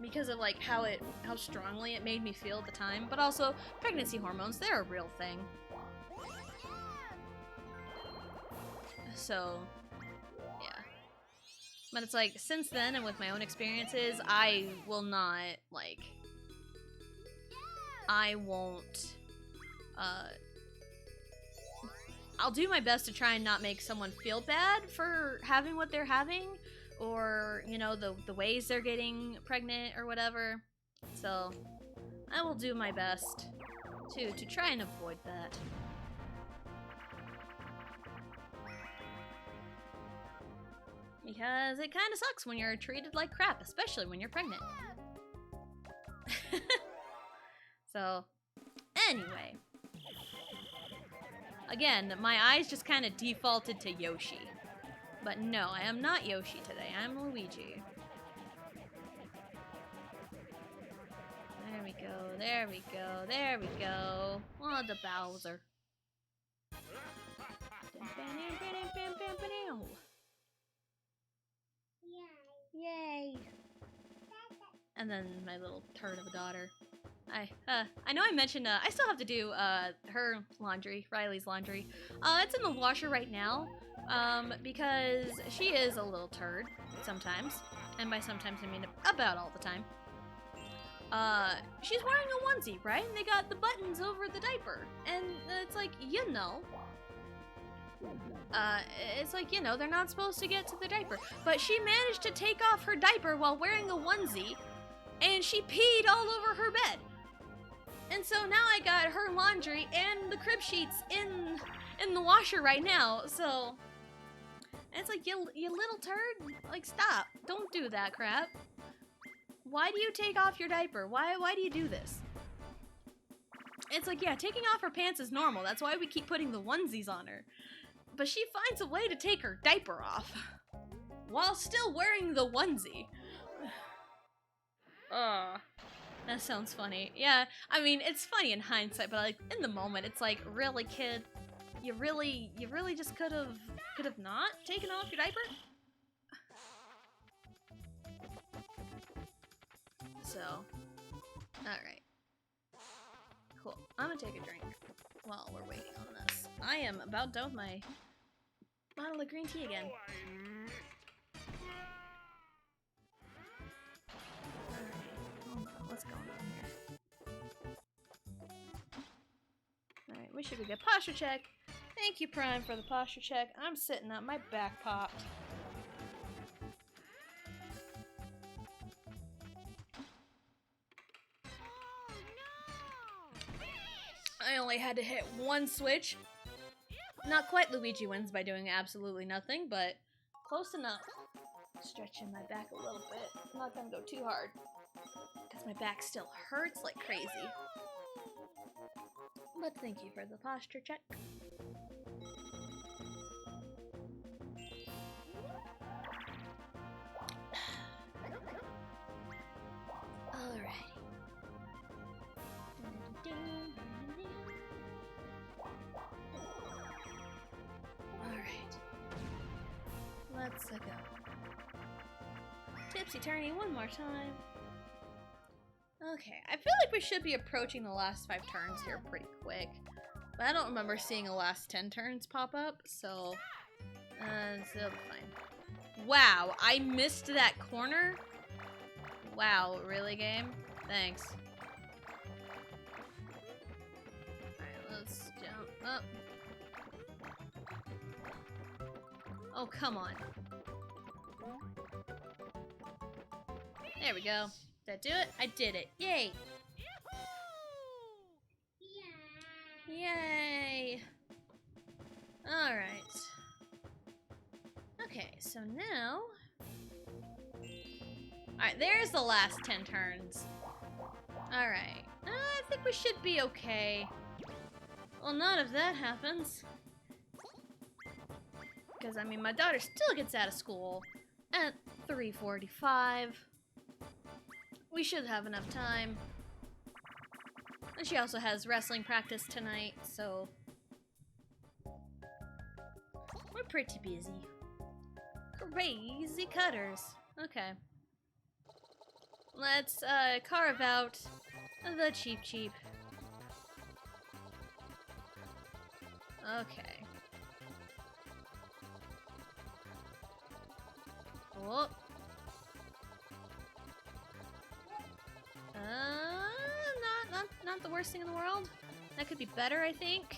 Because of like how strongly it made me feel at the time, but also pregnancy hormones, they're a real thing. So, yeah. But it's like, since then and with my own experiences, I will not, like, I won't, I'll do my best to try and not make someone feel bad for having what they're having, or, you know, the ways they're getting pregnant or whatever. So, I will do my best to try and avoid that. Because it kind of sucks when you're treated like crap, especially when you're pregnant. So, anyway. Again, my eyes just kind of defaulted to Yoshi. But no, I am not Yoshi today. I'm Luigi. There we go, there we go, there we go. Oh, the Bowser. Yay! And then my little turd of a daughter. I know I mentioned, I still have to do, her laundry, Riley's laundry. It's in the washer right now, because she is a little turd, sometimes. And by sometimes, I mean about all the time. She's wearing a onesie, right? And they got the buttons over the diaper. And it's like, you know. It's like, you know, they're not supposed to get to the diaper. But she managed to take off her diaper while wearing a onesie, and she peed all over her bed. And so now I got her laundry and the crib sheets in the washer right now, so... And it's like, you little turd, like, stop. Don't do that crap. Why do you take off your diaper? Why do you do this? It's like, yeah, taking off her pants is normal. That's why we keep putting the onesies on her. But she finds a way to take her diaper off while still wearing the onesie. That sounds funny. Yeah, I mean, it's funny in hindsight, but like in the moment, it's like, really, kid? You really just could have not taken off your diaper? So, alright. Cool. I'm gonna take a drink while we're waiting on this. I am about done with my bottle of green tea again. What's going on here? Alright, we should go get posture check. Thank you, Prime, for the posture check. I'm sitting up, my back popped. I only had to hit one switch. Not quite Luigi wins by doing absolutely nothing, but close enough. Stretching my back a little bit. I'm not gonna go too hard, because my back still hurts like crazy. But thank you for the posture check. Alrighty. Alright. Let's go. Tipsy turny one more time. Okay, I feel like we should be approaching the last 5 turns here pretty quick. But I don't remember seeing a last 10 turns pop up, so it'll be fine. Wow, I missed that corner? Wow, really, game? Thanks. Alright, let's jump up. Oh, come on. There we go. Did I do it? I did it. Yay! Yay! Alright. Okay, so now... Alright, there's the last 10 turns. Alright. I think we should be okay. Well, not if that happens. Because, I mean, my daughter still gets out of school at 3:45. We should have enough time. And she also has wrestling practice tonight, so... we're pretty busy. Crazy cutters. Okay. Let's, carve out the Cheep Cheep. Okay. Whoop. Not the worst thing in the world. That could be better, I think.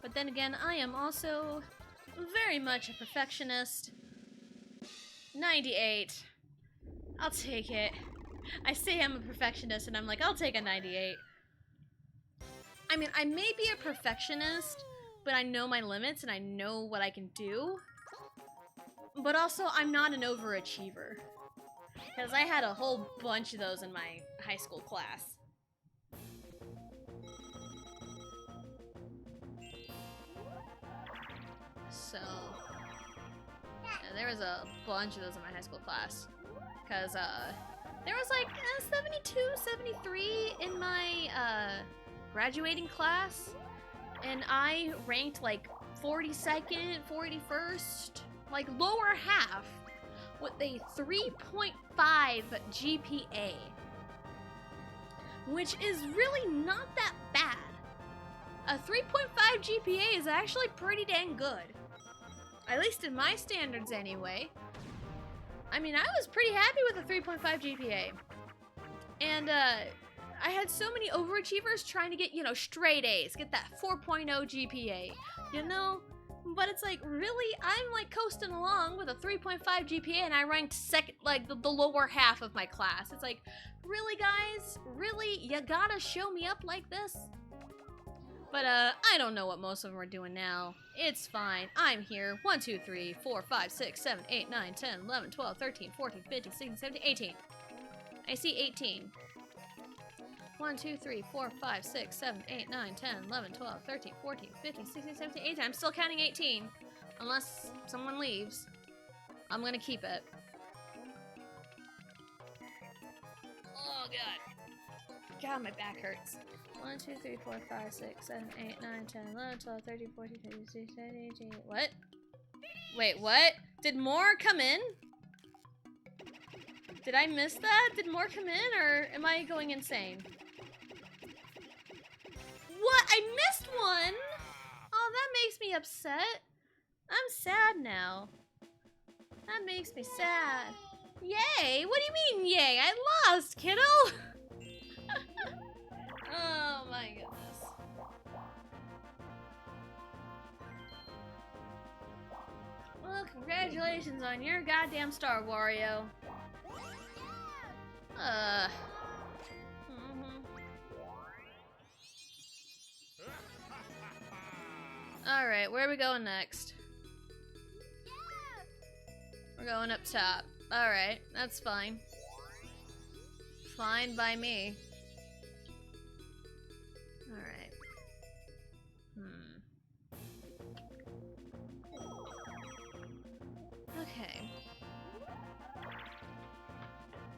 But then again, I am also very much a perfectionist. 98. I'll take it. I say I'm a perfectionist and I'm like, I'll take a 98. I mean, I may be a perfectionist, but I know my limits and I know what I can do. But also, I'm not an overachiever. Because I had a whole bunch of those in my high school class. So, yeah, there was a bunch of those in my high school class. Because, there was like 72, 73 in my, graduating class. And I ranked like 42nd, 41st, like lower half, with a 3.5 GPA. Which is really not that bad. A 3.5 GPA is actually pretty dang good. At least in my standards anyway. I mean, I was pretty happy with a 3.5 GPA. And, I had so many overachievers trying to get, you know, straight A's, get that 4.0 GPA, you know? But it's like, really? I'm like coasting along with a 3.5 GPA and I ranked second, like the lower half of my class. It's like, really guys? Really? You gotta show me up like this? But, I don't know what most of them are doing now. It's fine. I'm here. 1, 2, 3, 4, 5, 6, 7, 8, 9, 10, 11, 12, 13, 14, 15, 16, 17, 18. I see 18. 1, 2, 3, 4, 5, 6, 7, 8, 9, 10, 11, 12, 13, 14, 15, 16, 17, 18. I'm still counting 18. Unless someone leaves. I'm gonna keep it. Oh, God. God, my back hurts. 1, 2, 3, 4, 5, 6, 7, 8, 9, 10, 11, 12, 13, 14, 15, 16, 17, 18. What? Wait, what? Did more come in? Did I miss that? Did more come in, or am I going insane? What? I missed one? Oh, that makes me upset. I'm sad now. That makes me sad. Yay! What do you mean, yay? I lost, kiddo! Oh my goodness. Well, congratulations on your goddamn star, Wario. Alright, where are we going next? We're going up top. Alright, that's fine. Fine by me. Alright. Okay.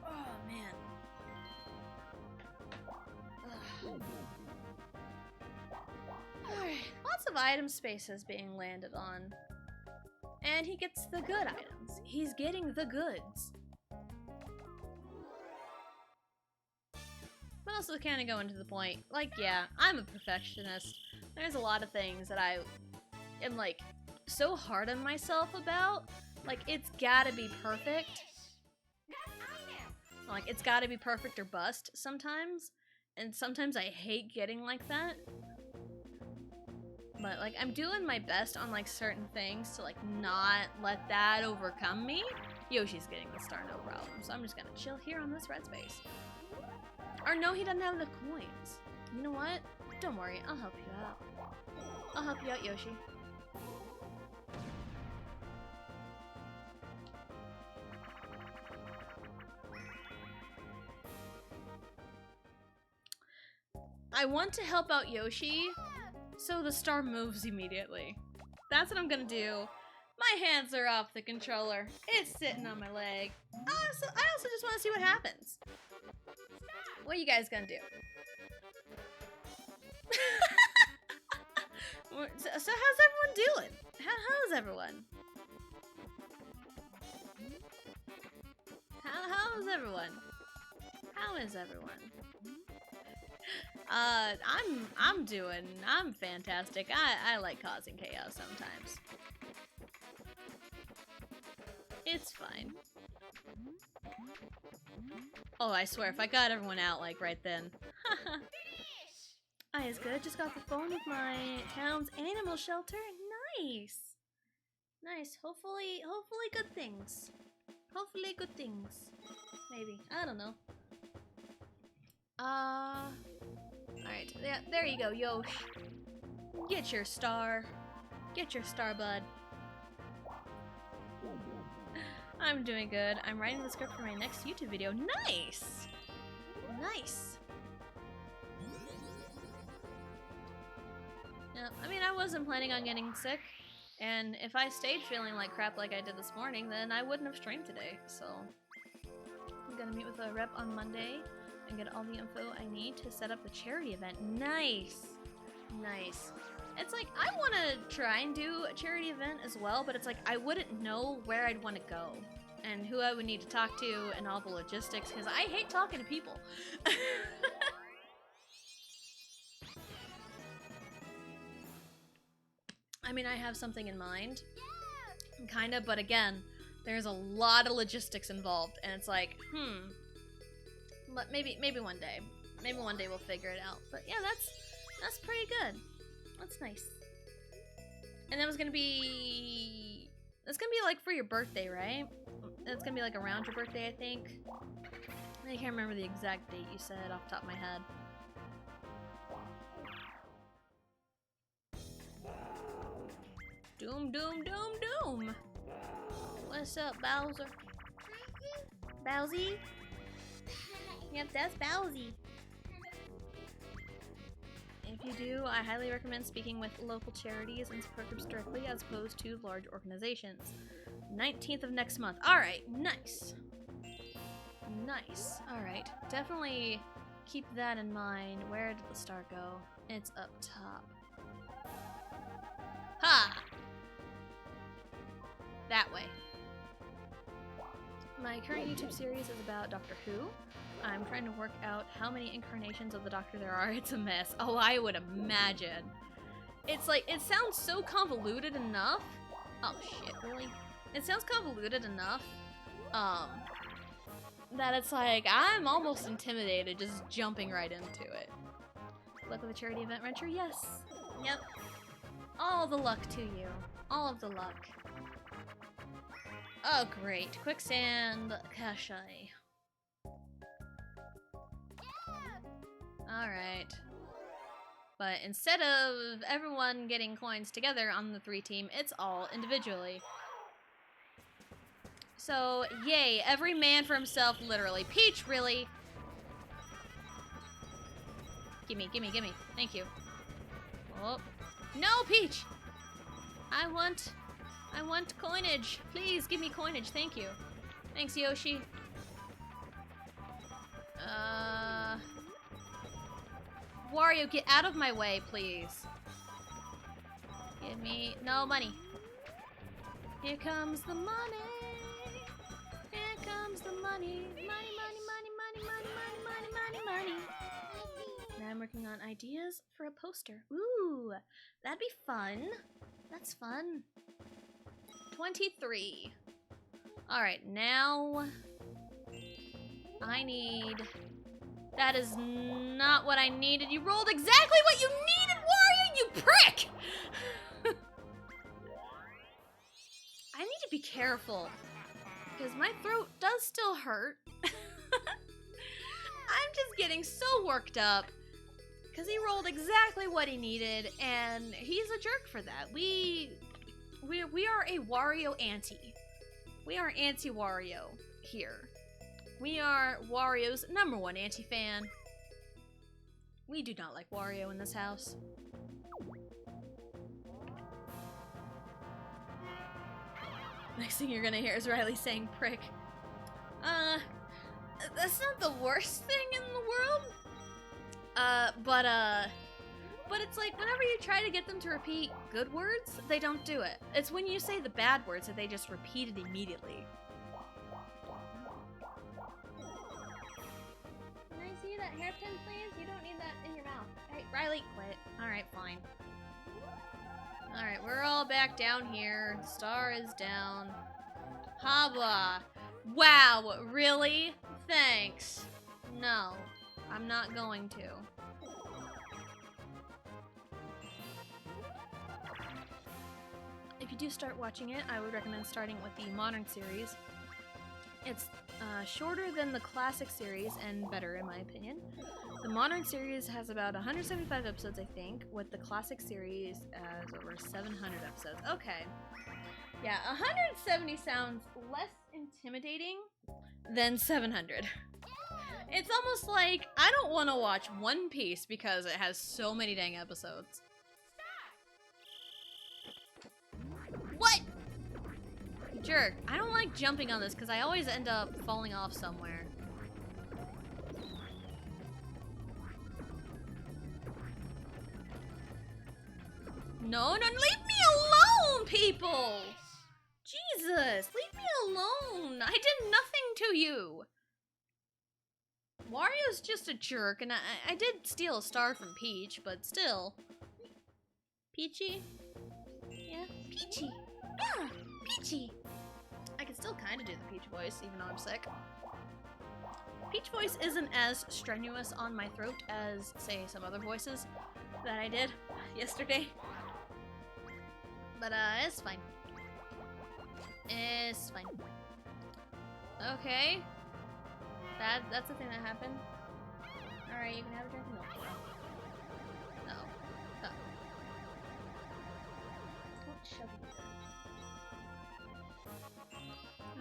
Oh, man. Alright, lots of item spaces being landed on. And he gets the good items. He's getting the goods. But also kind of going to the point. Like, yeah, I'm a perfectionist. There's a lot of things that I am, like, so hard on myself about. Like, it's gotta be perfect. Like, it's gotta be perfect or bust sometimes. And sometimes I hate getting like that. But, like, I'm doing my best on, like, certain things to, like, not let that overcome me. Yoshi's getting the star, no problem. So I'm just gonna chill here on this red space. Or no, he doesn't have the coins. You know what? Don't worry, I'll help you out. I'll help you out, Yoshi. I want to help out Yoshi, so the star moves immediately. That's what I'm gonna do. My hands are off the controller. It's sitting on my leg. I also just want to see what happens. What are you guys gonna do? So how's everyone doing? How's everyone? How's everyone? How is everyone? I'm fantastic. I like causing chaos sometimes. It's fine. Oh, I swear, if I got everyone out, like, right then. I is good. Just got the phone with my town's animal shelter. Nice. Nice. Hopefully good things. Hopefully good things. Maybe. I don't know. Alright. Yeah, there you go, Yosh. Get your star. Get your star, bud. I'm doing good. I'm writing the script for my next YouTube video. Nice! Nice. Yeah, I mean, I wasn't planning on getting sick, and if I stayed feeling like crap like I did this morning, then I wouldn't have streamed today, so... I'm gonna meet with a rep on Monday and get all the info I need to set up the charity event. Nice! Nice. It's like, I want to try and do a charity event as well, but it's like, I wouldn't know where I'd want to go and who I would need to talk to and all the logistics, because I hate talking to people. I mean, I have something in mind, kind of, but again, there's a lot of logistics involved, and it's like, maybe one day. Maybe one day we'll figure it out. But yeah, that's pretty good. That's nice. And that was gonna be... That's gonna be like for your birthday, right? That's gonna be like around your birthday, I think. I can't remember the exact date you said off the top of my head. Doom, doom, doom, doom! What's up, Bowser? Bowsy? Yep, that's Bowsy. If you do, I highly recommend speaking with local charities and support groups directly as opposed to large organizations. 19th of next month. Alright, nice. Nice. Alright, definitely keep that in mind. Where did the star go? It's up top. Ha! That way. My current YouTube series is about Doctor Who. I'm trying to work out how many incarnations of the Doctor there are. It's a mess. Oh, I would imagine. It's like, it sounds so convoluted enough. Oh shit, really? It sounds convoluted enough, that it's like, I'm almost intimidated just jumping right into it. Luck with the charity event, Rencher? Yes. Yep. All the luck to you. All of the luck. Oh, great. Quicksand Kashai. Alright. But instead of everyone getting coins together on the 3 team, it's all individually. So, yay, every man for himself, literally. Peach, really? Gimme, gimme, gimme. Thank you. Oh. No, Peach! I want coinage. Please, give me coinage. Thank you. Thanks, Yoshi. Wario, get out of my way, please. Give me... No money. Here comes the money. Here comes the money. Money, money, money, money, money, money, money, money, money. I'm working on ideas for a poster. Ooh, that'd be fun. That's fun. 23. Alright, now I need... That is not what I needed. You rolled exactly what you needed, Wario, you prick! I need to be careful, because my throat does still hurt. I'm just getting so worked up, because he rolled exactly what he needed, and he's a jerk for that. We are a Wario anti. We are anti-Wario here. We are Wario's #1 anti-fan. We do not like Wario in this house. Next thing you're gonna hear is Riley saying prick. That's not the worst thing in the world. But it's like whenever you try to get them to repeat good words, they don't do it. It's when you say the bad words that they just repeat it immediately. Can I see that hairpin, please? You don't need that in your mouth. Hey, Riley, quit. Alright, fine. Alright, we're all back down here. Star is down. Haba. Wow, really? Thanks. No, I'm not going to. If you do start watching it, I would recommend starting with the modern series. It's shorter than the classic series and better in my opinion. The modern series has about 175 episodes, I think, with the classic series as over 700 episodes. Okay. Yeah, 170 sounds less intimidating than 700. It's almost like I don't want to watch One Piece because it has so many dang episodes. What? You jerk. I don't like jumping on this because I always end up falling off somewhere. No, leave me alone, people! Jesus, leave me alone! I did nothing to you! Wario's just a jerk, and I did steal a star from Peach, but still. Peachy? Yeah, Peachy. Yeah, Peachy. I can still kind of do the Peach voice, even though I'm sick. Peach voice isn't as strenuous on my throat as, say, some other voices that I did yesterday. But, it's fine. It's fine. Okay. That's the thing that happened. Alright, you can have a drink of milk. No. Oh. Don't shove it.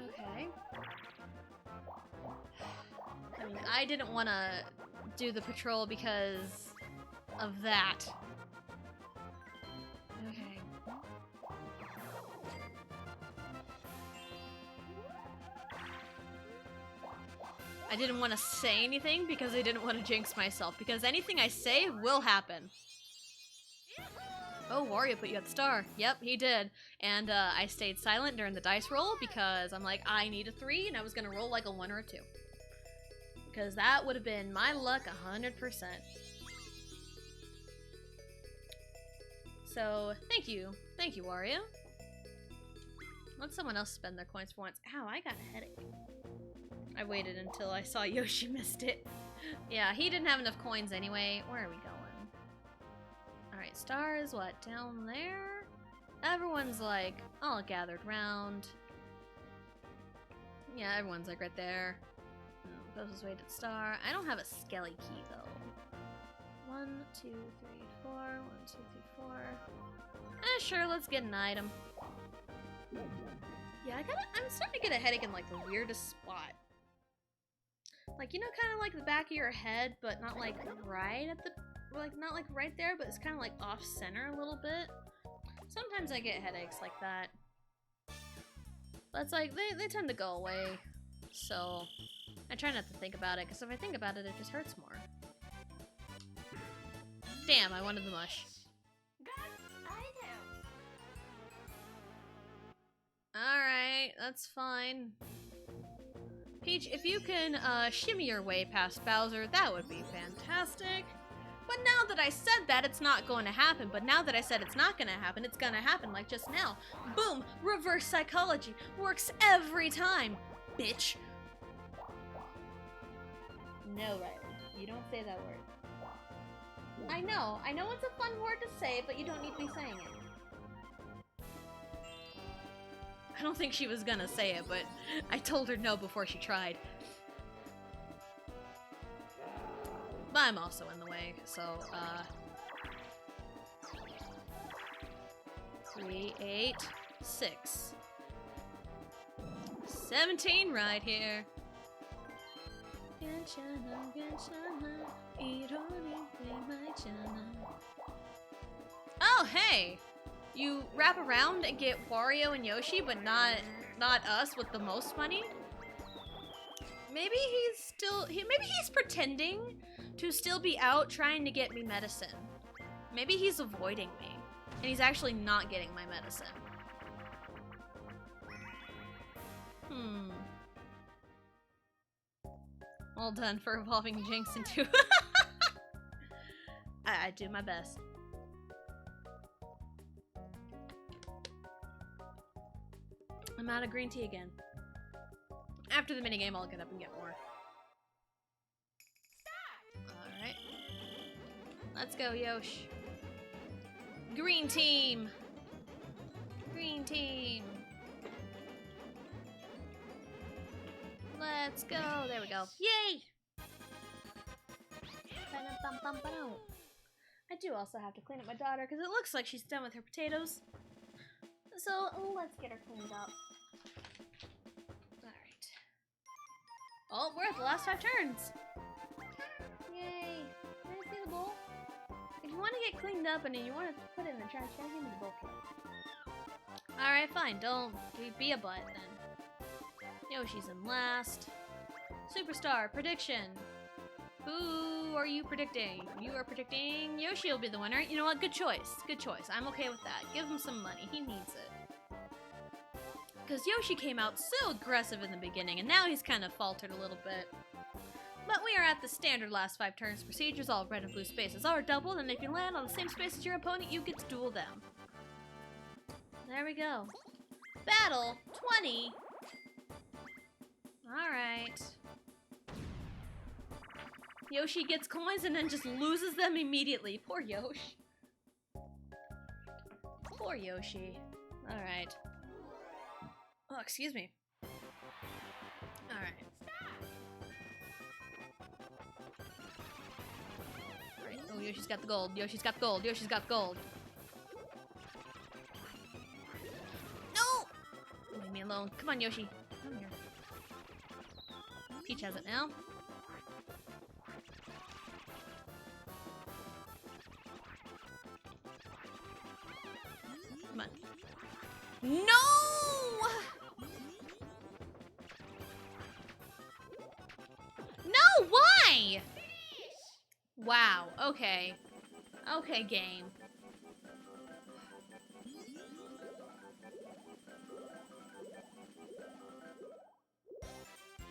Okay. I mean, I didn't want to do the patrol because of that. Okay. I didn't want to say anything because I didn't want to jinx myself, because anything I say will happen. Oh, Wario put you at the star. Yep, he did. And I stayed silent during the dice roll because I'm like, I need a 3, and I was going to roll like a 1 or a 2. Because that would have been my luck 100%. So, thank you. Thank you, Wario. Let someone else spend their coins for once. Ow, I got a headache. I waited until I saw Yoshi missed it. Yeah, he didn't have enough coins anyway. Where are we going? Alright, star is what? Down there? Everyone's like all gathered round. Yeah, everyone's like right there. Closest way to the star. I don't have a skelly key though. 1, 2, 3, 4. 1, 2, 3, 4. Sure, let's get an item. Yeah, I'm starting to get a headache in like the weirdest spot. Like, you know, kind of like the back of your head, but not like right at the, like not like right there, but it's kind of like off center a little bit. Sometimes I get headaches like that. But it's like, they tend to go away. So, I try not to think about it, because if I think about it, it just hurts more. Damn, I wanted the mush. Alright, that's fine. Peach, if you can shimmy your way past Bowser, that would be fantastic. But now that I said that, it's not going to happen. But now that I said it's not going to happen, it's going to happen, like just now. Boom! Reverse psychology. Works every time, bitch. No, Riley. You don't say that word. I know it's a fun word to say, but you don't need to be saying it. I don't think she was gonna say it, but I told her no before she tried. But I'm also in the way, so, 3, 8, 6. 17 right here. Oh, hey! You wrap around and get Wario and Yoshi, but not us with the most money? Maybe he's pretending to still be out trying to get me medicine. Maybe he's avoiding me, and he's actually not getting my medicine. Well done for evolving Jinx into... I do my best. I'm out of green tea again. After the minigame, I'll get up and get more. Alright. Let's go, Yosh. Green team! Green team! Let's go! There we go. Yay! I do also have to clean up my daughter because it looks like she's done with her potatoes. So let's get her cleaned up. Alright. Oh, we're at the last 5 turns! Yay! Can I see the bowl? If you want to get cleaned up and you want to put it in the trash can, give me the bowl. Alright, fine. Don't be a butt then. Yoshi's in last. Superstar prediction. Who are you predicting? You are predicting Yoshi will be the winner. You know what? Good choice. Good choice. I'm okay with that. Give him some money. He needs it. Because Yoshi came out so aggressive in the beginning, and now he's kind of faltered a little bit. But we are at the standard last 5 turns procedures. All red and blue spaces are doubled, and if you land on the same space as your opponent, you get to duel them. There we go. Battle 20. Alright. Yoshi gets coins and then just loses them immediately. Poor Yoshi. Poor Yoshi. Alright. Oh, excuse me. Alright. Alright. Oh, Yoshi's got the gold. Yoshi's got the gold. Yoshi's got the gold. No! Leave me alone. Come on, Yoshi. Come here. Peach has it now. Come on. No! No, why? Wow, okay. Okay, game.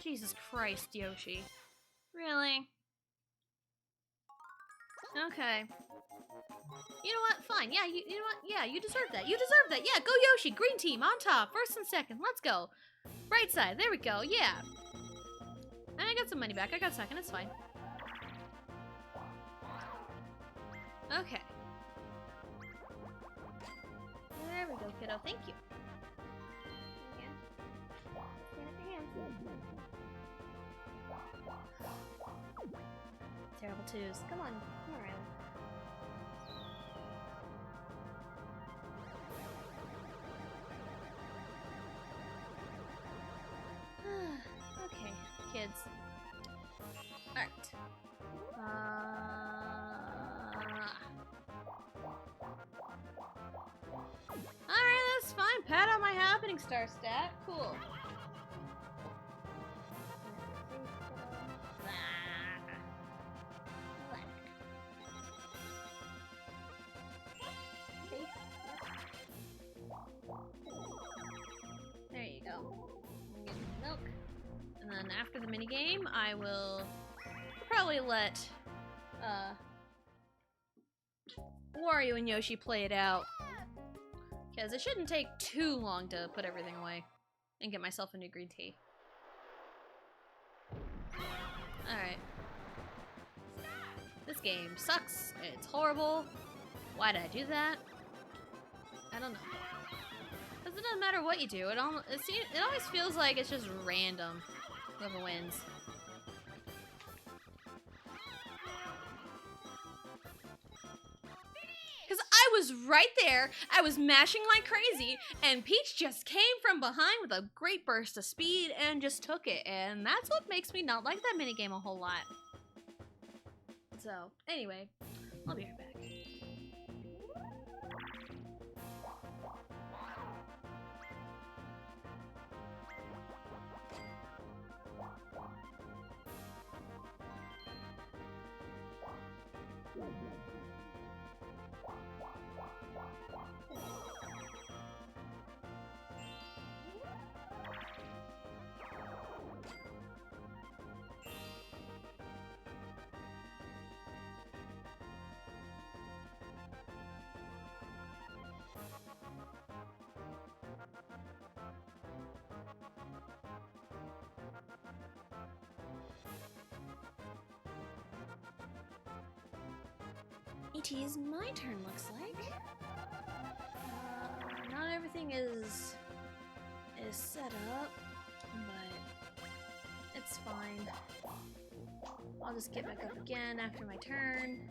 Jesus Christ, Yoshi. Really? Okay. You know what? Fine. Yeah, you know what? Yeah, you deserve that. You deserve that. Yeah, go Yoshi. Green team on top. First and second. Let's go. Right side. There we go. Yeah. And I got some money back. I got second. It's fine. Okay. There we go, kiddo. Thank you. Terrible twos. Come on. Come on, Riley. Okay, kids. Alright. Alright, that's fine. Pat on my happening star stat. Cool. There you go. Get some milk. And then after the minigame, I will probably let Wario and Yoshi play it out. Because it shouldn't take too long to put everything away and get myself a new green tea. Alright. This game sucks. It's horrible. Why did I do that? I don't know. Because it doesn't matter what you do. It always feels like it's just random. Whoever wins. Because I was right there, I was mashing like crazy, and Peach just came from behind with a great burst of speed and just took it. And that's what makes me not like that minigame a whole lot. So, anyway, I'll be right back. It is my turn, looks like. Not everything is set up, but it's fine. I'll just get back up again after my turn,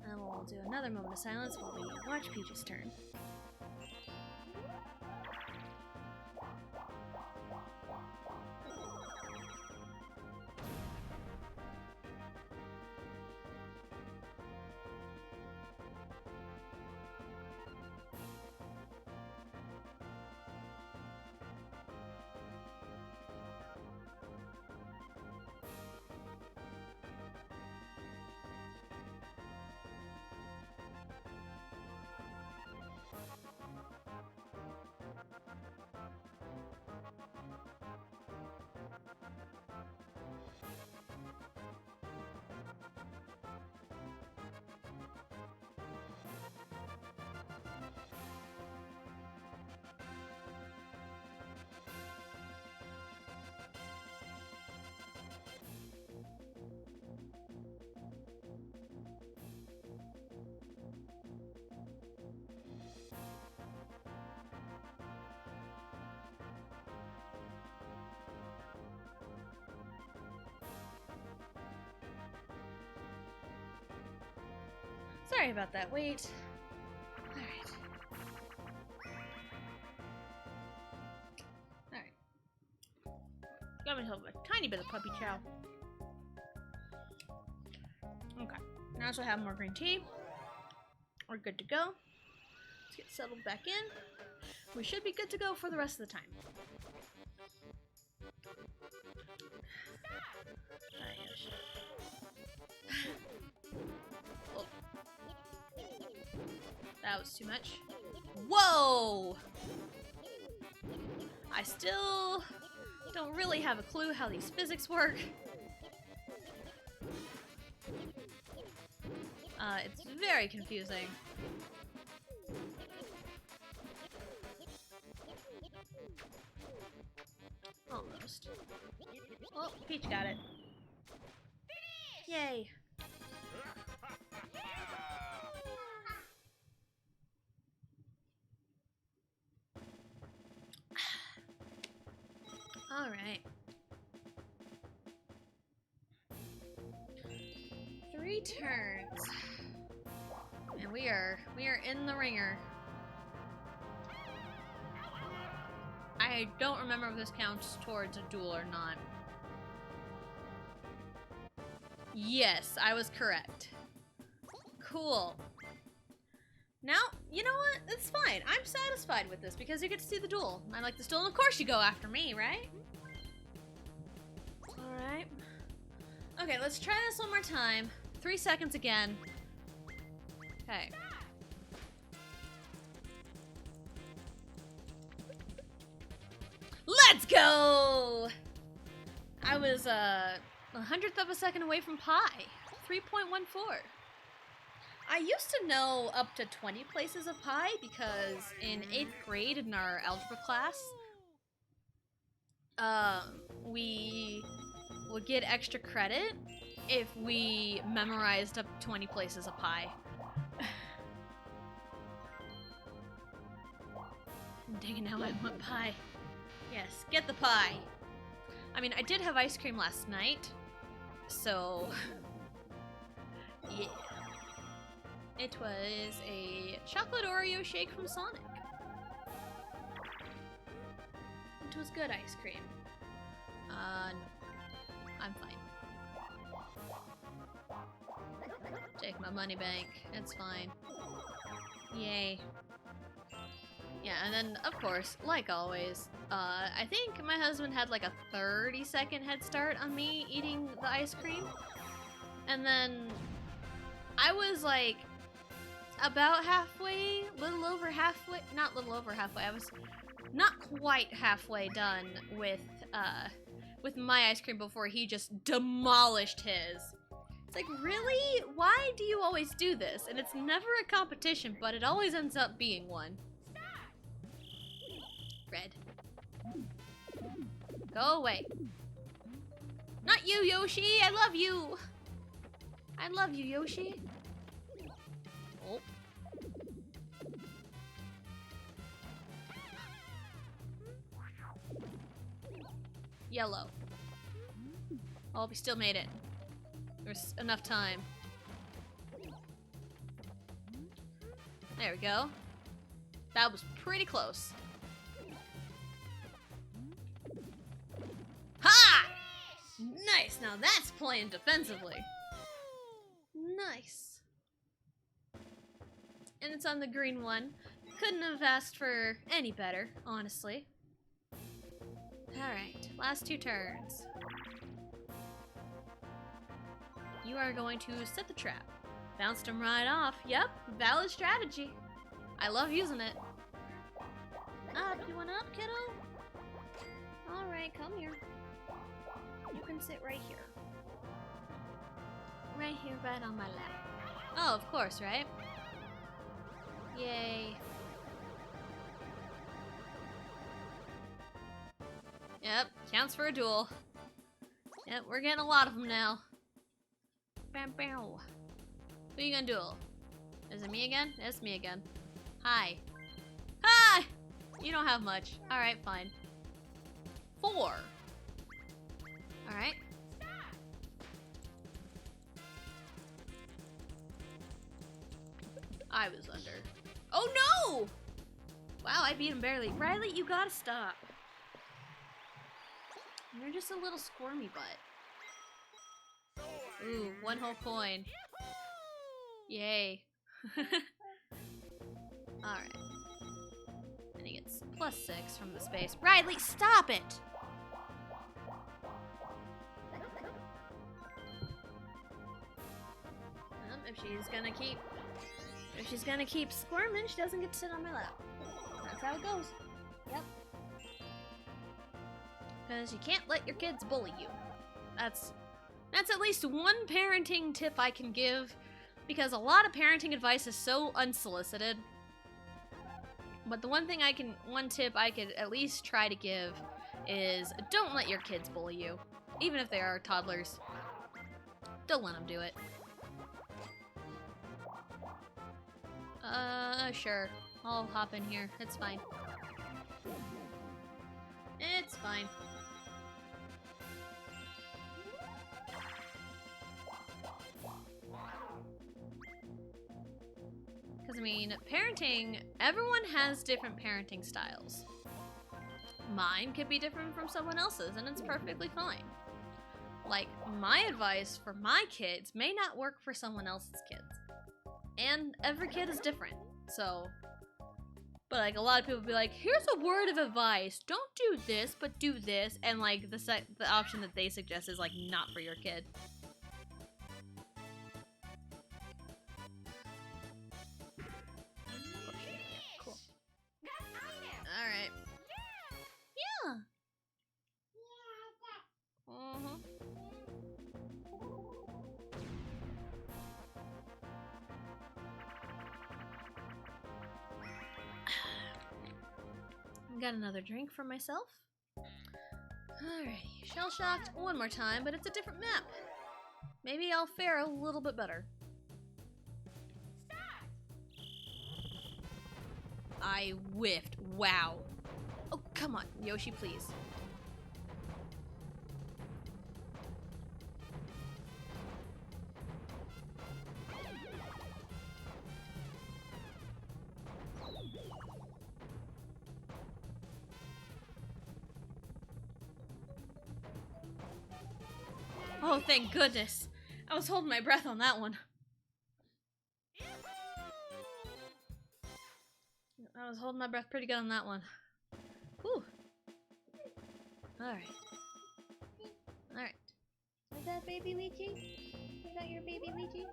and we'll do another moment of silence while we watch Peach's turn. Sorry about that wait. Alright. Alright. Got myself a tiny bit of puppy chow. Okay. Now I have more green tea. We're good to go. Let's get settled back in. We should be good to go for the rest of the time. Oh. That was too much. Whoa! I still don't really have a clue how these physics work. It's very confusing. Almost. Oh, Peach got it. Yay. All right. 3 turns. And we are in the ringer. I don't remember if this counts towards a duel or not. Yes, I was correct. Cool. Now, you know what? It's fine. I'm satisfied with this because you get to see the duel. I like this duel, and of course you go after me, right? Alright. Okay, let's try this one more time. 3 seconds again. Okay. Let's go! I was, 1/100th of a second away from pi. 3.14. I used to know up to 20 places of pi because in 8th grade in our algebra class, we would get extra credit if we memorized up to 20 places of pi. Dang it, now I want pie. Yes, get the pie. I mean, I did have ice cream last night, so yeah. It was a chocolate Oreo shake from Sonic. It was good ice cream. No. I'm fine. Take my money bank. It's fine. Yay. Yeah, and then, of course, like always, I think my husband had like a 30-second head start on me eating the ice cream. And then I was like about halfway, little over halfway, not little over halfway, I was not quite halfway done with my ice cream before he just demolished his. It's like, really? Why do you always do this? And it's never a competition, but it always ends up being one. Red. Go away. Not you, Yoshi! I love you! I love you, Yoshi. Oh. Yellow. Oh, we still made it. There's enough time. There we go. That was pretty close. Ha! Nice! Now that's playing defensively. Nice. And it's on the green one. Couldn't have asked for any better, honestly. Alright, last 2 turns. You are going to set the trap. Bounced him right off. Yep, valid strategy. I love using it. Up, you want up, kiddo? Alright, come here. You can sit right here. Right here, right on my lap. Oh, of course, right? Yay. Yep, counts for a duel. Yep, we're getting a lot of them now. Bam, bam. Who you gonna duel? Is it me again? It's me again. Hi. Hi! You don't have much. Alright, fine. 4. Alright. I was under. Oh no! Wow, I beat him barely. Riley, you gotta stop. You're just a little squirmy butt. Ooh, 1 whole coin. Yay. Alright. And he gets +6 from the space. Riley, stop it! If she's gonna keep squirming, she doesn't get to sit on my lap. That's how it goes. Yep. Because you can't let your kids bully you. That's at least one parenting tip I can give, because a lot of parenting advice is so unsolicited. But the one tip I could at least try to give is don't let your kids bully you. Even if they are toddlers. Don't let them do it. Sure. I'll hop in here. It's fine. It's fine. Because, I mean, parenting, everyone has different parenting styles. Mine could be different from someone else's, and it's perfectly fine. Like, my advice for my kids may not work for someone else's kids. And every kid is different, so... But, like, a lot of people be like, here's a word of advice. Don't do this, but do this. And, like, the option that they suggest is, like, not for your kid. Cool. Alright. Yeah. Uh-huh. got another drink for myself. Alrighty, shell-shocked one more time, but it's a different map. Maybe I'll fare a little bit better. I whiffed. Wow. Oh, come on, Yoshi, please. Oh, thank goodness. I was holding my breath on that one. I was holding my breath pretty good on that one. Whew. Alright. Alright. Is that baby Luigi? Is that your baby Luigi?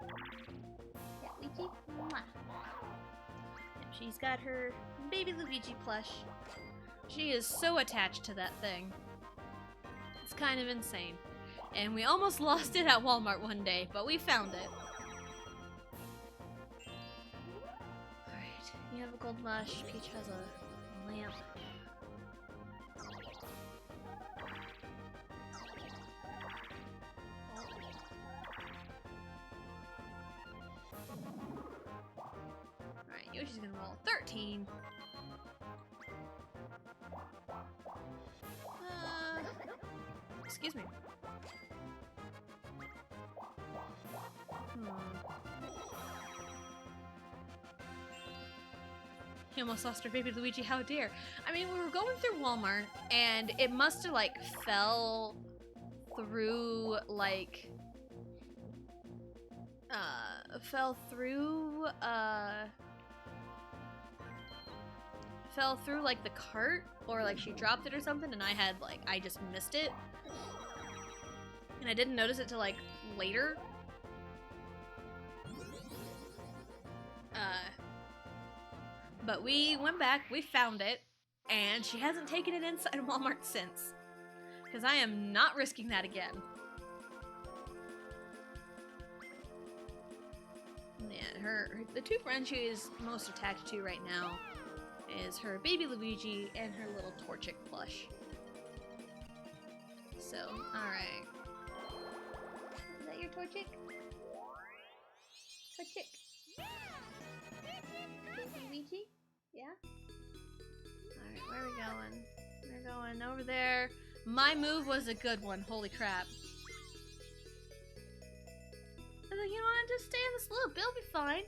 Yeah, Luigi? Mwah. Yep, she's got her baby Luigi plush. She is so attached to that thing. It's kind of insane. And we almost lost it at Walmart one day, but we found it. Alright, you have a gold mush. Peach has a lamp. Alright, Yoshi's gonna roll 13. Excuse me. He almost lost her baby Luigi, how dare. I mean, we were going through Walmart, and it must have, like, fell through, like, like, the cart, or, like, she dropped it or something, and I just missed it. And I didn't notice it till, like, later. But we went back, we found it, and she hasn't taken it inside Walmart since. Because I am not risking that again. Yeah, the two friends she is most attached to right now is her baby Luigi and her little Torchic plush. So, alright. Is that your Torchic? Torchic. Baby Luigi? Yeah? Alright, where are we going? We're going over there. My move was a good one, holy crap. I was like, you know what, just stay in this loop, it'll be fine.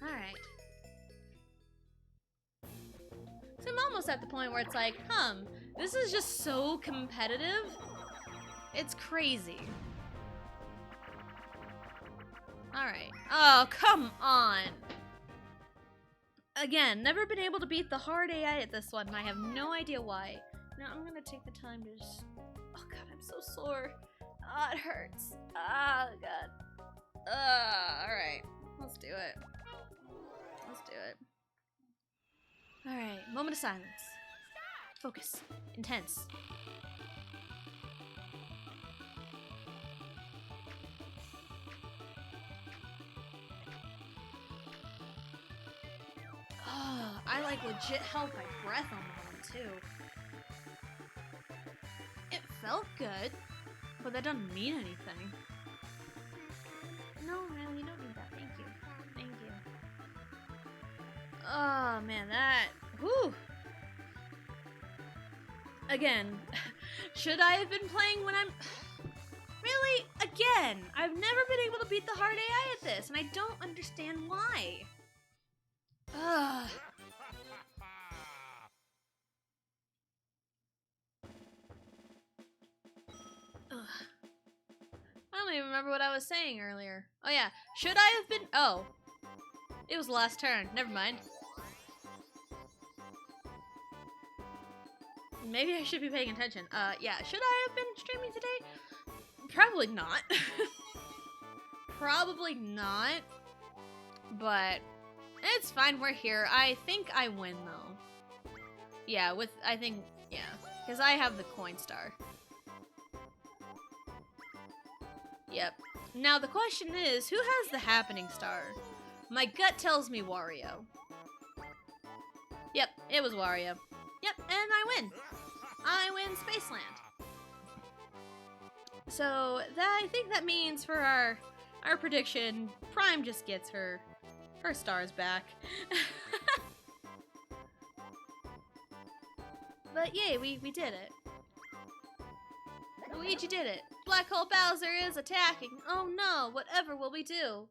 Alright. So I'm almost at the point where it's like, this is just so competitive. It's crazy. Alright. Oh, come on! Again, never been able to beat the hard AI at this one, and I have no idea why. Now I'm gonna take the time to just... Oh god, I'm so sore. Ah, it hurts. Ah, god. Alright. Let's do it. Let's do it. Alright, moment of silence. Focus. Intense. I like legit held my breath on that one too. It felt good, but that doesn't mean anything. No, man, you don't need that. Thank you. Thank you. Oh man, that. Whew. Again, should I have been playing when I'm. Really? Again, I've never been able to beat the hard AI at this, and I don't understand why. Ugh. I don't even remember what I was saying earlier. Oh yeah, should I have been- oh. It was the last turn, never mind. Maybe I should be paying attention. Yeah, should I have been streaming today? Probably not. Probably not. But it's fine, we're here. I think I win though. Yeah, yeah. Because I have the coin star. Yep. Now the question is, who has the happening star? My gut tells me Wario. Yep, it was Wario. Yep, and I win. I win Spaceland. So that I think that means for our prediction, Prime just gets her stars back. But yay, we did it. Luigi did it. Black Hole Bowser is attacking. Oh no, whatever will we do?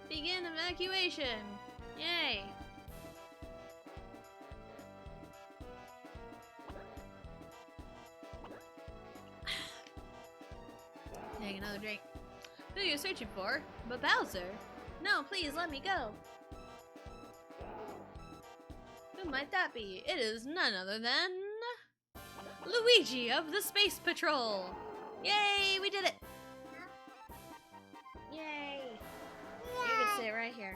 Begin evacuation. Yay. Take another drink. Who are you searching for? But Bowser. No, please let me go. Who might that be? It is none other than Luigi of the Space Patrol. Yay, we did it. Yay. You can sit right here.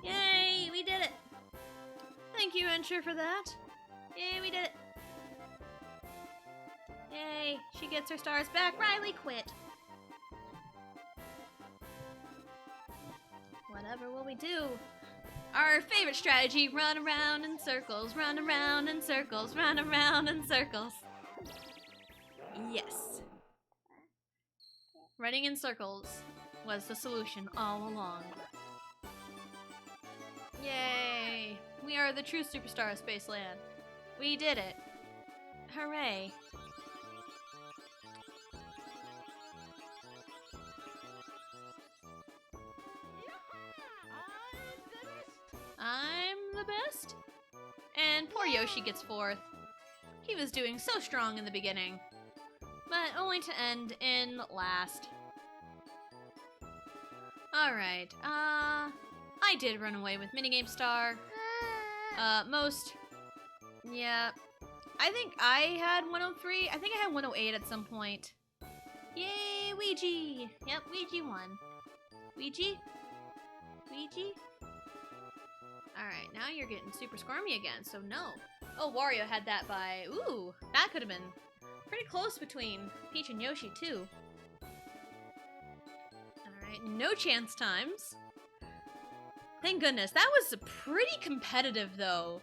Yay, we did it. Thank you, Ensure, for that. Yay, we did it. Yay, she gets her stars back. Riley quit. Whatever will we do? Our favorite strategy, run around in circles, run around in circles, run around in circles. Yes. Running in circles was the solution all along. Yay! We are the true superstar of Spaceland. We did it. Hooray. I'm the best? And poor Yoshi gets fourth. He was doing so strong in the beginning, but only to end in last. Alright, I did run away with Minigame Star. Yeah. I think I had 103. I think I had 108 at some point. Yay, Ouija! Yep, Ouija won. Ouija? Ouija? Alright, now you're getting super squirmy again, so no. Oh, Wario had that by... Ooh, that could have been pretty close between Peach and Yoshi, too. Alright, no chance times. Thank goodness. That was pretty competitive, though.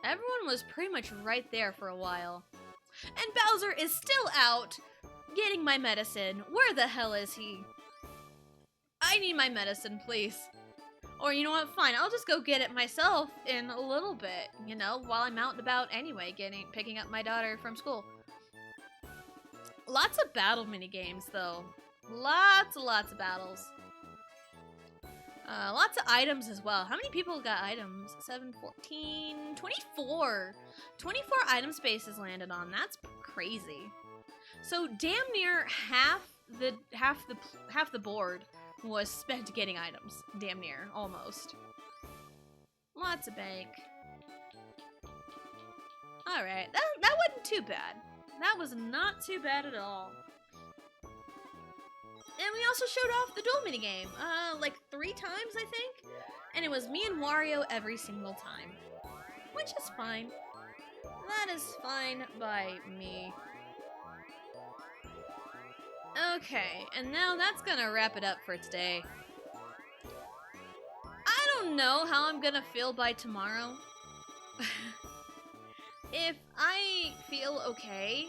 Everyone was pretty much right there for a while. And Bowser is still out getting my medicine. Where the hell is he? I need my medicine, please. Or you know what, fine, I'll just go get it myself in a little bit, you know, while I'm out and about anyway, picking up my daughter from school. Lots of battle mini-games, though. Lots of battles. Lots of items as well. How many people got items? 7, 14, 24. 24 item spaces landed on. That's crazy. So damn near half the board was spent getting items. Damn near, almost. Lots of bank. Alright, that wasn't too bad. That was not too bad at all. And we also showed off the duel minigame, like 3 times, I think? And it was me and Wario every single time. Which is fine. That is fine by me. Okay, and now that's gonna wrap it up for today. I don't know how I'm gonna feel by tomorrow. If I feel okay,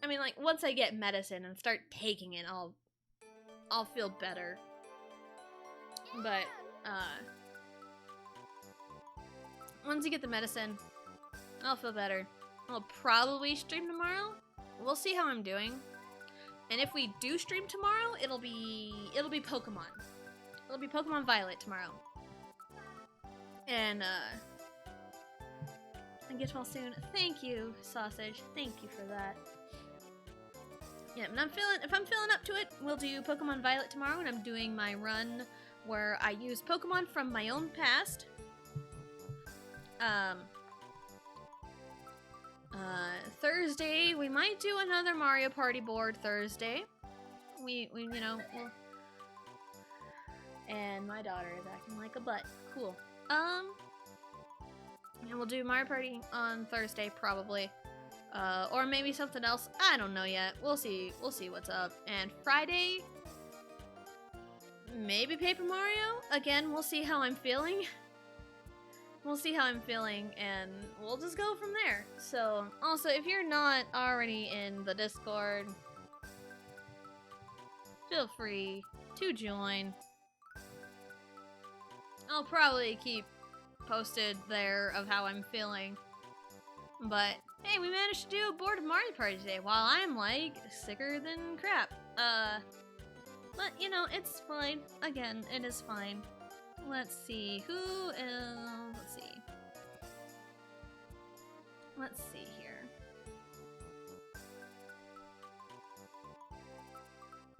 I mean, like, once I get medicine and start taking it, I'll feel better. But, once you get the medicine, I'll feel better. I'll probably stream tomorrow. We'll see how I'm doing. And if we do stream tomorrow, it'll be Pokemon. It'll be Pokemon Violet tomorrow. And, get well soon. Thank you, Sausage. Thank you for that. Yeah, and if I'm feeling up to it, we'll do Pokemon Violet tomorrow, and I'm doing my run where I use Pokemon from my own past. Thursday, we might do another Mario Party board Thursday. We you know, and my daughter is acting like a butt. Cool. And we'll do Mario Party on Thursday, probably. Or maybe something else. I don't know yet. We'll see what's up. And Friday, maybe Paper Mario. Again, we'll see how I'm feeling. We'll see how I'm feeling, and we'll just go from there. So, also, if you're not already in the Discord, feel free to join. I'll probably keep posted there of how I'm feeling. But, hey, we managed to do a board of Mario Party today while I'm, like, sicker than crap. But, you know, it's fine. Again, it is fine. Let's see, who is... Let's see here.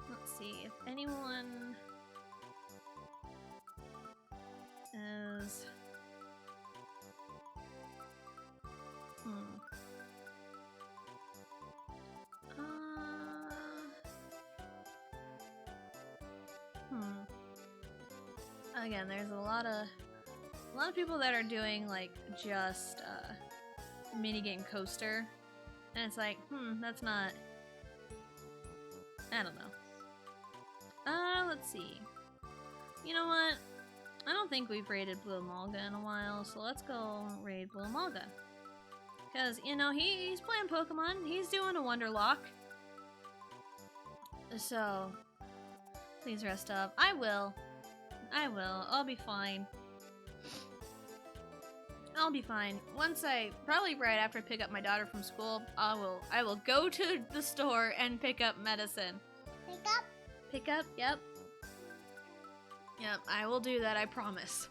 Let's see if anyone is... Again, there's a lot of people that are doing like just minigame coaster, and it's like, that's not. I don't know. Let's see. You know what? I don't think we've raided Blue Amalga in a while, so let's go raid Blue Amalga. Cause you know he's playing Pokemon. He's doing a Wonderlock. So please rest up. I will. I'll be fine. I'll be fine. Once probably right after I pick up my daughter from school, I will go to the store and pick up medicine. Pick up? Yep. Yep, I will do that, I promise.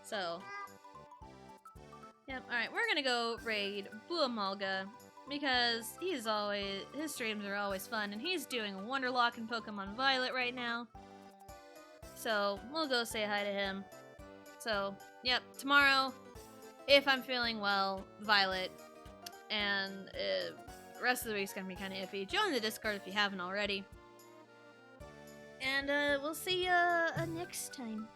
So. Yep, alright, we're gonna go raid Blue Amalga because his streams are always fun, and he's doing a Wonderlock in Pokemon Violet right now. So, we'll go say hi to him. So, yep, tomorrow, if I'm feeling well, Violet, and the rest of the week's gonna be kind of iffy. Join the Discord if you haven't already. And, we'll see ya next time.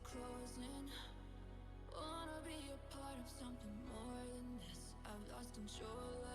Closing. Wanna be a part of something more than this. I've lost control.